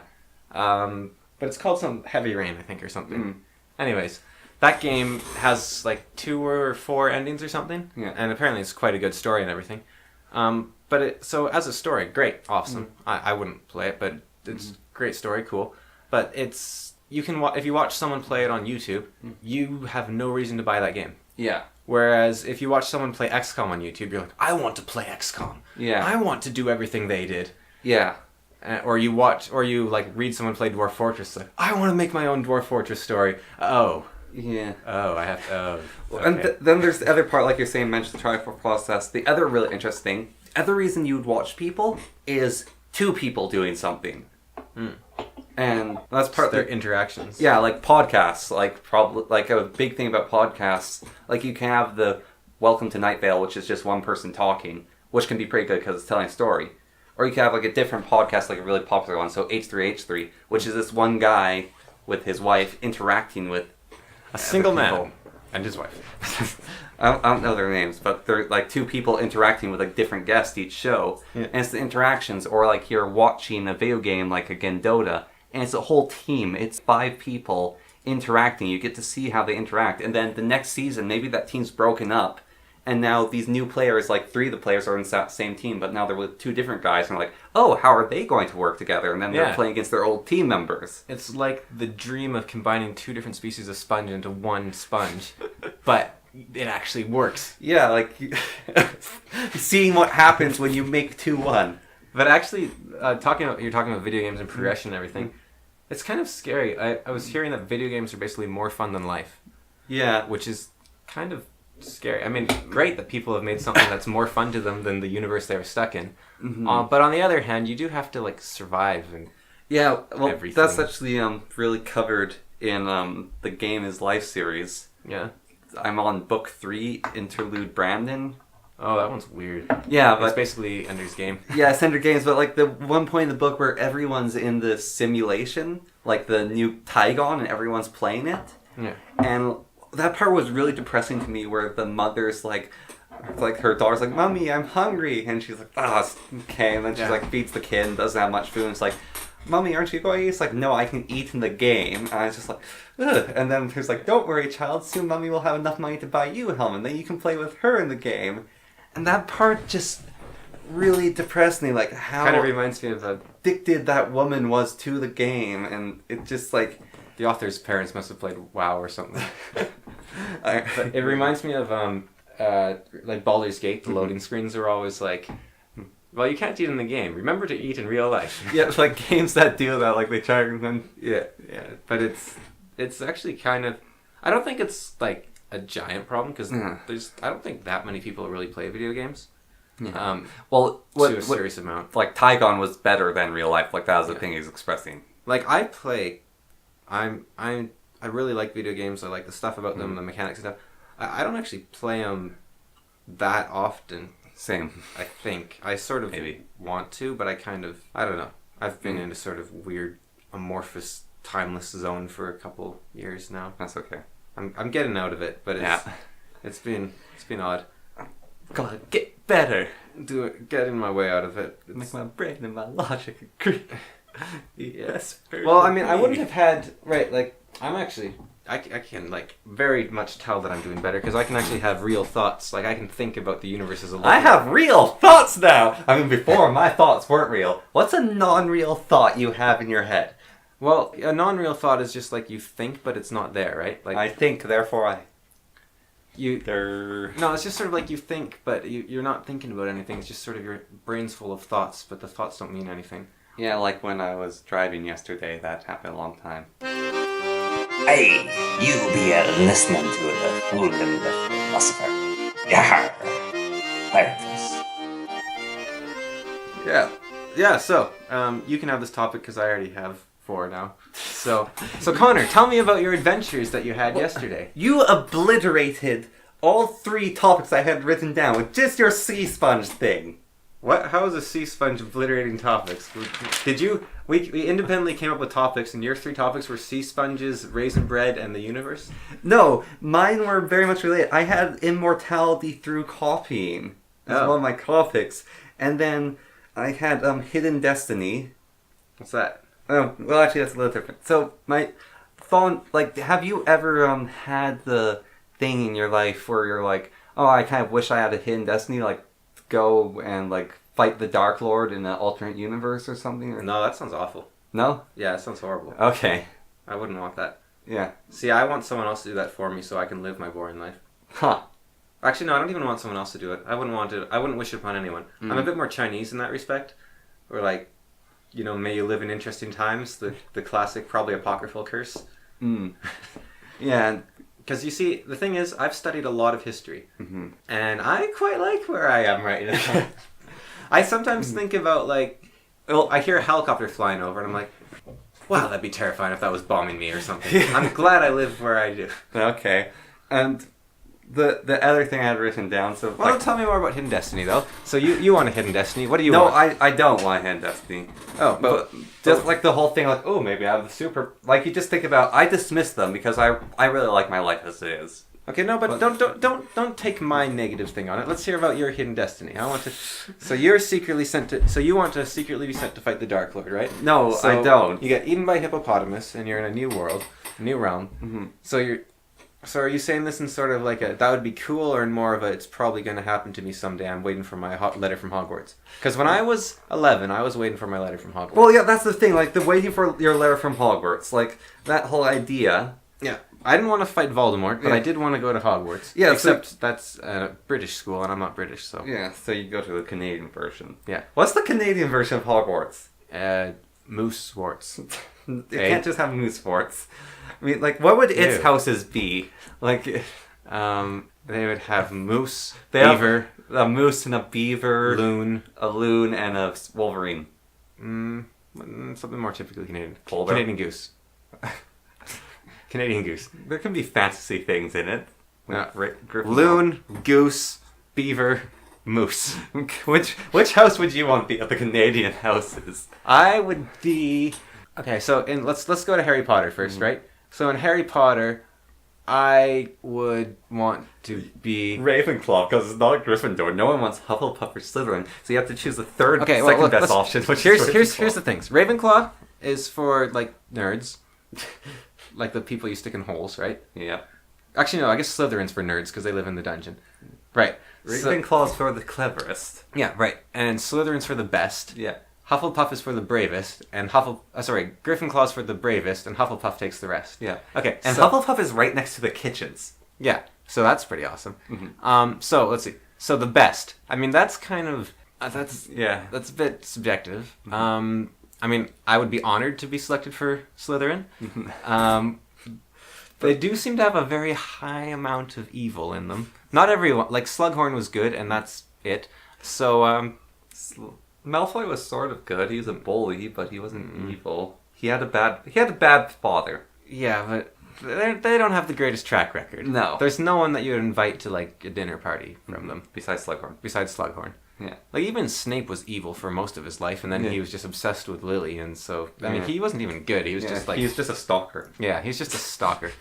But it's called some Heavy Rain, I think, or something. Anyways, that game has like 2 or 4 endings or something. Yeah. And apparently it's quite a good story and everything. But so as a story, great, awesome. I wouldn't play it, but it's great story, cool. But it's, you can if you watch someone play it on YouTube, you have no reason to buy that game. Yeah. Whereas if you watch someone play XCOM on YouTube, you're like, I want to play XCOM. Yeah. I want to do everything they did. Yeah. Or you like read someone play Dwarf Fortress, like, I want to make my own Dwarf Fortress story. Oh. Yeah. Oh, I have to. Oh. Okay. And then there's the other part, like you're saying, mentioned the Triforce process. The other really interesting, the other reason you would watch people is 2 people doing something. And that's part of their interactions. Yeah, like podcasts, like probably like a big thing about podcasts. Like you can have the Welcome to Night Vale, which is just one person talking, which can be pretty good because it's telling a story. Or you can have like a different podcast, like a really popular one. So H3H3, which is this one guy with his wife interacting with a single man and his wife. I don't know their names, but they're like two people interacting with like different guests each show. Yeah. And it's the interactions, or like you're watching a video game like again Dota, and it's a whole team. It's 5 people interacting. You get to see how they interact, and then the next season maybe that team's broken up, and now these new players, like 3 of the players are in the same team, but now they're with 2 different guys, and they're like, oh, how are they going to work together? And then they're playing against their old team members. It's like the dream of combining 2 different species of sponge into one sponge, but it actually works. Yeah, like seeing what happens when you make 2-1. But actually, you're talking about video games and progression and everything. It's kind of scary. I was hearing that video games are basically more fun than life. Yeah. Which is kind of scary. I mean, great that people have made something that's more fun to them than the universe they were stuck in. Mm-hmm. But on the other hand, you do have to like survive and everything. That's actually really covered in the Game is Life series. Yeah. I'm on book 3, Interlude Brandon. Oh, that one's weird. Yeah, but it's basically Ender's Game. Yeah, it's Ender Games, but like the one point in the book where everyone's in the simulation, like the new Tygon, and everyone's playing it. Yeah. And that part was really depressing to me, where the mother's like her daughter's like, "Mommy, I'm hungry," and she's like, "Ah, okay," and then she like feeds the kid and doesn't have much food. And it's like, "Mommy, aren't you going to eat?" It's like, "No, I can eat in the game." And I was just like, ugh. And then he's like, "Don't worry, child. Soon, Mommy will have enough money to buy you a helmet. Then you can play with her in the game." And that part just really depressed me, like how Kind of reminds me of addicted that woman was to the game, and it just like the author's parents must have played WoW or something. But it reminds me of like Baldur's Gate. The loading screens are always like, well, you can't eat in the game. Remember to eat in real life. Yeah, it's like games that do that, like they try and then Yeah. But it's actually kind of. I don't think it's like a giant problem because I don't think that many people really play video games. Yeah. To a serious amount. Like Tygon was better than real life. Like that was the thing he's expressing. Like I really like video games. I like the stuff about them, the mechanics and stuff. I don't actually play them that often. Same. I think I sort of Maybe want to, but I don't know. I've been in a sort of weird amorphous timeless zone for a couple years now. That's okay. I'm getting out of it, but it's been odd. Gotta get better. Getting my way out of it. Make my brain and my logic agree. Yes. Well, I mean, I wouldn't have had I can like very much tell that I'm doing better because I can actually have real thoughts. Like I can think about the universe as a. I have real thoughts now. I mean, before my thoughts weren't real. What's a non-real thought you have in your head? Well, a non-real thought is just like you think, but it's not there, right? Like I think, therefore I. No, it's just sort of like you think, but you're not thinking about anything. It's just sort of your brain's full of thoughts, but the thoughts don't mean anything. Yeah, like when I was driving yesterday, that happened a long time. Hey, you be listening to the Fool and the Philosopher. Yar! Pirates. Yeah. So, you can have this topic because I already have 4 now. So Connor, tell me about your adventures that you had yesterday. You obliterated all 3 topics I had written down with just your sea sponge thing. What? How is a sea sponge obliterating topics? Did you? We independently came up with topics, and your 3 topics were sea sponges, raisin bread, and the universe? No, mine were very much related. I had immortality through copying as one of my topics, and then I had hidden destiny. What's that? Oh, well, actually, that's a little different. So my thought, like, have you ever had the thing in your life where you're like, oh, I kind of wish I had a hidden destiny, like go and like fight the Dark Lord in an alternate universe or something? Or... No, that sounds awful. No? Yeah, it sounds horrible. Okay. I wouldn't want that. Yeah. See, I want someone else to do that for me so I can live my boring life. Huh. Actually, no, I don't even want someone else to do it. I wouldn't wish it upon anyone. I'm a bit more Chinese in that respect. Or like, you know, may you live in interesting times, the classic, probably apocryphal curse. Yeah. Because you see, the thing is, I've studied a lot of history, and I quite like where I am right now. I sometimes think about, like, well, I hear a helicopter flying over, and I'm like, wow, that'd be terrifying if that was bombing me or something. I'm glad I live where I do. Okay. And the other thing I had written down, so... Well, tell me more about Hidden Destiny, though. So you want a Hidden Destiny. What do you no, want? I don't want Hidden Destiny. Oh, but just like the whole thing, like, oh, maybe I have the super... Like, you just think about... I dismiss them because I really like my life as it is. Okay, no, but don't take my negative thing on it. Let's hear about your hidden destiny. I want to. So you're secretly sent to. So you want to secretly be sent to fight the Dark Lord, right? No, So I don't. You get eaten by hippopotamus, and you're in a new world, a new realm. Mm-hmm. So you're. So are you saying this in sort of like a that would be cool, or in more of a it's probably going to happen to me someday? I'm waiting for my letter from Hogwarts. Because when I was 11, I was waiting for my letter from Hogwarts. Well, yeah, that's the thing. Like the waiting for your letter from Hogwarts, like that whole idea. Yeah, I didn't want to fight Voldemort, but Yeah. I did want to go to Hogwarts. Yeah, except that's a British school, and I'm not British, so Yeah, so you go to the Canadian version. yeah. What's the Canadian version of Hogwarts? Moose Swartz. You Hey. can't just have moose sports. I mean, like, what would its Ew. houses be? Like, They would have moose, they beaver, have a moose and a beaver, loon, a loon, and a wolverine. something more typically Canadian. Polar. Canadian goose. Canadian goose. There can be fantasy things in it. Yeah. Gryffindor. Loon, goose, beaver, moose. Which house would you want to be of the Canadian houses? I would be okay. So let's go to Harry Potter first, right? So in Harry Potter, I would want to be Ravenclaw, because it's not Gryffindor. No one wants Hufflepuff or Slytherin, so you have to choose the third, okay. second Well, best let's- option. Which is here's the things. Ravenclaw is for like nerds, like the people you stick in holes, right? Yeah. Actually, no. I guess Slytherin's for nerds because they live in the dungeon, right? So, Ravenclaw's for the cleverest. yeah, right. And Slytherin's for the best. Yeah. Hufflepuff is for the bravest, and Gryffindor's for the bravest, and Hufflepuff takes the rest. Yeah. Okay, And so, Hufflepuff is right next to the kitchens. yeah, so that's pretty awesome. Mm-hmm. So let's see. So the best. I mean, that's kind of that's Yeah. a bit subjective. I mean, I would be honored to be selected for Slytherin. They do seem to have a very high amount of evil in them. Not everyone. Like Slughorn was good, and that's it. So Malfoy was sort of good. He was a bully, but he wasn't evil. He had a bad father. yeah, but they don't have the greatest track record. No. There's no one that you would invite to like a dinner party from them Besides Slughorn. besides Slughorn. Yeah. Like even Snape was evil for most of his life, and then Yeah. he was just obsessed with Lily, and so I mean Yeah. he wasn't even good. He was just like he's just a stalker. yeah, he's just a stalker.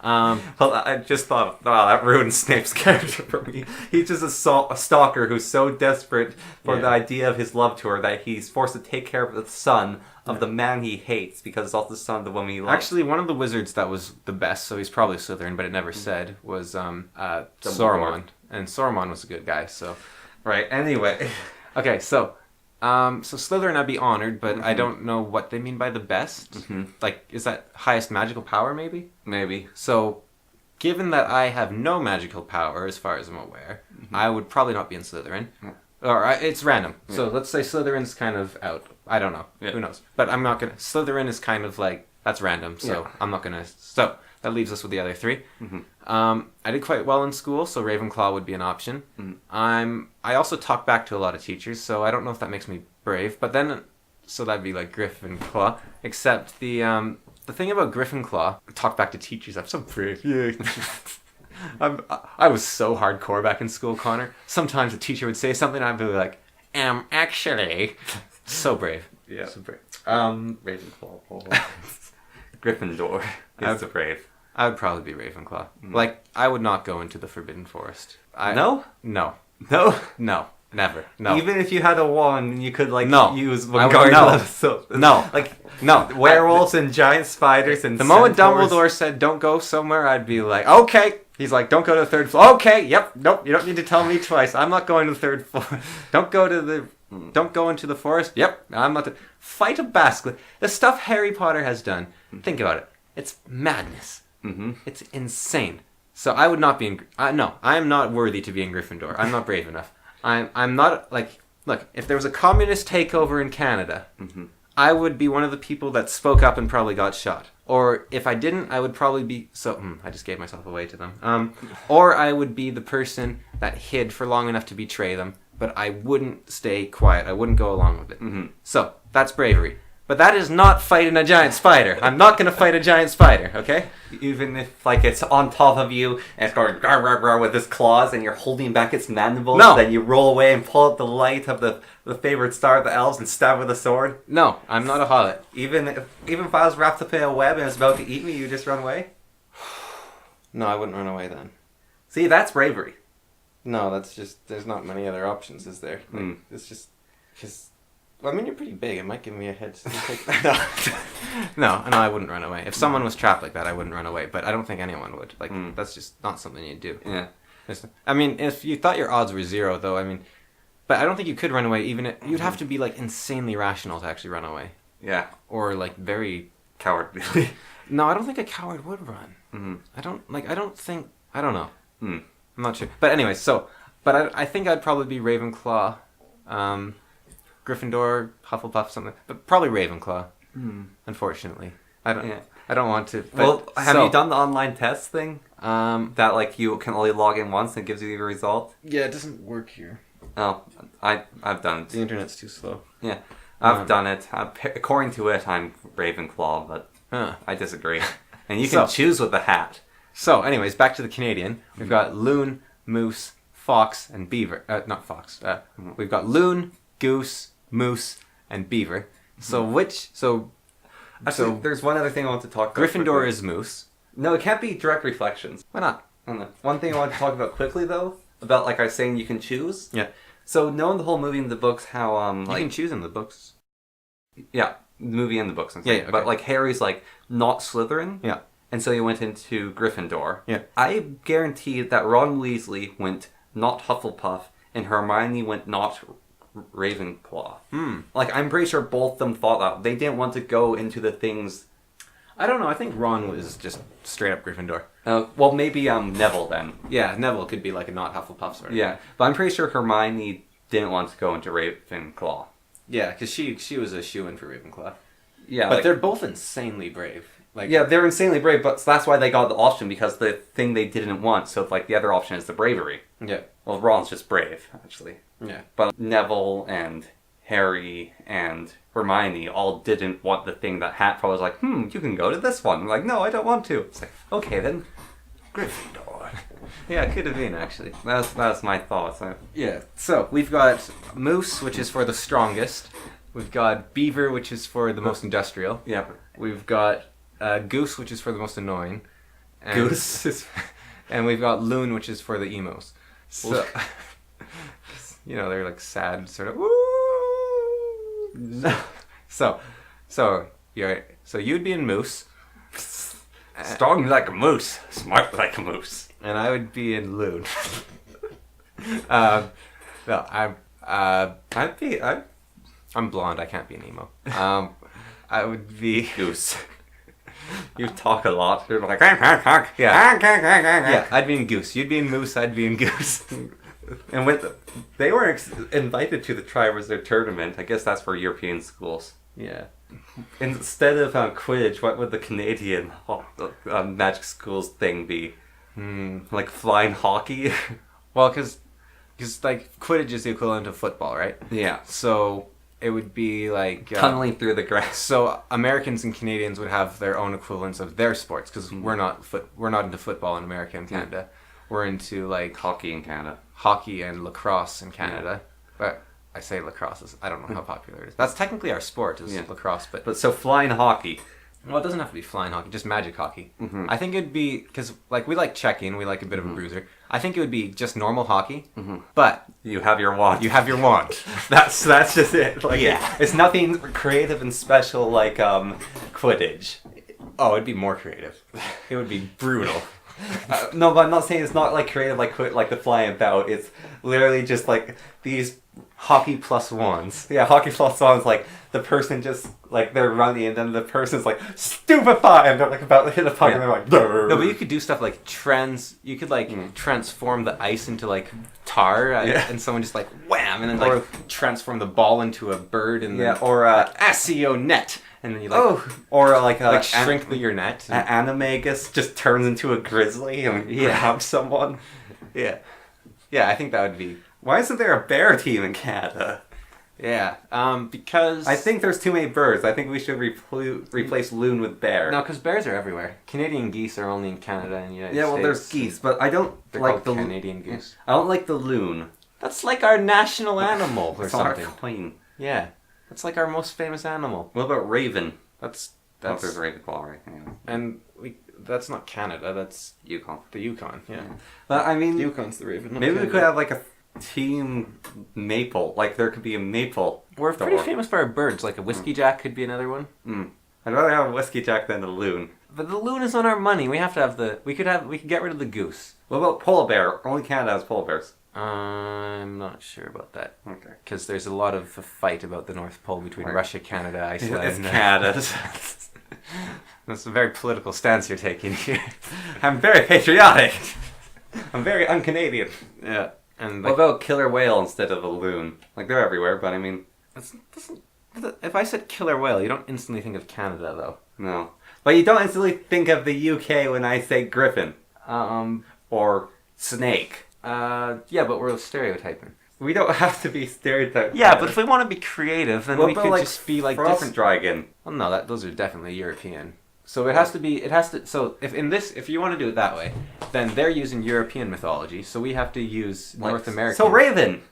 Well, I just thought, wow, that ruined Snape's character for me. He's just a stalker who's so desperate for Yeah. the idea of his love to her that he's forced to take care of the son of the man he hates because it's also the son of the woman he loves. Actually, one of the wizards that was the best, so he's probably Slytherin, but it never said, was Dumbledore. Saruman, and Saruman was a good guy. So Right, anyway. okay, so Slytherin I'd be honored, but I don't know what they mean by the best. Like, is that highest magical power, maybe? Maybe. So, given that I have no magical power, as far as I'm aware, I would probably not be in Slytherin. Or it's random. So let's say Slytherin's kind of out. I don't know. Yeah. Who knows? But I'm not gonna. Slytherin is kind of like that's random. So Yeah. I'm not gonna. So that leaves us with the other three. I did quite well in school, so Ravenclaw would be an option. I also talk back to a lot of teachers, so I don't know if that makes me brave. But then, so that'd be like Gryffindor. Except the thing about Gryffindor, talk back to teachers. I'm so brave. Yeah. I was so hardcore back in school, Connor. Sometimes a teacher would say something, I'd be like, actually, so brave. Yeah. So brave. Ravenclaw. Gryffindor is the brave. I would probably be Ravenclaw. Like, I would not go into the Forbidden Forest. No? No. No? No. Never. No. Even if you had a wand, you could like No. use I would- Wingardium no. Leviosa. No. Like No. werewolves and giant spiders and The moment centaurs. Dumbledore said, don't go somewhere, I'd be like, okay. He's like, don't go to the third floor. Okay, yep, nope, you don't need to tell me twice. I'm not going to the third floor. Don't go into the forest. Yep, I'm not. Fight a basilisk. The stuff Harry Potter has done, think about it. It's madness. It's insane. So I would not be in. No, I am not worthy to be in Gryffindor. I'm not brave enough. I'm not like. Look, if there was a communist takeover in Canada, I would be one of the people that spoke up and probably got shot. Or if I didn't, I would probably be... I just gave myself away to them. Or I would be the person that hid for long enough to betray them, but I wouldn't stay quiet. I wouldn't go along with it. So, that's bravery. But that is not fighting a giant spider. I'm not going to fight a giant spider, okay? Even if like it's on top of you and it's going grr, grr, grr with its claws and you're holding back its mandibles, No. then you roll away and pull out the light of the favorite star of the elves and stab with a sword. No, I'm not a hobbit. Even if I was wrapped up in a web and it's about to eat me, you just run away. No, I wouldn't run away then. See, that's bravery. No, that's just there's not many other options, is there? Like, it's just because. Well, I mean, you're pretty big. It might give me a head. No, I wouldn't run away. If someone was trapped like that, I wouldn't run away. But I don't think anyone would. Like, that's just not something you'd do. Yeah. I mean, if you thought your odds were 0, though, I mean, but I don't think you could run away. Even if, you'd have to be like insanely rational to actually run away. Yeah. Or like very Cowardly. No, I don't think a coward would run. I don't know. I'm not sure. But anyway, I think I'd probably be Ravenclaw, Gryffindor, Hufflepuff, something. But probably Ravenclaw. Unfortunately, I don't want to. Well, have you done the online test thing? That like you can only log in once and it gives you the result. Yeah, it doesn't work here. Oh, I've done it. The internet's too slow. Yeah, I've done it. According to it, I'm Ravenclaw, but I disagree. And you can choose with the hat. So, anyways, back to the Canadian. We've got loon, moose, fox, and beaver. Not fox. We've got loon, goose, moose, and beaver. Actually, there's one other thing I want to talk about. Gryffindor quickly. is moose. No, it can't be direct reflections. Why not? I don't know. One thing I want to talk about quickly, though, about like I was saying, you can choose. Yeah. So, knowing the whole movie and the books, how You can choose in the books. yeah, the movie and the books, and Yeah, stuff. okay. But like Harry's like not Slytherin. Yeah. And so he went into Gryffindor. Yeah. I guarantee that Ron Weasley went not Hufflepuff, and Hermione went not Ravenclaw. Like, I'm pretty sure both of them thought that. They didn't want to go into the things... I don't know. I think Ron was just straight up Gryffindor. Well, maybe Neville then. Yeah, Neville could be like a not Hufflepuff sort of. Yeah. But I'm pretty sure Hermione didn't want to go into Ravenclaw. Yeah, because she was a shoo-in for Ravenclaw. Yeah. But like, they're both insanely brave. Like, yeah, they're insanely brave, but that's why they got the option, because the thing they didn't want. So, like, the other option is the bravery. Yeah. Well, Ron's just brave, actually. Yeah. But Neville and Harry and Hermione all didn't want the thing that Hatfield was like, you can go to this one. I'm like, no, I don't want to. It's like, okay, then Gryffindor. Yeah, it could have been, actually. That's my thoughts. Yeah. So, we've got moose, which is for the strongest. We've got beaver, which is for the most industrial. Yeah. We've got goose, which is for the most annoying. And, Goose is... and we've got loon, which is for the emos. So, you know, they're like sad, sort of. Woo! No. So you'd be in moose. Strong like a moose. Smart like a moose. And I would be in loon. No, I'm blonde. I can't be an emo. I would be Goose. You talk a lot. You're like, yeah. Yeah, I'd be in goose. You'd be in moose. I'd be in goose. And when they were invited to the Triwizard Tournament, I guess that's for European schools. Yeah. Instead of Quidditch, what would the Canadian magic schools thing be? Like flying hockey? Well, because like Quidditch is the equivalent of football, right? Yeah. So it would be like Tunneling through the grass. So Americans and Canadians would have their own equivalents of their sports because we're not into football in America and Canada. We're into like Hockey in Canada. Hockey and lacrosse in Canada. But I say lacrosse I don't know how popular it is. That's technically our sport is lacrosse, but So flying hockey. well, it doesn't have to be flying hockey, just magic hockey. I think it'd be because like we like checking, we like a bit of a bruiser. I think it would be just normal hockey, but You have your wand. you have your wand. That's just it. Like, it's nothing creative and special like Quidditch. Oh, it'd be more creative. It would be brutal. No, but I'm not saying it's not like creative like the flying about. It's literally just like these Hockey plus wands. Yeah, hockey plus songs, like the person just like they're running and then the person's like stupefy and they're like about to hit a puck and they're like Durr. No, but you could do stuff like transform the ice into like tar and someone just like wham and then like transform the ball into a bird and then or SEO net and then you like or like shrink your net. Animagus just turns into a grizzly and grabs someone. Yeah, I think that would be. Why isn't there a bear team in Canada? Yeah, because I think there's too many birds. I think we should replace loon with bear. No, because bears are everywhere. Canadian geese are only in Canada and United States. Yeah, well, there's geese, but I don't They're like called the Canadian goose. I don't like the loon. That's like our national animal or It's our something. queen. Yeah, that's like our most famous animal. What about raven? That's There's Ravenclaw, right? Yeah. and That's not Canada. That's Yukon. the Yukon. Yeah. But I mean, Yukon's the Raven. not maybe we Canada. could have like a team maple. Like there could be a maple. We're pretty Thor. famous for our birds. Like a whiskey jack could be another one. I'd rather have a whiskey jack than a loon. But the loon is on our money. We have to have the. We could get rid of the goose. What about polar bear? Only Canada has polar bears. I'm not sure about that. Okay. Because there's a lot of a fight about the North Pole between Right. Russia, Canada, Iceland. It's Canada. That's a very political stance you're taking here. I'm very patriotic. I'm very un-Canadian. Yeah. And What about killer whale instead of a loon? Like they're everywhere, but I mean, if I said killer whale, you don't instantly think of Canada, though. no. But you don't instantly think of the UK when I say griffin or snake. Yeah, but we're stereotyping. We don't have to be stereotyped. Yeah, but if we want to be creative, then What we about, could like, just be like frost different. dragon. Well, no, those are definitely European. So it has to be. It has to. So if you want to do it that way, then they're using European mythology. So we have to use North American. So raven.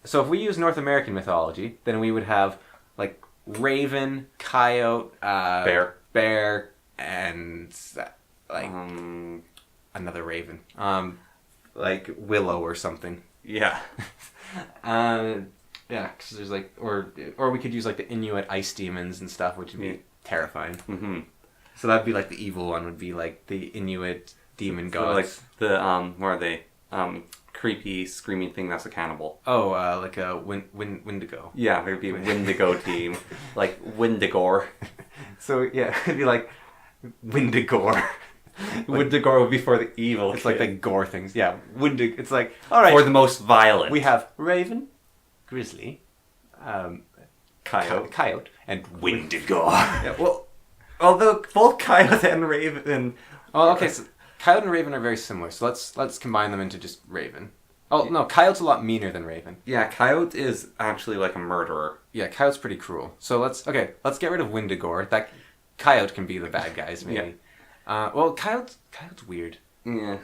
So if we use North American mythology, then we would have like raven, coyote, bear, and like another raven, like willow or something. Yeah. Yeah, because there's like, or we could use like the Inuit ice demons and stuff, which would be terrifying. Mm-hmm. So that'd be like the evil one would be like the Inuit demon gods. Like the what are they? Creepy screaming thing that's a cannibal. Oh, like a Wendigo. Yeah, there'd be a Wendigo team, like Wendigore. So yeah, it'd be like Wendigore. Wendigore would be for the evil. It's like the gore things. Yeah, It's like all right. for the most violent. We have raven, grizzly, coyote. coyote, and Wendigo. Yeah, well, although both coyote and raven. Oh, okay. So coyote and raven are very similar. So let's combine them into just raven. Oh no, coyote's a lot meaner than raven. Yeah, coyote is actually like a murderer. Yeah, coyote's pretty cruel. So let's get rid of Wendigo. That coyote can be the bad guys maybe. Well, coyote's weird. Yeah.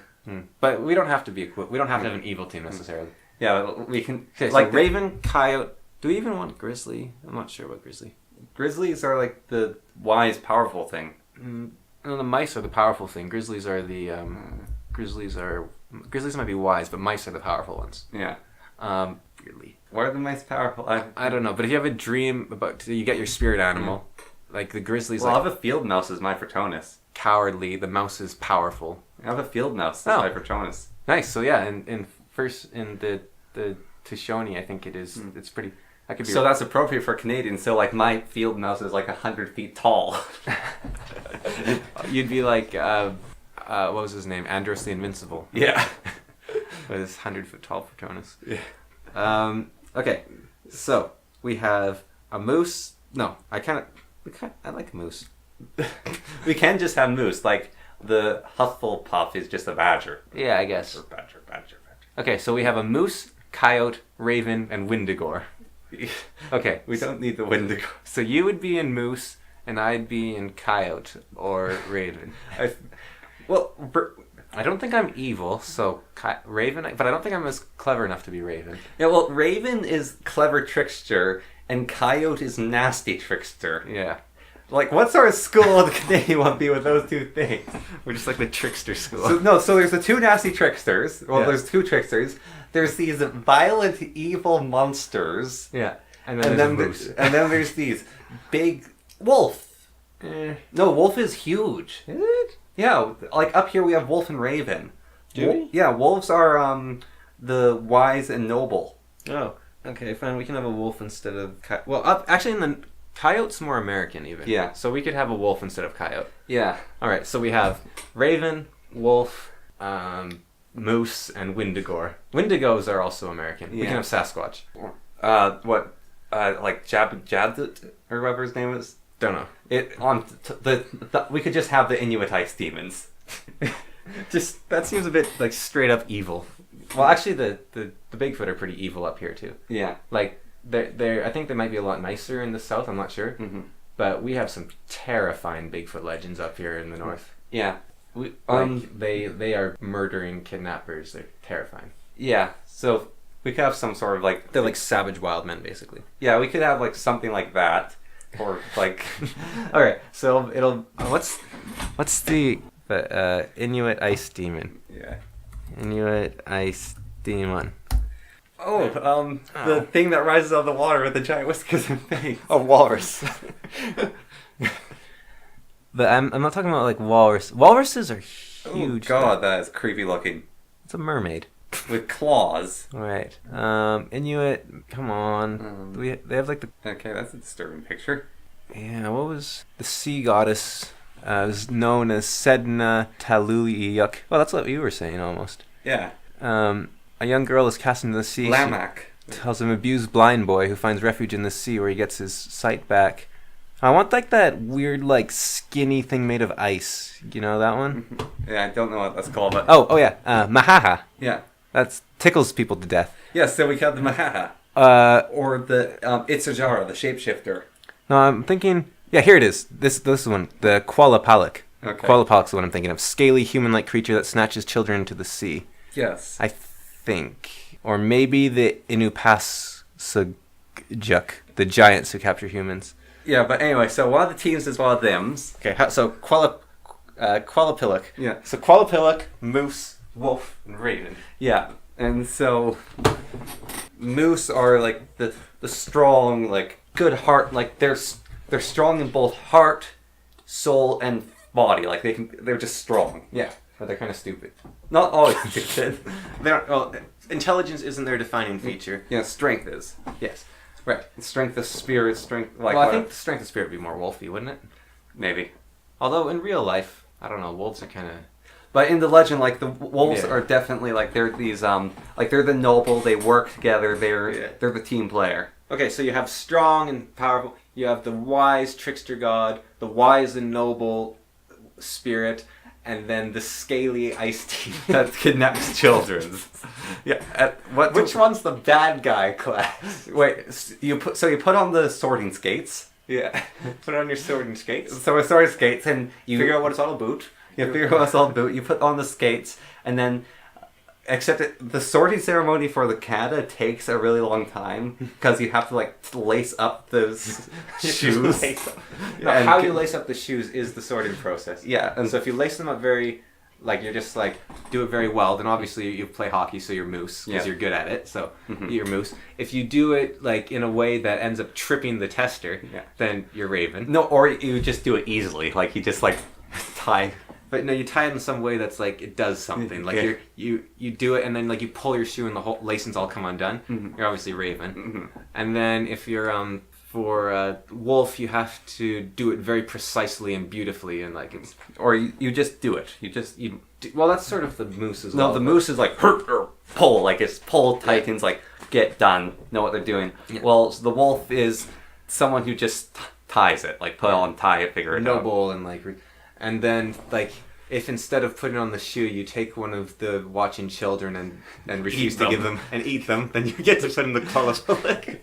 But we don't have to we don't have to have an evil team necessarily. Yeah, we can. Okay, like so raven, coyote. Do we even want grizzly? I'm not sure about grizzly. Grizzlies are like the wise, powerful thing. No, the mice are the powerful thing. Grizzlies are the grizzlies might be wise, but mice are the powerful ones. Yeah. Weirdly. What are the mice powerful? I don't know, but if you have a dream about you get your spirit animal, like the grizzlies, Well, like I have a field mouse as my Fortonus. cowardly. The mouse is powerful. I have a field mouse Oh. as my Fortonus. Nice. So yeah, in the Tishoni, I think it is. It's pretty. I could be. So that's appropriate for Canadians. So like my field mouse is like 100 feet tall. You'd be like, what was his name? Andros the Invincible. Yeah. With his 100-foot tall Patronus. Yeah. Okay, so we have a moose. No, I like a moose. We can just have moose. Like the Hufflepuff is just a badger. Yeah, I guess. Or badger. Okay, so we have a moose, coyote, raven, and Wendigo. Okay, We don't need the Wendigo. so you would be in moose, and I'd be in coyote or raven. I don't think I'm evil, so raven. But I don't think I'm as clever enough to be raven. Yeah, well, Raven is clever trickster, and Coyote is nasty trickster. Yeah, Like, what sort of school the Canadian want to be with those two things? we're just like the trickster school. So there's the two nasty tricksters. Well, Yeah. there's two tricksters. There's these violent, evil monsters. Yeah, and And then then, there's a moose. and then there's these big wolf. No, wolf is huge. Is it? Yeah, like up here we have wolf and raven. Do we? Yeah, wolves are the wise and noble. Oh, okay, fine. We can have a wolf instead of well, actually, in the coyote's more American even. Yeah. So we could have a wolf instead of coyote. Yeah. All right. So we have raven, wolf, moose, and Wendigo. Wendigos are also American. We Yeah. can have Sasquatch. Like Jabd or whatever his name is. Don't know. We could just have the Inuit ice demons. Just that seems a bit like straight up evil. Well, actually, the Bigfoot are pretty evil up here too. Yeah. Like they're I think they might be a lot nicer in the south. I'm not sure. Mm-hmm. But we have some terrifying Bigfoot legends up here in the north. Yeah. They are murdering kidnappers. They're terrifying. Yeah. So we could have some sort of like They're like savage wild men, basically. we could have like something like that. or like All right, so it'll what's the Inuit ice demon? yeah. Inuit ice demon. The thing that rises out of the water with the giant whiskers and fangs. Oh, walrus. But I'm not talking about like walrus. Walruses are huge. Oh god, that is creepy looking. It's a mermaid. With claws. All right. Inuit. Come on. They have like the. Okay, that's a disturbing picture. Yeah. What was the sea goddess? Was known as Sedna Taluliyuk. Well, that's what you were saying almost. Yeah. A young girl is cast into the sea. Lamak. She tells an abused blind boy who finds refuge in the sea where he gets his sight back. I want like that weird like skinny thing made of ice. You know that one? Yeah, I don't know what that's called, but Oh yeah. Mahaha. yeah. That tickles people to death. Yeah, so we have the Mahaha. Or the Itsujara, the shapeshifter. No, I'm thinking. Yeah, here it is. This one, the Kualapalik. Okay. Kualapalik's the one I'm thinking of. Scaly human-like creature that snatches children into the sea. Yes. I think, or maybe the Inupasugjuk, the giants who capture humans. Yeah, but anyway, so one of the teams is one of thems. Okay, so Kualapilak. Yeah. So Kualapilak, moose, wolf, and raven. Yeah, and so moose are like the strong, like good heart, like they're strong in both heart, soul, and body. Like they're just strong. Yeah, but they're kind of stupid. Not always stupid. Intelligence isn't their defining feature. Yeah, strength is. Yes. Right. Strength of spirit, strength like. Well, I think the strength of spirit would be more wolfy, wouldn't it? maybe. Although in real life, I don't know, wolves are kind of... But in the legend, like, the wolves Yeah. are definitely, like, they're these, like, they're the noble, they work together, they're the team player. Okay, so you have strong and powerful, you have the wise trickster god, the wise and noble spirit, and then the scaly ice demon That kidnaps children. Yeah. Which one's the bad guy class? Wait, you put on the sorting skates. Yeah. Put on your sword and skates. So with sorting skates, and you Figure out what it's all about. You figure out what's all about. You put on the skates, and then, except the sorting ceremony for the Canada takes a really long time because you have to like lace up those shoes. No, And how you lace up the shoes is the sorting process. Yeah, And so if you lace them up very, like you're just like, do it very well, then obviously you play hockey, so you're moose, because Yeah. you're good at it, so you're moose. If you do it like in a way that ends up tripping the tester, then you're raven. no, or you just do it easily, like you just like tie. But no, you tie it in some way that's like, it does something. Like Yeah. you do it and then like you pull your shoe and the whole lacings all come undone. You're obviously raven. And then if you're for wolf, you have to do it very precisely and beautifully and like it's... Or you just do it. Well, that's sort of the moose as No, well. the moose is like pull, like it's pull tightens, like get done, know what they're doing. Yeah. Well, so the wolf is someone who just ties it, like put on, tie it, figure it out. noble and like, and then like if instead of putting on the shoe you take one of the watching children and refuse to them. give them and eat them, then you get to put in the qualific.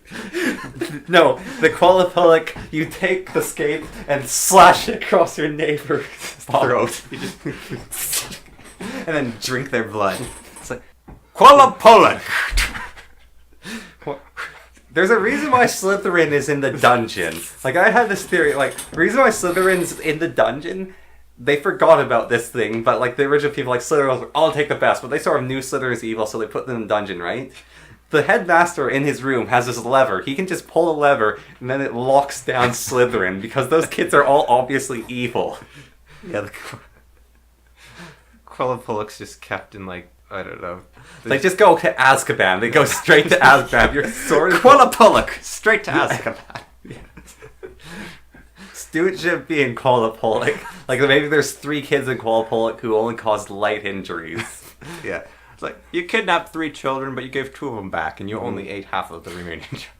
No, the qualipholic, you take the skate and slash it across your neighbor's throat. You just and then drink their blood. It's like Qualapolic! There's a reason why Slytherin is in the dungeon. Like, I had this theory, like, the reason why Slytherin's in the dungeon, they forgot about this thing, but, like, the original people, like, Slytherin was like, I'll take the best, but they sort of knew Slytherin's evil, so they put them in the dungeon, right? The headmaster in his room has this lever. He can just pull a lever, and then it locks down Slytherin, because those kids are all obviously evil. yeah, the qualipolic's just kept in like, I don't know. Like, just go to Azkaban. They go straight to Azkaban. You're sort of... Qualipolic straight to Azkaban. Stewardship being Qualipolic. Like, maybe there's 3 kids in Qualipolic who only caused light injuries. Yeah. It's like, you kidnapped 3 children, but you gave 2 of them back, and you only ate half of the remaining children.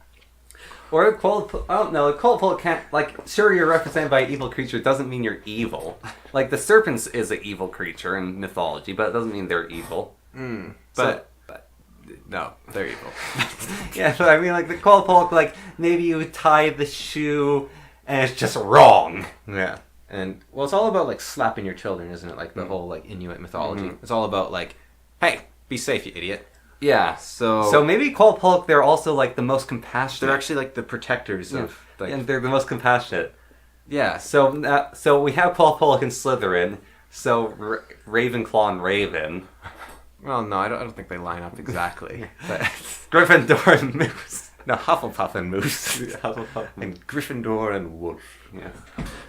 Or I don't know, Qualipolic can't, like, sure you're represented by an evil creature doesn't mean you're evil. Like, the serpents is an evil creature in mythology, but it doesn't mean they're evil. But no, they're evil. Yeah, but I mean, like, the Qualipolic, like, maybe you tie the shoe and it's just wrong. Yeah. And, well, it's all about, like, slapping your children, isn't it? Like, the whole, like, Inuit mythology. It's all about, like, hey, be safe, you idiot. Yeah, So so maybe Qualipolic, they're also, like, the most compassionate. they're actually, like, the protectors of... Like, And they're the most compassionate. yeah. So we have Paul Pollock and Slytherin. So Ravenclaw and Raven. Well, no, I don't think they line up exactly. But Gryffindor and Moose. no, Hufflepuff and Moose. Hufflepuff And Gryffindor and Wolf. Yeah.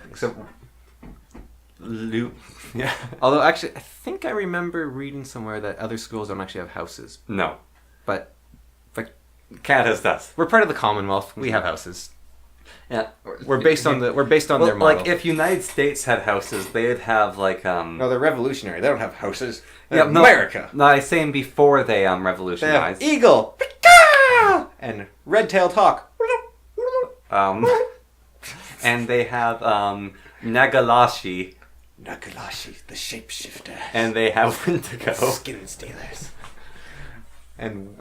Except Luke. Yeah. Although, actually, I think I remember reading somewhere that other schools don't actually have houses. No. But Canada's does. we're part of the Commonwealth. We have houses. Yeah. We're based on their model. Like if United States had houses, they'd have like No, they're revolutionary. They don't have houses. yeah, They're no, America. No, I'm saying before they They have revolutionized. eagle and red-tailed hawk. And they have Nagalashi, Nagalashi, the shapeshifter. and they have Wendigo. Skin stealers. And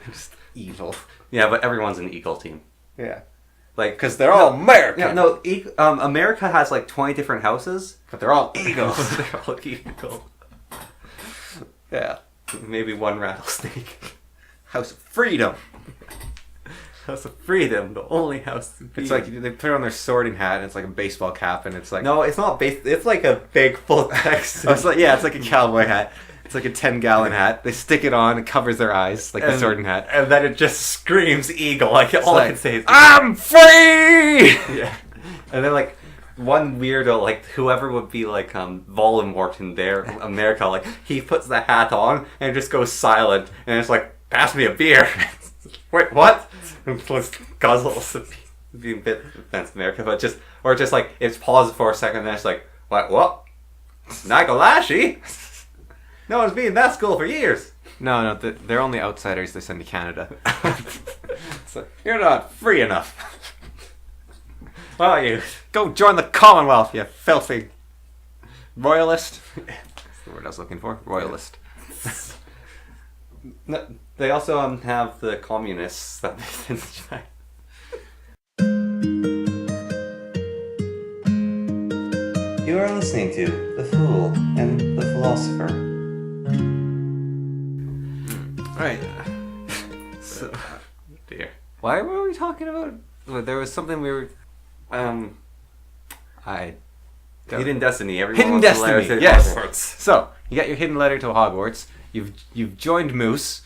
just evil. Yeah, but everyone's an eagle team. Yeah. Like, Because they're all American. yeah, no, America has like 20 different houses. But they're all eagles. They're all eagle. Yeah. Maybe one rattlesnake. House of Freedom. House of Freedom, the only house. To be It's like they put on their sorting hat and it's like a baseball cap and it's like no, it's not based. It's like a big full text. Oh, it's like it's like a cowboy hat. It's like a 10-gallon hat. They stick it on, it covers their eyes like the sorting hat. and then it just screams eagle. Like all I like, can say is I'm free. yeah. And then like one weirdo, like whoever would be like Voldemort in their America, like he puts the hat on and it just goes silent, and it's like, pass me a beer. Wait, what? And plus guzzles. Being a bit offensive America, but just like it's paused for a second, and then it's like, what? Nagalashi? No one's been in that school for years. No, they're only outsiders they send to Canada. It's like, you're not free enough. What are you? Go join the Commonwealth, you filthy royalist. That's the word I was looking for. Royalist. No, they also have the communists that they send to China. You are listening to The Fool and the Philosopher. Alright. So, dear. Why were we talking about? Well, there was something we were. I. Hidden Destiny. Everyone Hidden wants to Destiny. learn Yes. Hogwarts. So you got your hidden letter to Hogwarts. You've joined Moose,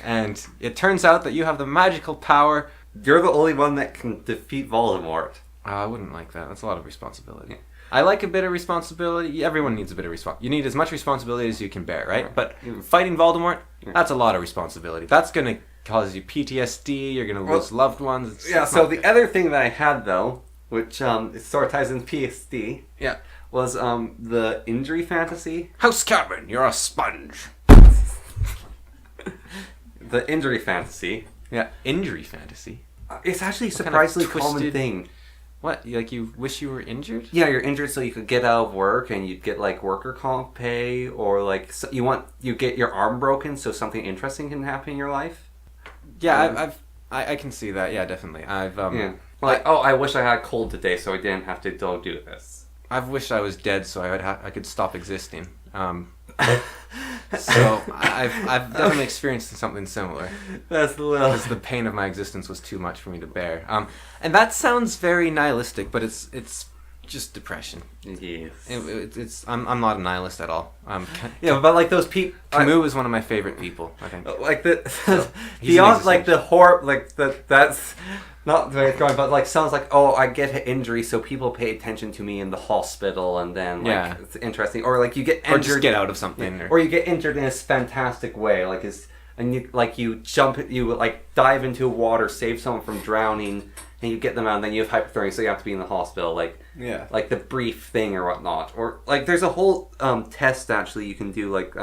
and it turns out that you have the magical power. You're the only one that can defeat Voldemort. I wouldn't like that. That's a lot of responsibility. I like a bit of responsibility. Everyone needs a bit of responsibility. You need as much responsibility as you can bear, right? But fighting Voldemort, that's a lot of responsibility. That's going to cause you PTSD. You're going to lose loved ones. It's So not the good. other thing that I had though, which it sort of ties into PSD, Yeah. was the injury fantasy. House Cameron, you're a sponge. The injury fantasy. Yeah. Injury fantasy. It's actually a What kind of surprisingly common twisted- thing. What? Like you wish you were injured? Yeah, you're injured so you could get out of work and you'd get like worker comp pay, or like you get your arm broken so something interesting can happen in your life. Yeah, I can see that. Yeah, definitely. Yeah. Like, I wish I had a cold today so I didn't have to do this. I've wished I was dead so I could stop existing. So I've definitely experienced something similar. That's the little. Because the pain of my existence was too much for me to bear. And that sounds very nihilistic, but it's just depression. Yes. It's I'm not a nihilist at all. Yeah, but like those people. Camus is one of my favorite people, I think. Like the he's beyond an like the horror, like that's not very going, but like sounds like, oh, I get an injury so people pay attention to me in the hospital, and then like it's interesting, or like you get injured, Or just get out of something, or you get injured in this fantastic way, like you dive into water, save someone from drowning, and you get them out, and then you have hypothermia, so you have to be in the hospital, like the brief thing or whatnot, or like there's a whole test actually you can do, like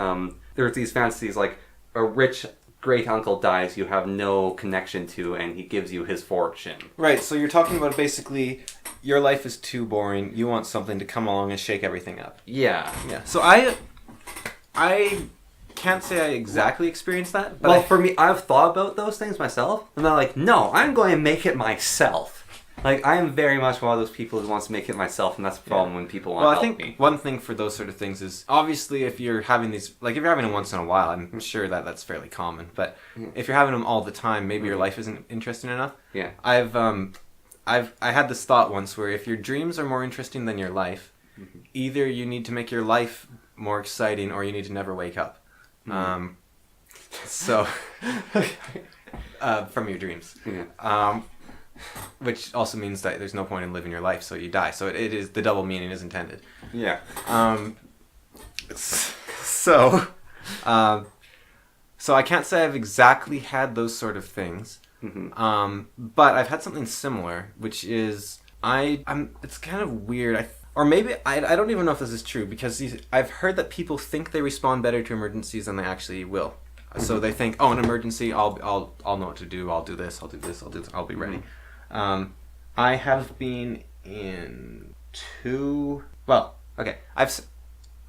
there's these fantasies like a rich great uncle dies you have no connection to, and he gives you his fortune. Right, so you're talking about basically your life is too boring, you want something to come along and shake everything up. Yeah. So I can't say I exactly experienced that, but well, for me, I've thought about those things myself, and I'm like, no, I'm going to make it myself. Like, I am very much one of those people who wants to make it myself, and that's the problem when people want to help I think me. one thing for those sort of things is, obviously, if you're having these, like, if you're having them once in a while, I'm sure that that's fairly common, but if you're having them all the time, maybe your life isn't interesting enough. Yeah. I had this thought once where if your dreams are more interesting than your life, either you need to make your life more exciting or you need to never wake up. From your dreams. Yeah. Which also means that there's no point in living your life, so you die. So it is, the double meaning is intended. Yeah. So I can't say I've exactly had those sort of things. But I've had something similar, which is it's kind of weird. Or maybe I don't even know if this is true, because I've heard that people think they respond better to emergencies than they actually will. So they think, oh, an emergency, I'll know what to do. I'll do this. I'll do this. I'll do this. I'll be ready. I have been in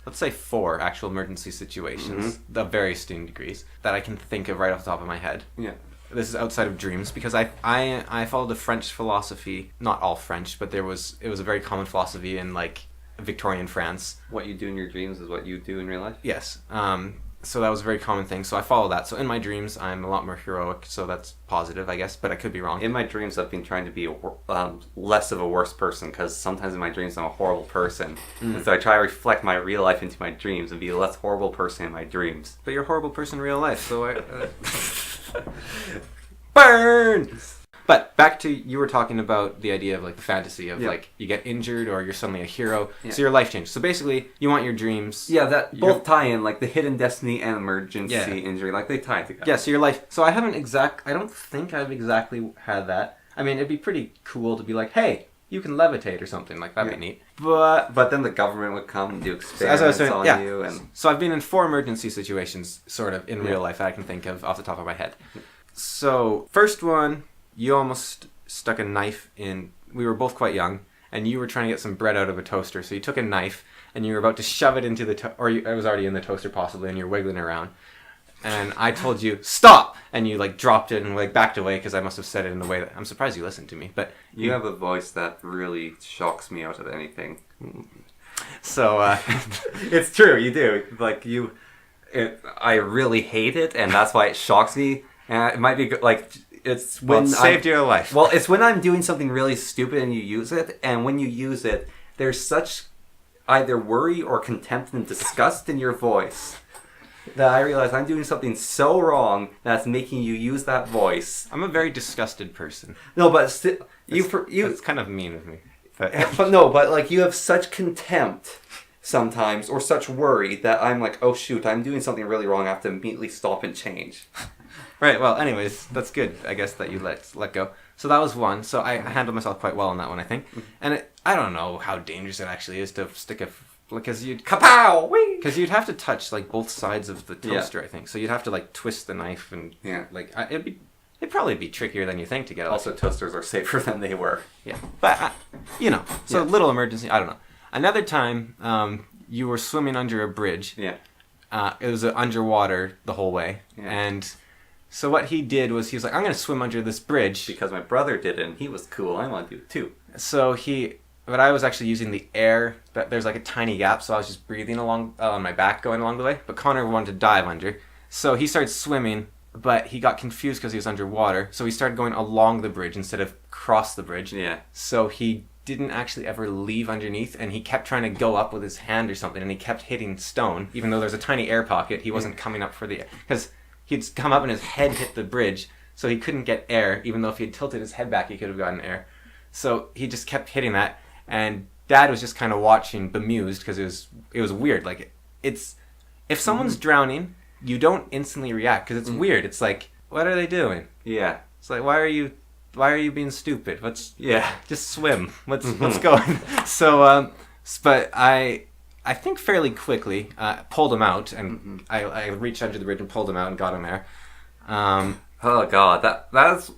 let's say 4 actual emergency situations of various extreme degrees that I can think of right off the top of my head. Yeah. This is outside of dreams, because I followed the French philosophy, not all French, but it was a very common philosophy in like Victorian France. What you do in your dreams is what you do in real life? Yes. So that was a very common thing. So I follow that. So in my dreams, I'm a lot more heroic. So that's positive, I guess. But I could be wrong. In my dreams, I've been trying to be less of a worse person, because sometimes in my dreams I'm a horrible person. And so I try to reflect my real life into my dreams and be a less horrible person in my dreams. But you're a horrible person in real life. So burn! But back to, you were talking about the idea of like the fantasy of like you get injured or you're suddenly a hero, so your life changes. So basically, you want your dreams. Yeah, that both tie in, like the hidden destiny and emergency injury, like they tie together. Yeah, so your life. So I don't think I've exactly had that. I mean, it'd be pretty cool to be like, hey, you can levitate or something, like that'd be neat. But then the government would come and do experiments on you. And so I've been in 4 emergency situations, sort of, in real life that I can think of off the top of my head. So, first one, you almost stuck a knife in, we were both quite young, and you were trying to get some bread out of a toaster, so you took a knife, and you were about to shove it into the, I was already in the toaster possibly, and you're wiggling around, and I told you, stop! And you like dropped it and like backed away, because I must have said it in a way that, I'm surprised you listened to me, but... You have a voice that really shocks me out of anything. So, it's true, you do. Like, I really hate it, and that's why it shocks me. It might be like, it's when it saved your life. Well, it's when I'm doing something really stupid and you use it, and when you use it, there's such either worry or contempt and disgust in your voice that I realize I'm doing something so wrong that's making you use that voice. I'm a very disgusted person. No, but it's kind of mean of me. But like you have such contempt sometimes, or such worry, that I'm like, oh shoot, I'm doing something really wrong. I have to immediately stop and change. Right, well, anyways, that's good, I guess, that you let go. So that was one. So I handled myself quite well on that one, I think. And I don't know how dangerous it actually is to stick because you'd... Kapow! Because you'd have to touch, like, both sides of the toaster, I think. So you'd have to, like, twist the knife and... Yeah. Like, it'd probably be trickier than you think to get out. Also, toasters are safer than they were. Yeah. But, so little emergency, I don't know. Another time, you were swimming under a bridge. Yeah. It was underwater the whole way. Yeah. And... So what he did was, he was like, I'm going to swim under this bridge. Because my brother did it, and he was cool. I want to do it too. So but I was actually using the air, there's like a tiny gap, so I was just breathing along, on my back going along the way. But Connor wanted to dive under. So he started swimming, but he got confused because he was underwater. So he started going along the bridge instead of across the bridge. Yeah. So he didn't actually ever leave underneath, and he kept trying to go up with his hand or something, and he kept hitting stone. Even though there's a tiny air pocket, he wasn't coming up for the air. Because... he'd come up and his head hit the bridge, so he couldn't get air, even though if he had tilted his head back, he could have gotten air. So he just kept hitting that, and Dad was just kind of watching, bemused, because it was weird. Like, if someone's drowning, you don't instantly react, because it's weird. It's like, what are they doing? Yeah. It's like, why are you being stupid? Just swim. What's Mm-hmm. going? So, but I think fairly quickly pulled him out, and I reached under the bridge and pulled him out and got him there. Oh god, that's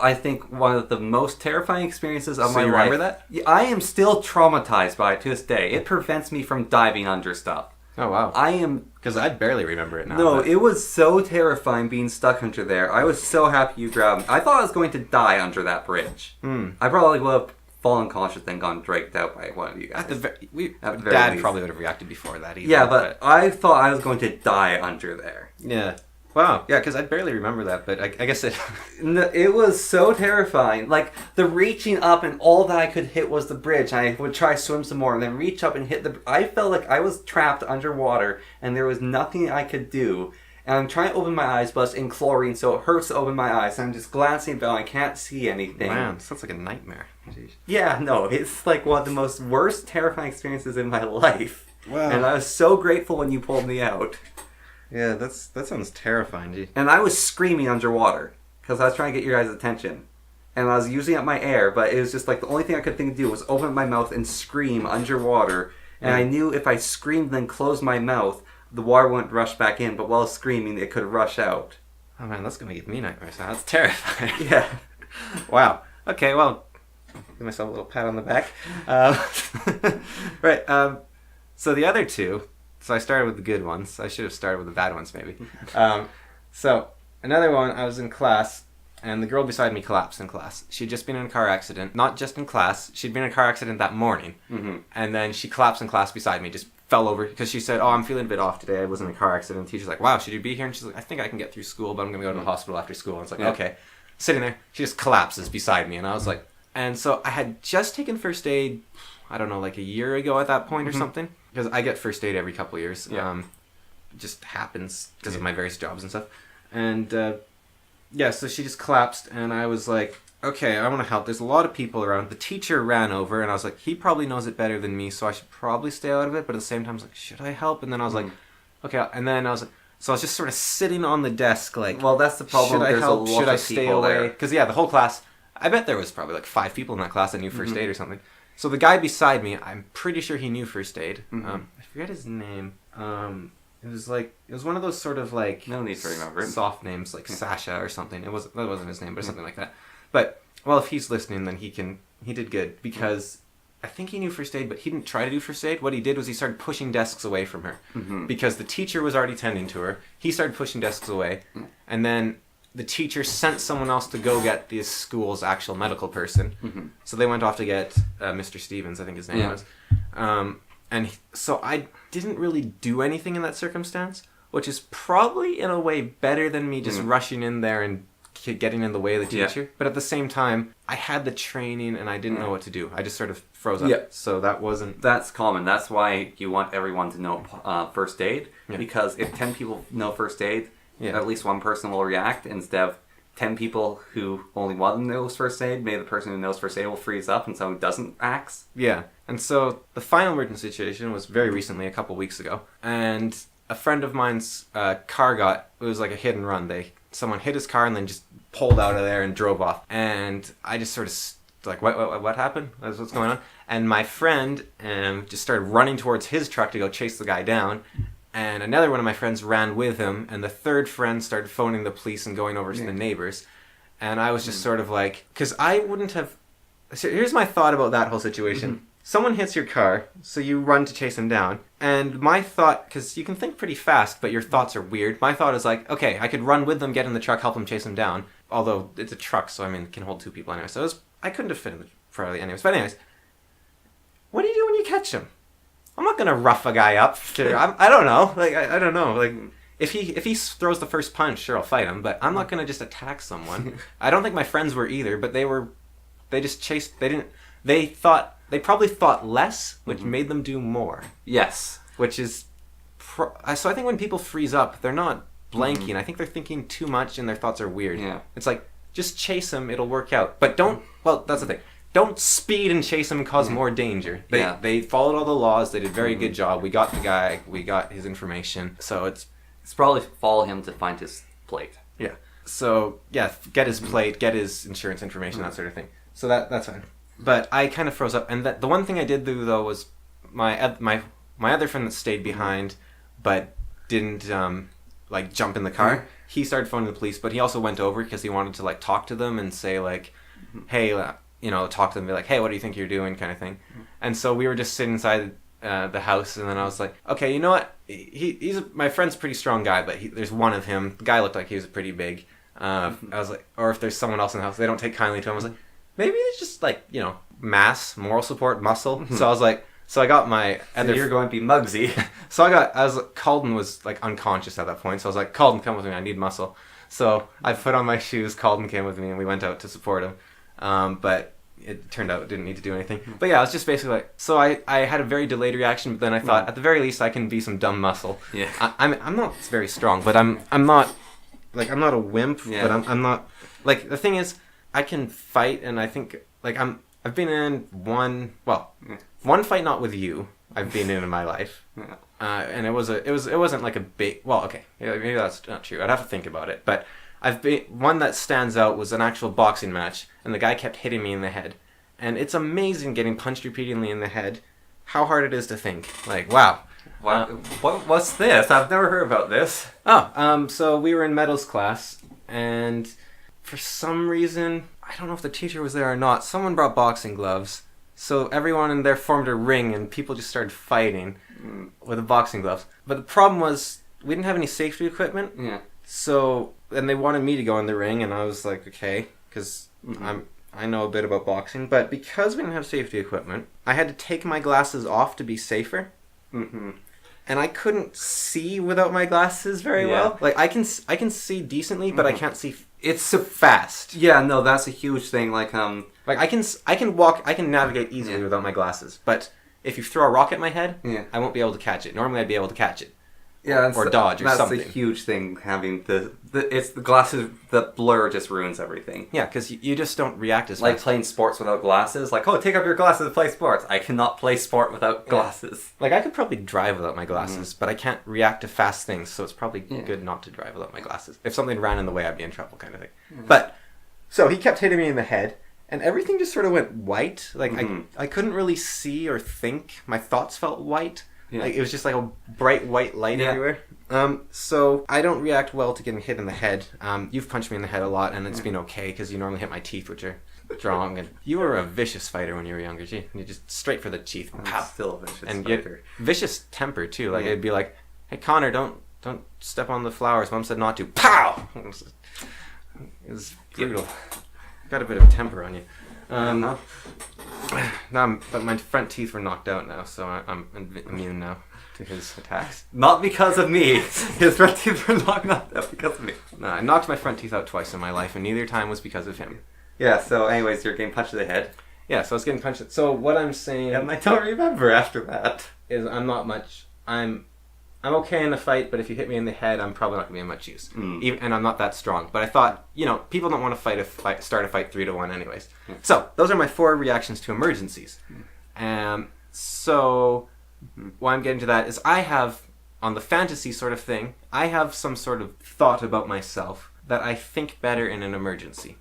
I think one of the most terrifying experiences of my life. Remember that? I am still traumatized by it to this day. It prevents me from diving under stuff. Oh, wow. I am... Because I barely remember it now. No, but- it was so terrifying being stuck under there. I was so happy you grabbed me. I thought I was going to die under that bridge. I probably would have fallen conscious and gone dragged out by one of you guys. At the very Dad least. Probably would have reacted before that either. Yeah, but I thought I was going to die under there. Yeah. Wow. Yeah, because I barely remember that, but I guess it... It was so terrifying. Like, the reaching up and all that I could hit was the bridge. I would try to swim some more and then reach up and hit the... I felt like I was trapped underwater and there was nothing I could do. And I'm trying to open my eyes, but it's in chlorine, so it hurts to open my eyes. And I'm just glancing about, I can't see anything. Man, sounds like a nightmare. Jeez. Yeah, no, it's like one of the most worst terrifying experiences in my life. Wow. And I was so grateful when you pulled me out. Yeah, that sounds terrifying, gee. And I was screaming underwater because I was trying to get your guys' attention. And I was using up my air, but it was just like the only thing I could think to do was open my mouth and scream underwater. And I knew if I screamed then closed my mouth, the water wouldn't rush back in, but while screaming, it could rush out. Oh man, that's gonna give me nightmares now. That's terrifying. Yeah. Wow. Okay, well, give myself a little pat on the back. Right, so the other two... So I started with the good ones. I should have started with the bad ones, maybe. So another one, I was in class, and the girl beside me collapsed in class. She'd just been in a car accident. Not just in class. She'd been in a car accident that morning. Mm-hmm. And then she collapsed in class beside me, just fell over. Because she said, oh, I'm feeling a bit off today. I was in a car accident. The teacher's like, wow, should you be here? And she's like, I think I can get through school, but I'm going to go to the hospital after school. And it's like, okay. Sitting there, she just collapses beside me. And I was like... And so I had just taken first aid, I don't know, like a year ago at that point or something. Because I get first aid every couple of years. Yeah. It just happens because of my various jobs and stuff. And so she just collapsed, and I was like, okay, I want to help. There's a lot of people around. The teacher ran over, and I was like, he probably knows it better than me, so I should probably stay out of it. But at the same time, I was like, should I help? And then I was like, okay. And then I was like, so I was just sort of sitting on the desk, like, Well, that's the problem. should I There's help? a lot Should I of stay people away? there. Because the whole class, I bet there was probably like 5 people in that class that knew first aid or something. So the guy beside me, I'm pretty sure he knew first aid. I forget his name. It was one of those sort of like No need to remember it. soft names like Sasha or something. That wasn't his name, but something like that. But well, if he's listening, then he did good because I think he knew first aid, but he didn't try to do first aid. What he did was he started pushing desks away from her because the teacher was already tending to her. He started pushing desks away, and then the teacher sent someone else to go get the school's actual medical person. So they went off to get Mr. Stevens, I think his name was. So I didn't really do anything in that circumstance, which is probably in a way better than me just rushing in there and getting in the way of the teacher. Yeah. But at the same time, I had the training and I didn't know what to do. I just sort of froze up. Yeah. So that wasn't... That's common. That's why you want everyone to know first aid. Because if 10 people know first aid, at least one person will react instead of 10 people who only one knows first aid. Maybe the person who knows first aid will freeze up and someone who doesn't acts. Yeah. And so the final emergency situation was very recently, a couple weeks ago. And a friend of mine's car it was like a hit and run. Someone hit his car and then just pulled out of there and drove off. And I just sort of like, what happened? What's going on? And my friend just started running towards his truck to go chase the guy down. And another one of my friends ran with him, and the third friend started phoning the police and going over to the neighbors. And I was just sort of like, because I wouldn't have... So here's my thought about that whole situation. Someone hits your car, so you run to chase him down. And my thought, because you can think pretty fast, but your thoughts are weird. My thought is like, okay, I could run with them, get in the truck, help them chase him down. Although it's a truck, so I mean, it can hold 2 people anyway. So I couldn't have fit in the probably anyways. But anyways, what do you do when you catch him? I'm not gonna rough a guy up. I don't know. Like I don't know. Like if he throws the first punch, sure I'll fight him. But I'm not gonna just attack someone. I don't think my friends were either. But they just chased. They probably thought less, which made them do more. Yes. Which is, so I think when people freeze up, they're not blanking. I think they're thinking too much and their thoughts are weird. Yeah. It's like just chase him. It'll work out. But don't. Well, that's the thing. Don't speed and chase him and cause more danger. They followed all the laws. They did a very good job. We got the guy. We got his information. So it's probably follow him to find his plate. Yeah. So yeah, get his plate, get his insurance information, that sort of thing. So that's fine. But I kind of froze up. And the one thing I did do though was my other friend that stayed behind, but didn't like jump in the car. He started phoning the police, but he also went over because he wanted to like talk to them and say like, hey. Talk to them and be like, hey, what do you think you're doing, kind of thing. And so we were just sitting inside the house, and then I was like, okay, you know what? My friend's a pretty strong guy, but there's one of him. The guy looked like he was pretty big. I was like, or if there's someone else in the house, they don't take kindly to him. I was like, maybe it's just like, mass, moral support, muscle. So I was like, so I got my other. You're going to be Muggsy. Calden was like unconscious at that point, so I was like, Calden, come with me. I need muscle. So I put on my shoes. Calden came with me, and we went out to support him. But it turned out it didn't need to do anything. But yeah, I was just basically like, so I had a very delayed reaction, but then I thought, at the very least, I can be some dumb muscle. Yeah. I'm not very strong, but I'm not a wimp, Yeah. but I'm not, like, the thing is, I can fight, and I think, like, I've been in one fight, not with you, I've been in my life. Yeah. And it wasn't like a big, well, okay, yeah, maybe that's not true. I'd have to think about it, but one that stands out was an actual boxing match, and the guy kept hitting me in the head. And it's amazing getting punched repeatedly in the head, how hard it is to think. Like, wow. What's this? I've never heard about this. So we were in medals class, and for some reason, I don't know if the teacher was there or not, someone brought boxing gloves. So everyone in there formed a ring, and people just started fighting with the boxing gloves. But the problem was, we didn't have any safety equipment. Yeah. So, and they wanted me to go in the ring, and I was like, okay, because I know a bit about boxing. But because we didn't have safety equipment, I had to take my glasses off to be safer. Mm-hmm. And I couldn't see without my glasses very well. Like, I can see decently, but I can't see. It's so fast. Yeah, no, that's a huge thing. Like I can walk, I can navigate easily without my glasses. But if you throw a rock at my head, I won't be able to catch it. Normally, I'd be able to catch it. Yeah, or dodge or something. That's a huge thing, having it's the glasses, the blur just ruins everything. Yeah, because you just don't react as like fast. playing sports without glasses. Like, oh, take off your glasses to play sports. I cannot play sport without glasses. Like, I could probably drive without my glasses, but I can't react to fast things, so it's probably good not to drive without my glasses. If something ran in the way, I'd be in trouble, kind of thing. But, so he kept hitting me in the head, and everything just sort of went white. Like, I couldn't really see or think. My thoughts felt white. Yeah. Like, it was just like a bright white light everywhere. So I don't react well to getting hit in the head. You've punched me in the head a lot, and it's been okay, because you normally hit my teeth, which are strong. And you were a vicious fighter when you were younger, gee. You just straight for the teeth. Pow. Still a vicious and fighter. Vicious temper, too. Like, it'd be like, hey, Connor, don't step on the flowers. Mom said not to. Pow! It was brutal. Got a bit of temper on you. But my front teeth were knocked out now, so I'm immune now to his attacks. Not because of me. His front teeth were knocked out because of me. No, I knocked my front teeth out twice in my life, and neither time was because of him. Yeah, so anyways, you're getting punched in the head. Yeah, so I was getting punched. So what I'm saying... And I don't remember after that. ...is I'm not much... I'm okay in a fight, but if you hit me in the head, I'm probably not going to be in much use. And I'm not that strong. But I thought, people don't want to start a fight 3-1 anyways. So, those are my 4 reactions to emergencies. So, why I'm getting to that is I have, on the fantasy sort of thing, I have some sort of thought about myself that I think better in an emergency.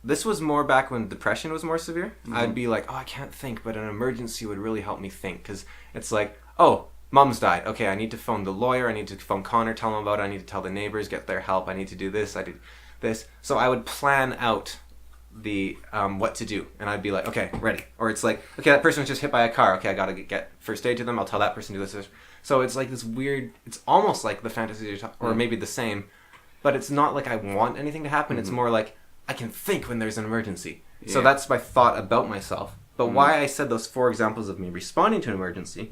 This was more back when depression was more severe. I'd be like, I can't think, but an emergency would really help me think. Because it's like, oh, mom's died. Okay, I need to phone the lawyer. I need to phone Connor, tell him about it. I need to tell the neighbors, get their help. I need to do this. I did this. So I would plan out the what to do, and I'd be like, okay, ready. Or it's like, okay, that person was just hit by a car. Okay, I gotta get first aid to them. I'll tell that person to do this. So it's like this weird. It's almost like the fantasy you're talking, or maybe the same, but it's not like I want anything to happen. It's more like I can think when there's an emergency. Yeah. So that's my thought about myself. But why I said those 4 examples of me responding to an emergency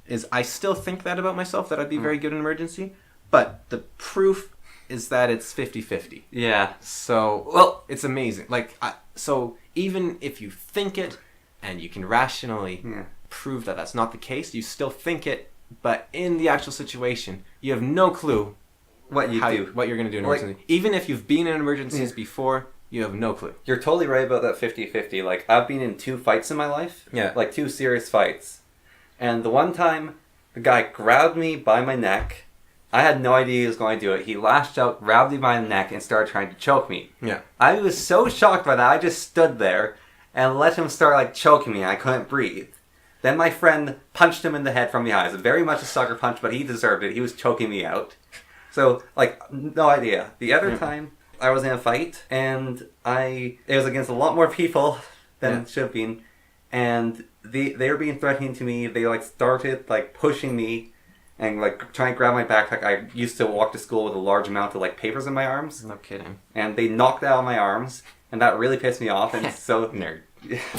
is I still think that about myself, that I'd be very good in an emergency, but the proof is that it's 50-50. Yeah. So, well, it's amazing. Like, so even if you think it and you can rationally prove that that's not the case, you still think it, but in the actual situation, you have no clue what you're going to do in an emergency. Even if you've been in emergencies before, you have no clue. You're totally right about that 50-50. Like, I've been in 2 fights in my life. Yeah. Like, 2 serious fights. And the one time, the guy grabbed me by my neck. I had no idea he was going to do it. He lashed out, grabbed me by the neck, and started trying to choke me. Yeah. I was so shocked by that, I just stood there and let him start, choking me. I couldn't breathe. Then my friend punched him in the head from behind. It was very much a sucker punch, but he deserved it. He was choking me out. So, no idea. The other time, I was in a fight, and it was against a lot more people than it should have been, and they were being threatening to me. They like started like pushing me and like trying to grab my backpack. I used to walk to school with a large amount of like papers in my arms. No kidding. And they knocked out my arms, and that really pissed me off. And so Nerd.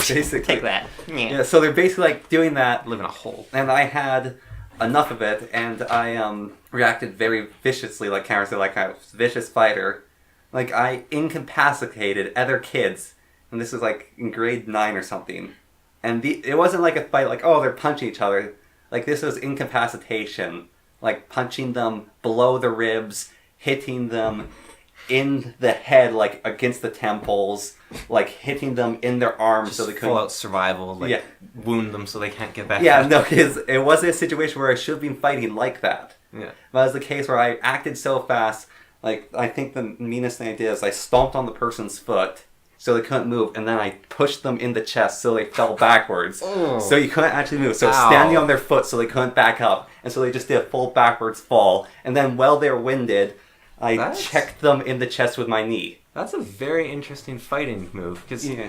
basically, Take that. yeah. So they're basically like doing that, Live in a hole. and I had enough of it, and I reacted very viciously, like Cameron said, like I was a vicious fighter. Like I incapacitated other kids, and this was like in grade 9 or something. And it wasn't like a fight, like, oh, they're punching each other. Like, this was incapacitation. Like, punching them below the ribs, hitting them in the head, like, against the temples, like, hitting them in their arms so they couldn't... full out survival, like, Yeah. wound them so they can't get back Yeah, up. no, it wasn't a situation where I should have been fighting like that. Yeah. But it was the case where I acted so fast, like, I think the meanest thing I did is I stomped on the person's foot, so they couldn't move, and then I pushed them in the chest so they fell backwards. Oh. So you couldn't actually move. So Ow. standing on their foot so they couldn't back up, and so they just did a full backwards fall. And then while they were winded, I checked them in the chest with my knee. That's a very interesting fighting move, because Yeah.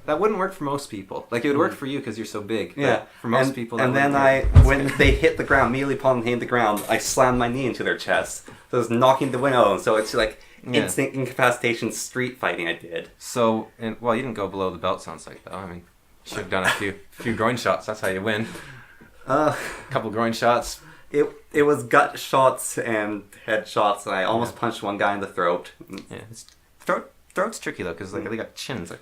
that wouldn't work for most people. Like, it would work for you because you're so big. But Yeah. for most people, that And then wouldn't work. when they hit the ground, immediately upon hitting the ground, I slammed my knee into their chest. So it was knocking the wind out. So it's like instant incapacitation street fighting I did. So, well, you didn't go below the belt, sounds like, though. I mean, should have done a few groin shots. That's how you win. A couple groin shots. It was gut shots and head shots, and I almost punched one guy in the throat. Yeah, throat's tricky though, because like they got chins.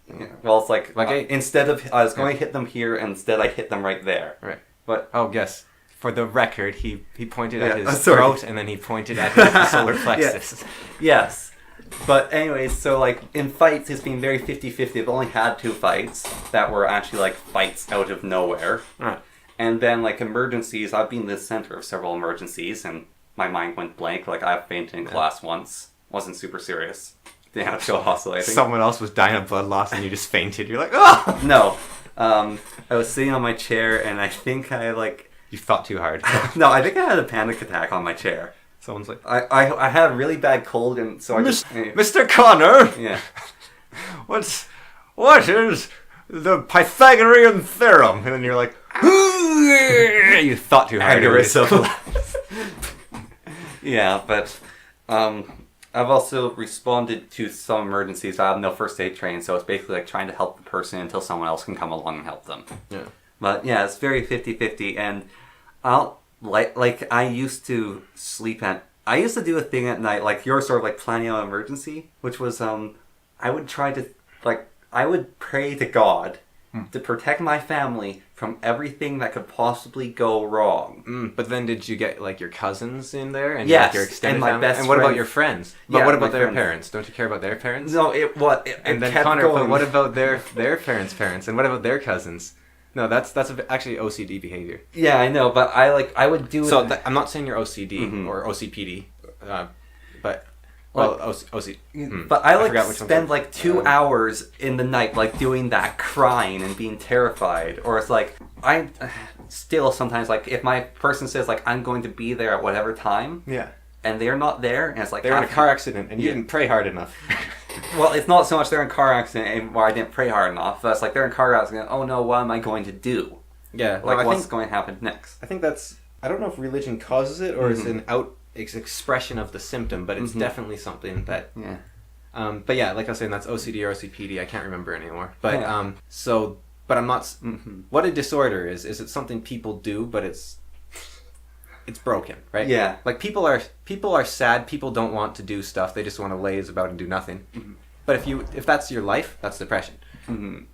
Yeah. Well, it's like Like, instead of I was going to hit them here, and instead I hit them right there. Right. But Oh, yes. For the record, he pointed at Yeah, his sorry. throat, and then he pointed at his solar plexus. yes. But anyways, so like in fights, it's been very 50-50. I've only had 2 fights that were actually like fights out of nowhere. Right. And then like emergencies, I've been the center of several emergencies, and my mind went blank. Like I fainted in class once. Wasn't super serious. Didn't have to go to hospital, I think. Someone else was dying of blood loss, and you just fainted. You're like, oh! No. I was sitting on my chair, and I think I like... You thought too hard. No, I think I had a panic attack on my chair. Someone's like, I had a really bad cold, and so I just... Mr. Connor, Yeah. what is the Pythagorean theorem? And then you're like, you thought too hard. Yeah, but I've also responded to some emergencies. I have no first aid training, so it's basically like trying to help the person until someone else can come along and help them. Yeah. But yeah, it's very 50-50, and I'll like I used to sleep at. I used to do a thing at night, like you're sort of like planning out an emergency, which was I would try to I would pray to God to protect my family from everything that could possibly go wrong. But then did you get like your cousins in there and Yes, like, your extended and my family? best And what about friends. your friends? But Yeah, what about my their friends. parents? Don't you care about their parents? No, And then kept Connor, going. but what about their parents? And what about their cousins? No, that's actually OCD behavior. Yeah, I know, but I would do So it. I'm not saying you're OCD Mhm. or OCPD, but Well, OC. But I forgot which one's spend it. like 2 hours in the night like doing that, crying and being terrified. Or it's like I still sometimes like if my person says like I'm going to be there at whatever time Yeah. and they're not there, and it's like They're in a car accident and you Yeah. didn't pray hard enough. Well, it's not so much they're in a car accident and where I didn't pray hard enough. But it's like they're in a car accident. Oh no, what am I going to do? Yeah. Like I what's think going to happen next? I think that's. I don't know if religion causes it or it's an expression of the symptom, but it's definitely something that. Yeah. But yeah, like I was saying, that's OCD or OCPD. I can't remember anymore. But Yeah. but I'm not. What a disorder is it something people do, but it's broken, right? Yeah. Like people are sad. People don't want to do stuff. They just want to laze about and do nothing. But if that's your life, that's depression.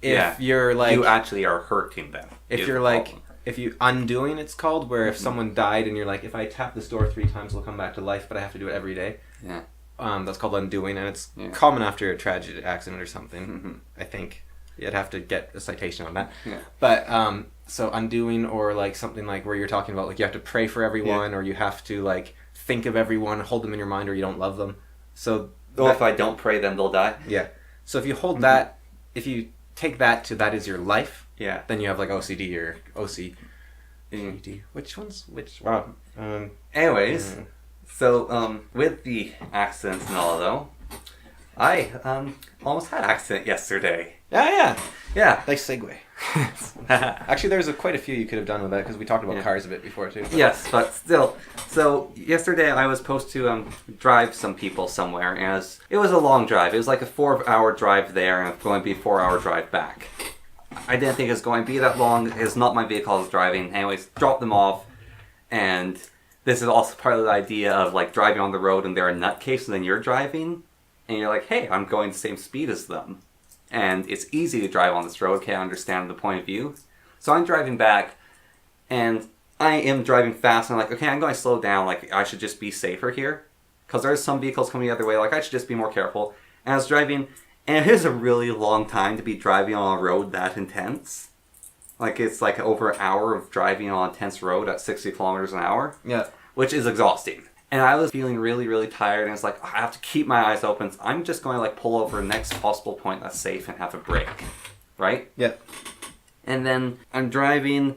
If you're like you actually are hurting them. if is you're the like problem. if you undoing, it's called, where if someone died and you're like, if I tap this door 3 times, they'll come back to life, but I have to do it every day. Yeah. That's called undoing, and it's Yeah. common after a tragic accident or something. I think you'd have to get a citation on that. Yeah. But so undoing, or like something like where you're talking about like you have to pray for everyone, or you have to like think of everyone, hold them in your mind, or you don't love them. So Well, if I don't pray, then they'll die. yeah. So if you hold that, if you take that to that is your life, Yeah. then you have like OCD or OC. Which one's which? Wow. Anyways, so with the accidents and all though, I almost had an accident yesterday. Yeah. Yeah. Nice segue. Actually, there's quite a few you could have done with that because we talked about Yeah. cars a bit before too. Yes, but still. So yesterday I was supposed to drive some people somewhere, and it was a long drive. It was like a 4-hour drive there, and it's going to be a 4-hour drive back. I didn't think it was going to be that long. It's not my vehicle I was driving. Anyways, dropped them off, and this is also part of the idea of like driving on the road and they're a nutcase, and then you're driving, and you're like, hey, I'm going the same speed as them. And it's easy to drive on this road, okay, I understand the point of view. So I'm driving back, and I am driving fast, and I'm like, okay, I'm going to slow down, like, I should just be safer here. Because there's some vehicles coming the other way, like, I should just be more careful. And I was driving, and it is a really long time to be driving on a road that intense. Like, it's like over an hour of driving on an intense road at 60 kilometers an hour. Yeah. Which is exhausting. And I was feeling really, really tired, and it's like, I have to keep my eyes open. So I'm just going to like pull over the next possible point that's safe and have a break. Right? Yeah. And then I'm driving,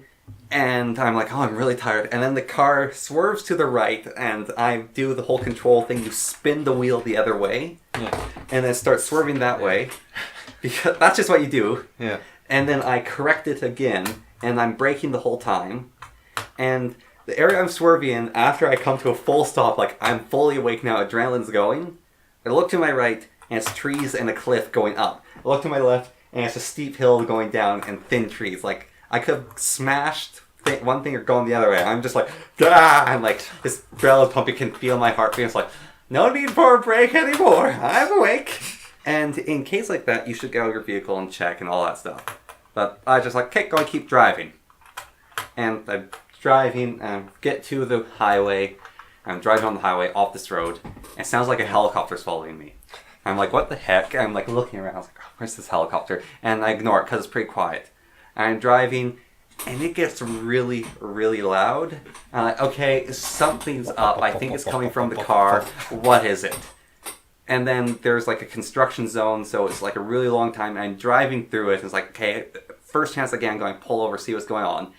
and I'm like, oh, I'm really tired. And then the car swerves to the right, and I do the whole control thing. You spin the wheel the other way, Yeah. and then start swerving that way. Because that's just what you do. Yeah. And then I correct it again, and I'm braking the whole time. And the area I'm swerving in, after I come to a full stop, like I'm fully awake now, adrenaline's going. I look to my right, and it's trees and a cliff going up. I look to my left, and it's a steep hill going down and thin trees. Like, I could have smashed one thing or gone the other way. I'm just like, ah! I'm like, this adrenaline pumping, can feel my heartbeat. It's like, no need for a break anymore. I'm awake. And in case like that, you should get out of your vehicle and check and all that stuff. But I just like, okay, go and keep driving. And I'm driving, and get to the highway. I'm driving on the highway off this road. And it sounds like a helicopter's following me. I'm like, what the heck? I'm like looking around. I was like, oh, where's this helicopter? And I ignore it because it's pretty quiet. And I'm driving, and it gets really, really loud. And I'm like, okay, something's up. I think it's coming from the car. What is it? And then there's like a construction zone, so it's like a really long time. And I'm driving through it, and it's like, okay, first chance again, I'm going to pull over, see what's going on.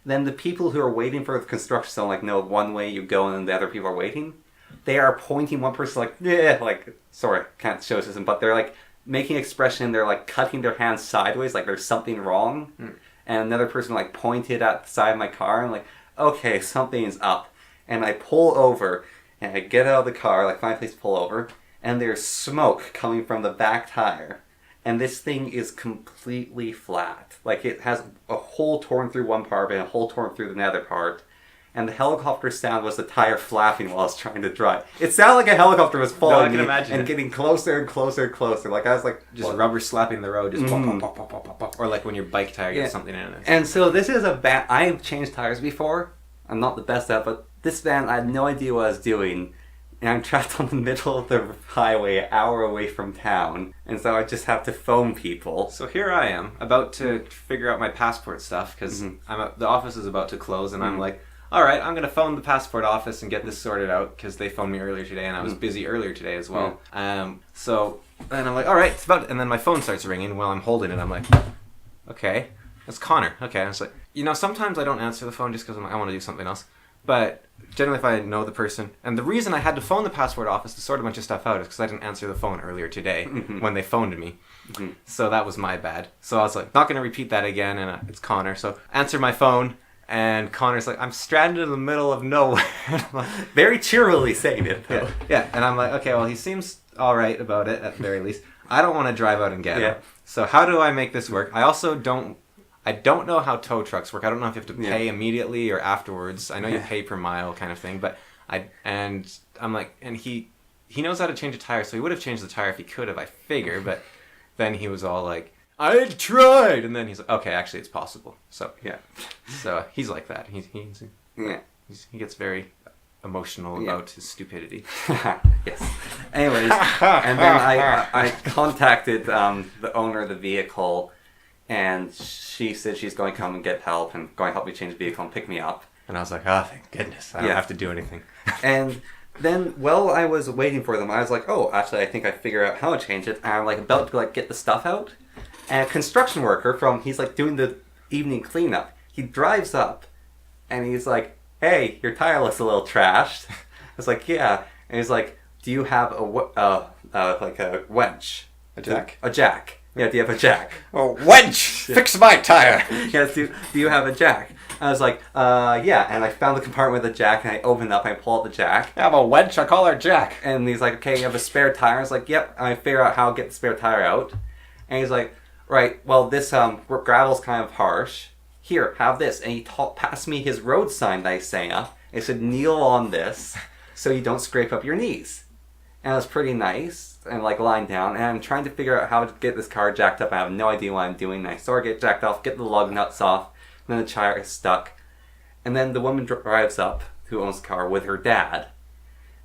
Then the people who are waiting for the construction zone, like, no, one way you go and then the other people are waiting. They are pointing, one person like, yeah, like, sorry, can't show this, but they're like making expression, they're like cutting their hands sideways, like there's something wrong. And another person like pointed at the side of my car, and like, okay, something's up. And I pull over, and I get out of the car, like find a place to pull over, and there's smoke coming from the back tire. And this thing is completely flat. Like, it has a hole torn through one part and a hole torn through the nether part. And the helicopter sound was the tire flapping while I was trying to drive. It sounded like a helicopter was following can me imagine and it. getting closer and closer and closer. Like, I was like... Just what? rubber slapping the road, just pop, pop, pop, pop, pop, pop. Or like when your bike tire gets Yeah. something in it. And so this is a van... I've changed tires before. I'm not the best at it, but this van, I had no idea what I was doing. And I'm trapped on the middle of the highway, an hour away from town. And so I just have to phone people. So here I am, about to figure out my passport stuff, because the office is about to close, and I'm like, all right, I'm going to phone the passport office and get this sorted out, because they phoned me earlier today, and I was busy earlier today as well. So then I'm like, all right, it's about... And then my phone starts ringing while I'm holding it. I'm like, okay, it's Connor. Okay, and it's like, sometimes I don't answer the phone just because I want to do something else. But generally if I know the person... And the reason I had to phone the passport office to sort a bunch of stuff out is because I didn't answer the phone earlier today when they phoned me. So that was my bad. So I was like, not going to repeat that again, and it's Connor. So answer my phone, and Connor's like, I'm stranded in the middle of nowhere. Very cheerily saying it, though. Yeah, and I'm like, okay, well, he seems all right about it, at the very least. I don't want to drive out and get him. So how do I make this work? I also don't know how tow trucks work. I don't know if you have to pay immediately or afterwards. I know you pay per mile kind of thing, but I'm like, and he knows how to change a tire, so he would have changed the tire if he could have, I figure, but then he was all like, I tried, and then he's like, okay, actually it's possible. So so he's like that. He gets very emotional about his stupidity. Yes. Anyways, and then I contacted the owner of the vehicle, and she said she's going to come and get help and going to help me change the vehicle and pick me up. And I was like, oh, thank goodness. I don't have to do anything. And then while I was waiting for them, I was like, oh, actually, I think I figured out how to change it. And I'm like about to like get the stuff out. And a construction worker he's like doing the evening cleanup. He drives up and he's like, hey, your tire looks a little trashed. I was like, yeah. And he's like, do you have like a wench? A jack? A jack. Yeah, do you have a jack? Oh, wench! Fix my tire! Yes, do you have a jack? I was like, yeah. And I found the compartment with a jack, and I opened up, and I pull out the jack. I have a wench, I call her Jack. And he's like, okay, you have a spare tire? I was like, yep. And I figure out how to get the spare tire out. And he's like, right, well, this gravel's kind of harsh. Here, have this. And he passed me his road sign that I sang up. It said, kneel on this so you don't scrape up your knees. And it was pretty nice. And like lying down. And I'm trying to figure out how to get this car jacked up. I have no idea what I'm doing. And I sort of get jacked off, get the lug nuts off. And then the tire is stuck. And then the woman drives up, who owns the car, with her dad.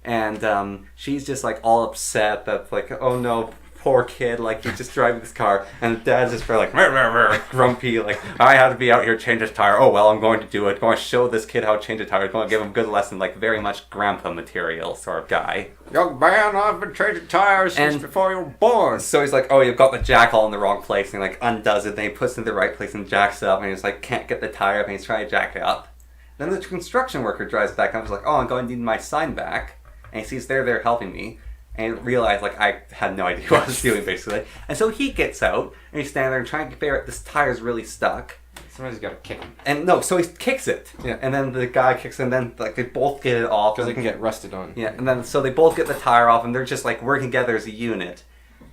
And she's just like all upset that like, oh no, poor kid, like he's just driving this car. And the dad's just very like, "Rrr, rrr, rrr," grumpy, like, I had to be out here to change his tire. Oh well, I'm going to do it. I'm going to show this kid how to change a tire. I'm going to give him a good lesson, like very much grandpa material sort of guy. Young man, I've been changing tires since before you were born. So he's like, oh, you've got the jack all in the wrong place. And he like undoes it. Then he puts it in the right place and jacks up. And he's like, can't get the tire up. And he's trying to jack it up. Then the construction worker drives back up. He's like, oh, I'm going to need my sign back. And he sees they're there helping me. And realized, like, I had no idea what I was doing, basically. And so he gets out. And he's standing there and trying to figure out this tire's really stuck. Somebody's got to kick him. And no, so he kicks it. Yeah. And then the guy kicks it. And then like they both get it off. Because they can get rusted on. Yeah. And then so they both get the tire off. And they're just like working together as a unit.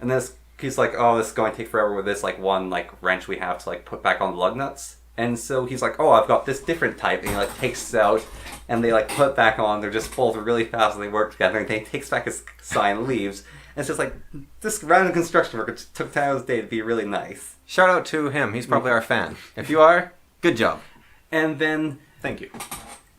And then he's like, oh, this is going to take forever with this like one like wrench we have to like put back on the lug nuts. And so he's like, oh, I've got this different type. And he like takes it out. And they like put it back on. They're just both really fast. And they work together. And he takes back his sign and leaves. And it's just like, this random construction worker just took time out of his day to be really nice. Shout out to him. He's probably our fan. If you are, good job. And then... Thank you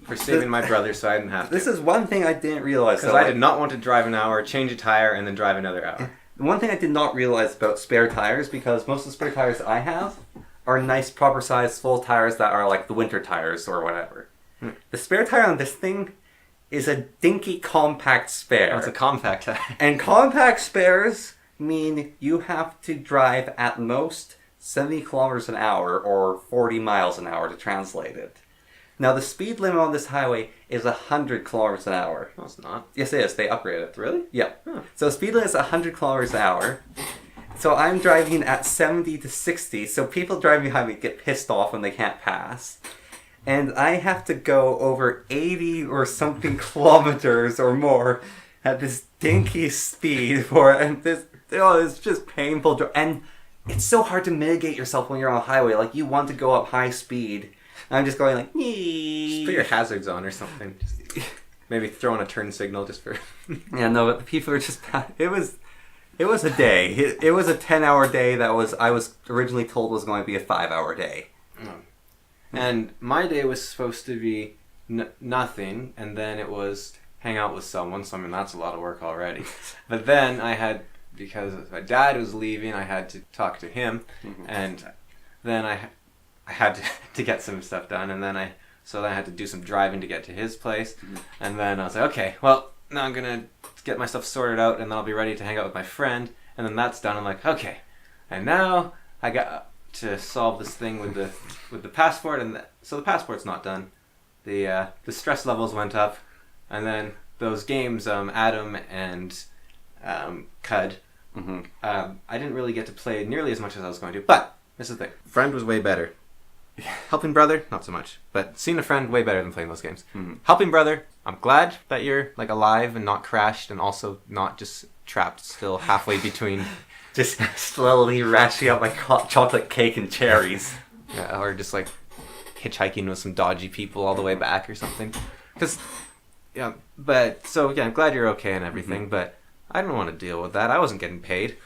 for saving my brother so I didn't have to. This is one thing I didn't realize. Because I did not want to drive an hour, change a tire, and then drive another hour. One thing I did not realize about spare tires, because most of the spare tires I have are nice, proper size, full tires that are like the winter tires or whatever. The spare tire on this thing is a dinky compact spare. Oh, it's a compact tire. And compact spares mean you have to drive at most 70 kilometers an hour or 40 miles an hour to translate it. Now the speed limit on this highway is 100 kilometers an hour. No, it's not. Yes, it is. They upgraded it. Really? Yeah. Huh. So speed limit is 100 kilometers an hour. So I'm driving at 70 to 60, so people driving behind me get pissed off when they can't pass. And I have to go over 80 or something kilometers or more at this dinky speed for it. And this, oh, it's just painful. And it's so hard to mitigate yourself when you're on a highway. Like, you want to go up high speed. And I'm just going like, just put your hazards on or something. Just maybe throw on a turn signal just for... Yeah, no, but the people are just... It was a day. It was a 10-hour day that I was originally told was going to be a 5-hour day. And my day was supposed to be nothing, and then it was hang out with someone, so I mean that's a lot of work already. But then I had, because my dad was leaving, I had to talk to him, and then I had to get some stuff done, and then I had to do some driving to get to his place, and then I was like, okay, well, now I'm gonna get my stuff sorted out, and then I'll be ready to hang out with my friend, and then that's done. I'm like, okay, and now I got to solve this thing with the passport, and so the passport's not done. The stress levels went up, and then those games, Adam and Cud, I didn't really get to play nearly as much as I was going to. But this is the thing: friend was way better. Helping brother, not so much. But seeing a friend, way better than playing those games. Helping brother, I'm glad that you're like alive and not crashed, and also not just trapped still halfway between. Just slowly rashing out my chocolate cake and cherries. Yeah, or just like hitchhiking with some dodgy people all the way back or something. Because, yeah, but, so yeah, I'm glad you're okay and everything, but I didn't want to deal with that. I wasn't getting paid.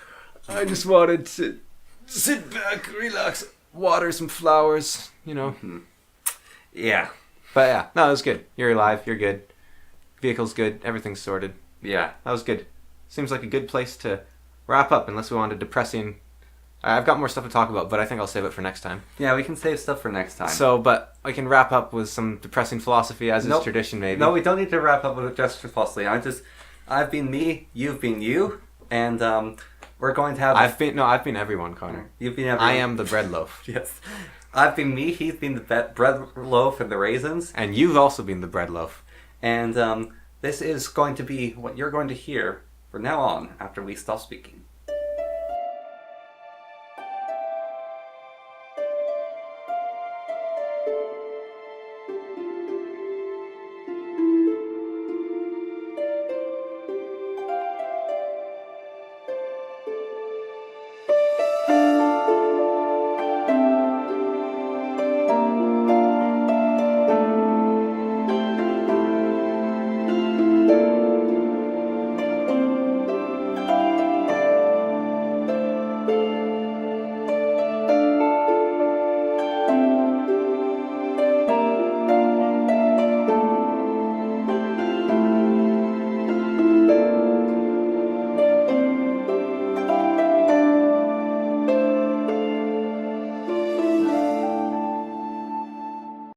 I just wanted to sit back, relax, water some flowers, you know. Yeah. But yeah, no, it was good. You're alive, you're good. Vehicle's good, everything's sorted. Yeah. That was good. Seems like a good place to wrap up, unless we want a depressing... I've got more stuff to talk about, but I think I'll save it for next time. Yeah, we can save stuff for next time. So, but I can wrap up with some depressing philosophy, as is tradition, maybe. No, we don't need to wrap up with just philosophy. I've been me, you've been you, and we're going to have... I've been everyone, Connor. You've been everyone. I am the bread loaf. Yes. I've been me, he's been the bread loaf and the raisins. And you've also been the bread loaf. And this is going to be what you're going to hear from now on after we stop speaking.